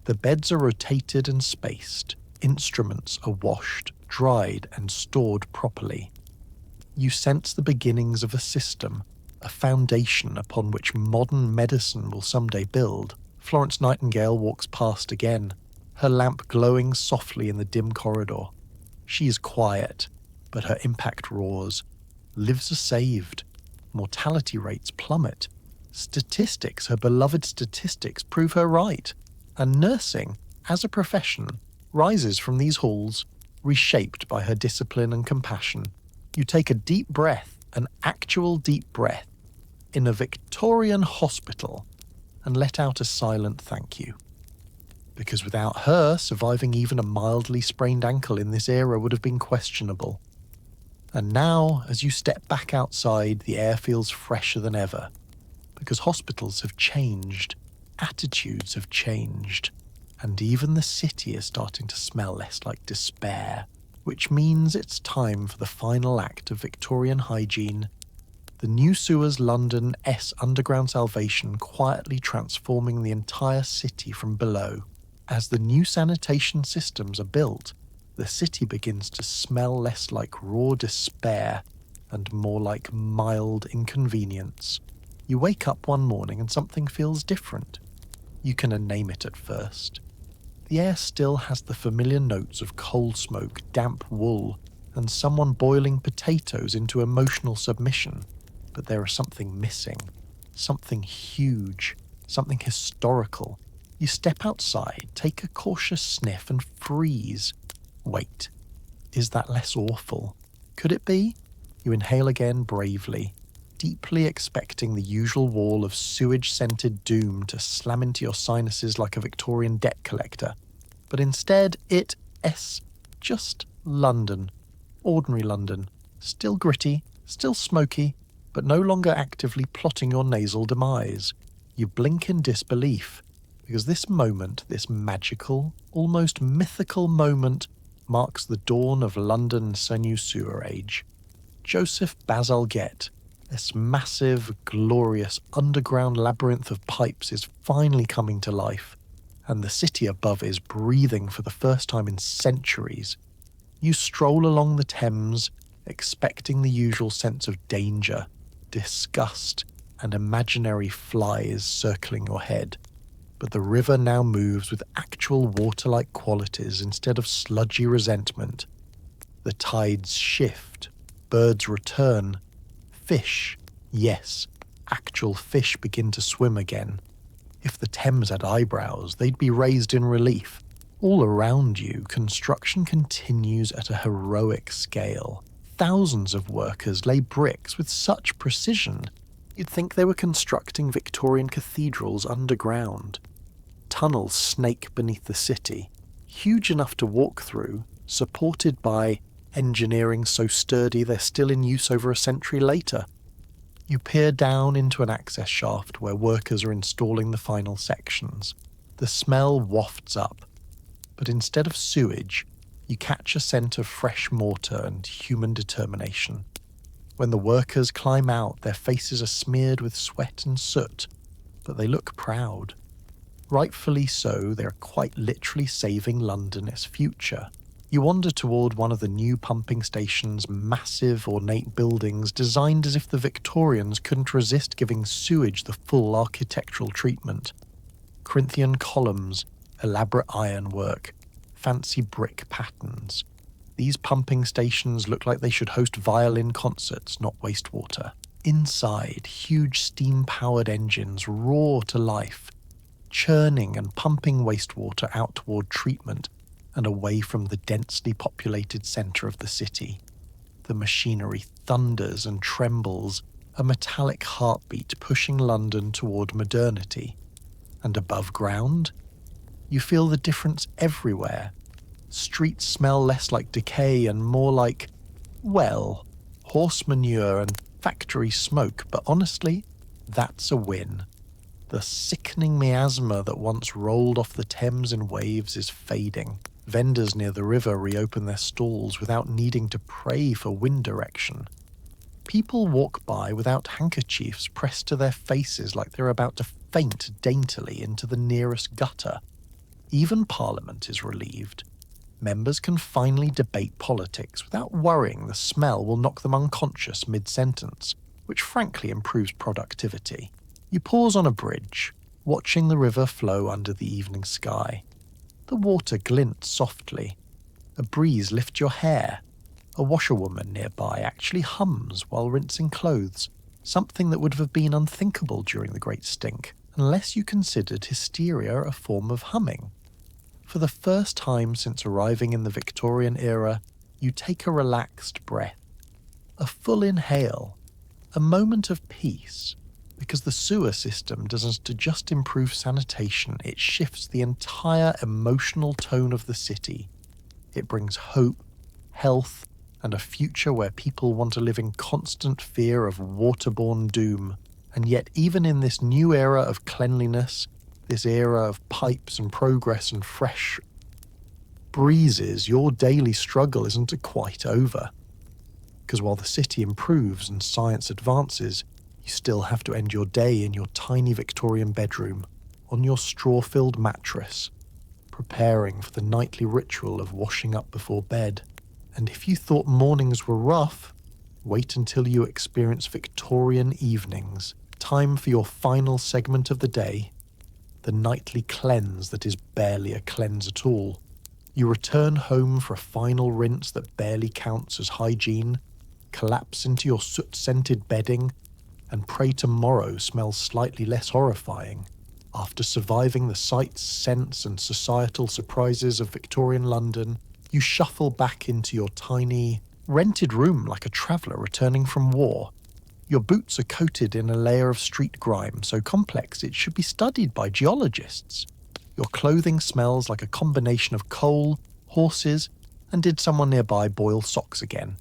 The beds are rotated and spaced. Instruments are washed, dried, and stored properly. You sense the beginnings of a system, a foundation upon which modern medicine will someday build. Florence Nightingale walks past again, her lamp glowing softly in the dim corridor. She is quiet, but her impact roars. Lives are saved. Mortality rates plummet. Statistics, her beloved statistics, prove her right. And nursing, as a profession, rises from these halls, reshaped by her discipline and compassion. You take a deep breath, an actual deep breath, in a Victorian hospital, and let out a silent thank you. Because without her, surviving even a mildly sprained ankle in this era would have been questionable. And now, as you step back outside, the air feels fresher than ever. because hospitals have changed, attitudes have changed, and even the city is starting to smell less like despair, which means it's time for the final act of Victorian hygiene. The new sewers London S underground salvation quietly transforming the entire city from below. As the new sanitation systems are built, the city begins to smell less like raw despair and more like mild inconvenience. You wake up one morning and something feels different. You can name it at first. The air still has the familiar notes of coal smoke, damp wool, and someone boiling potatoes into emotional submission. But there is something missing. Something huge. Something historical. You step outside, take a cautious sniff, and freeze. Wait. Is that less awful? Could it be? You inhale again bravely, deeply expecting the usual wall of sewage-scented doom to slam into your sinuses like a Victorian debt collector. But instead, just London. Ordinary London. Still gritty, still smoky, but no longer actively plotting your nasal demise. You blink in disbelief, because this moment, this magical, almost mythical moment, marks the dawn of London's new sewer age. Joseph Bazalgette, this massive, glorious underground labyrinth of pipes is finally coming to life, and the city above is breathing for the first time in centuries. You stroll along the Thames, expecting the usual sense of danger, disgust, and imaginary flies circling your head. But the river now moves with actual water-like qualities instead of sludgy resentment. The tides shift, birds return, fish, yes, actual fish begin to swim again. If the Thames had eyebrows, they'd be raised in relief. All around you, construction continues at a heroic scale. Thousands of workers lay bricks with such precision, you'd think they were constructing Victorian cathedrals underground. Tunnels snake beneath the city, huge enough to walk through, supported by engineering so sturdy they're still in use over a century later. You peer down into an access shaft where workers are installing the final sections. The smell wafts up, but instead of sewage, you catch a scent of fresh mortar and human determination. When the workers climb out, their faces are smeared with sweat and soot, but they look proud. Rightfully so, they're quite literally saving London its future. You wander toward one of the new pumping station's massive, ornate buildings designed as if the Victorians couldn't resist giving sewage the full architectural treatment. Corinthian columns, elaborate ironwork, fancy brick patterns. These pumping stations look like they should host violin concerts, not wastewater. Inside, huge steam-powered engines roar to life, churning and pumping wastewater out toward treatment and away from the densely populated centre of the city. The machinery thunders and trembles, a metallic heartbeat pushing London toward modernity. And above ground, you feel the difference everywhere. Streets smell less like decay and more like, well, horse manure and factory smoke, but honestly, that's a win. The sickening miasma that once rolled off the Thames in waves is fading. Vendors near the river reopen their stalls without needing to pray for wind direction. People walk by without handkerchiefs pressed to their faces like they're about to faint daintily into the nearest gutter. Even Parliament is relieved. Members can finally debate politics without worrying the smell will knock them unconscious mid-sentence, which frankly improves productivity. You pause on a bridge, watching the river flow under the evening sky. The water glints softly. A breeze lifts your hair. A washerwoman nearby actually hums while rinsing clothes, something that would have been unthinkable during the Great Stink, unless you considered hysteria a form of humming. For the first time since arriving in the Victorian era, you take a relaxed breath. A full inhale. A moment of peace. Because the sewer system doesn't just improve sanitation, it shifts the entire emotional tone of the city. It brings hope, health, and a future where people want to live in constant fear of waterborne doom And yet, even in this new era of cleanliness, this era of pipes and progress and fresh breezes, your daily struggle isn't quite over. Because while the city improves and science advances, you still have to end your day in your tiny Victorian bedroom, on your straw-filled mattress, preparing for the nightly ritual of washing up before bed. And if you thought mornings were rough, wait until you experience Victorian evenings, time for your final segment of the day, the nightly cleanse that is barely a cleanse at all. You return home for a final rinse that barely counts as hygiene, collapse into your soot-scented bedding, and pray tomorrow smells slightly less horrifying. After surviving the sights, scents, and societal surprises of Victorian London, you shuffle back into your tiny, rented room like a traveller returning from war. Your boots are coated in a layer of street grime so complex it should be studied by geologists. Your clothing smells like a combination of coal, horses, and did someone nearby boil socks again?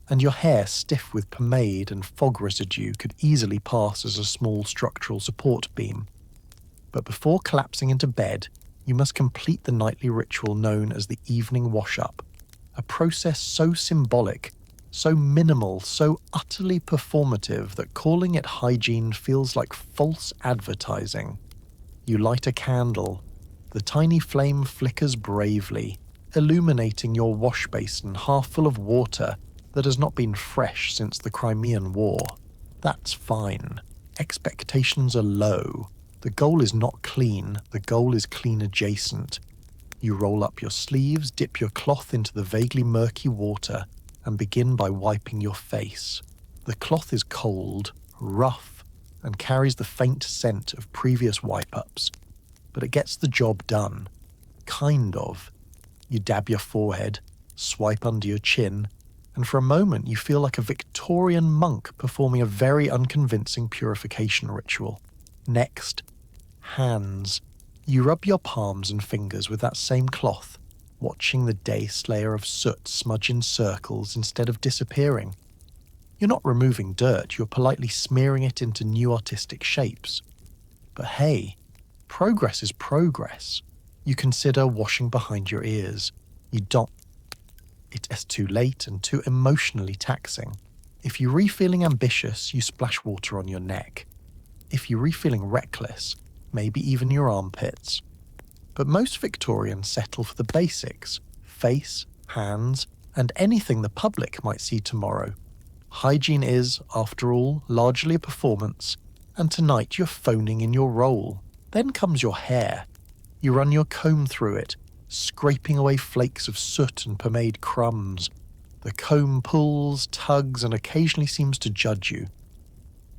And your hair stiff with pomade and fog residue could easily pass as a small structural support beam. But before collapsing into bed, you must complete the nightly ritual known as the evening wash-up, a process so symbolic, so minimal, so utterly performative that calling it hygiene feels like false advertising. You light a candle. The tiny flame flickers bravely, illuminating your wash basin half full of water that has not been fresh since the Crimean War. That's fine. Expectations are low. The goal is not clean, the goal is clean adjacent. You roll up your sleeves, dip your cloth into the vaguely murky water, and begin by wiping your face. The cloth is cold, rough, and carries the faint scent of previous wipe-ups, but it gets the job done. Kind of. You dab your forehead, swipe under your chin, and for a moment you feel like a Victorian monk performing a very unconvincing purification ritual. Next, hands. You rub your palms and fingers with that same cloth, watching the dense layer of soot smudge in circles instead of disappearing. You're not removing dirt, you're politely smearing it into new artistic shapes. But hey, progress is progress. You consider washing behind your ears. You don't. It is too late and too emotionally taxing. If you're re-feeling ambitious, you splash water on your neck. If you're re-feeling reckless, maybe even your armpits. But most Victorians settle for the basics: face, hands, and anything the public might see tomorrow. Hygiene is, after all, largely a performance, and tonight you're phoning in your role. Then comes your hair. You run your comb through it, scraping away flakes of soot and pomade crumbs. The comb pulls, tugs, and occasionally seems to judge you.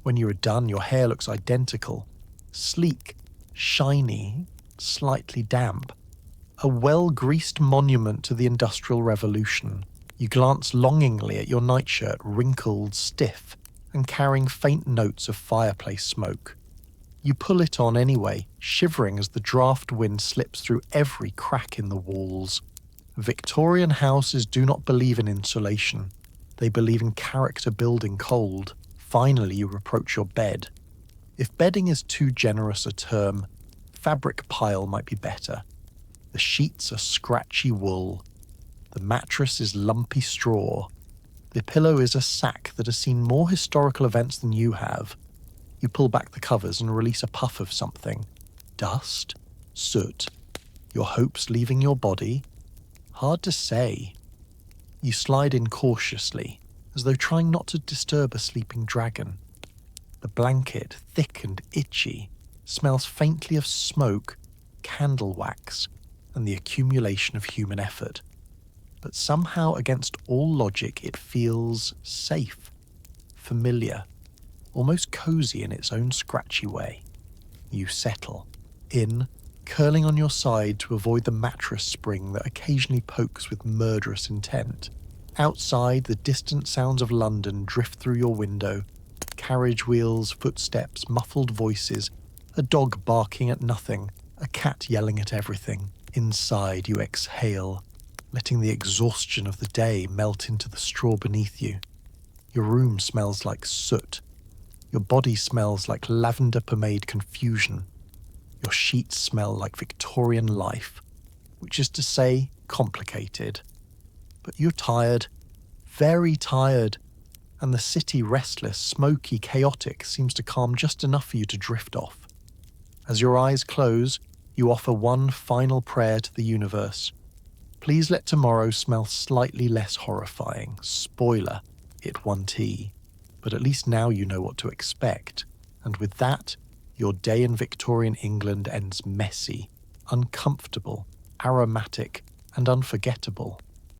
When you are done, your hair looks identical, sleek, shiny, slightly damp. A well-greased monument to the Industrial Revolution. You glance longingly at your nightshirt, wrinkled, stiff, and carrying faint notes of fireplace smoke. You pull it on anyway, shivering as the draft wind slips through every crack in the walls. Victorian houses do not believe in insulation. They believe in character building cold. Finally, you approach your bed. If bedding is too generous a term, fabric pile might be better. The sheets are scratchy wool. The mattress is lumpy straw. The pillow is a sack that has seen more historical events than you have. You pull back the covers and release a puff of something. Dust? Soot? Your hopes leaving your body? Hard to say. You slide in cautiously, as though trying not to disturb a sleeping dragon. The blanket, thick and itchy, smells faintly of smoke, candle wax, and the accumulation of human effort. But somehow, against all logic, it feels safe, familiar, almost cozy in its own scratchy way. You settle in, curling on your side to avoid the mattress spring that occasionally pokes with murderous intent. Outside, the distant sounds of London drift through your window. Carriage wheels, footsteps, muffled voices, a dog barking at nothing, a cat yelling at everything. Inside, you exhale, letting the exhaustion of the day melt into the straw beneath you. Your room smells like soot. Your body smells like lavender pomade confusion. Your sheets smell like Victorian life, which is to say, complicated. But you're tired, very tired, and the city restless, smoky, chaotic seems to calm just enough for you to drift off. As your eyes close, you offer one final prayer to the universe. Please let tomorrow smell slightly less horrifying. Spoiler, it won tea. But at least now you know what to expect. And with that, your day in Victorian England ends messy, uncomfortable, aromatic, and unforgettable.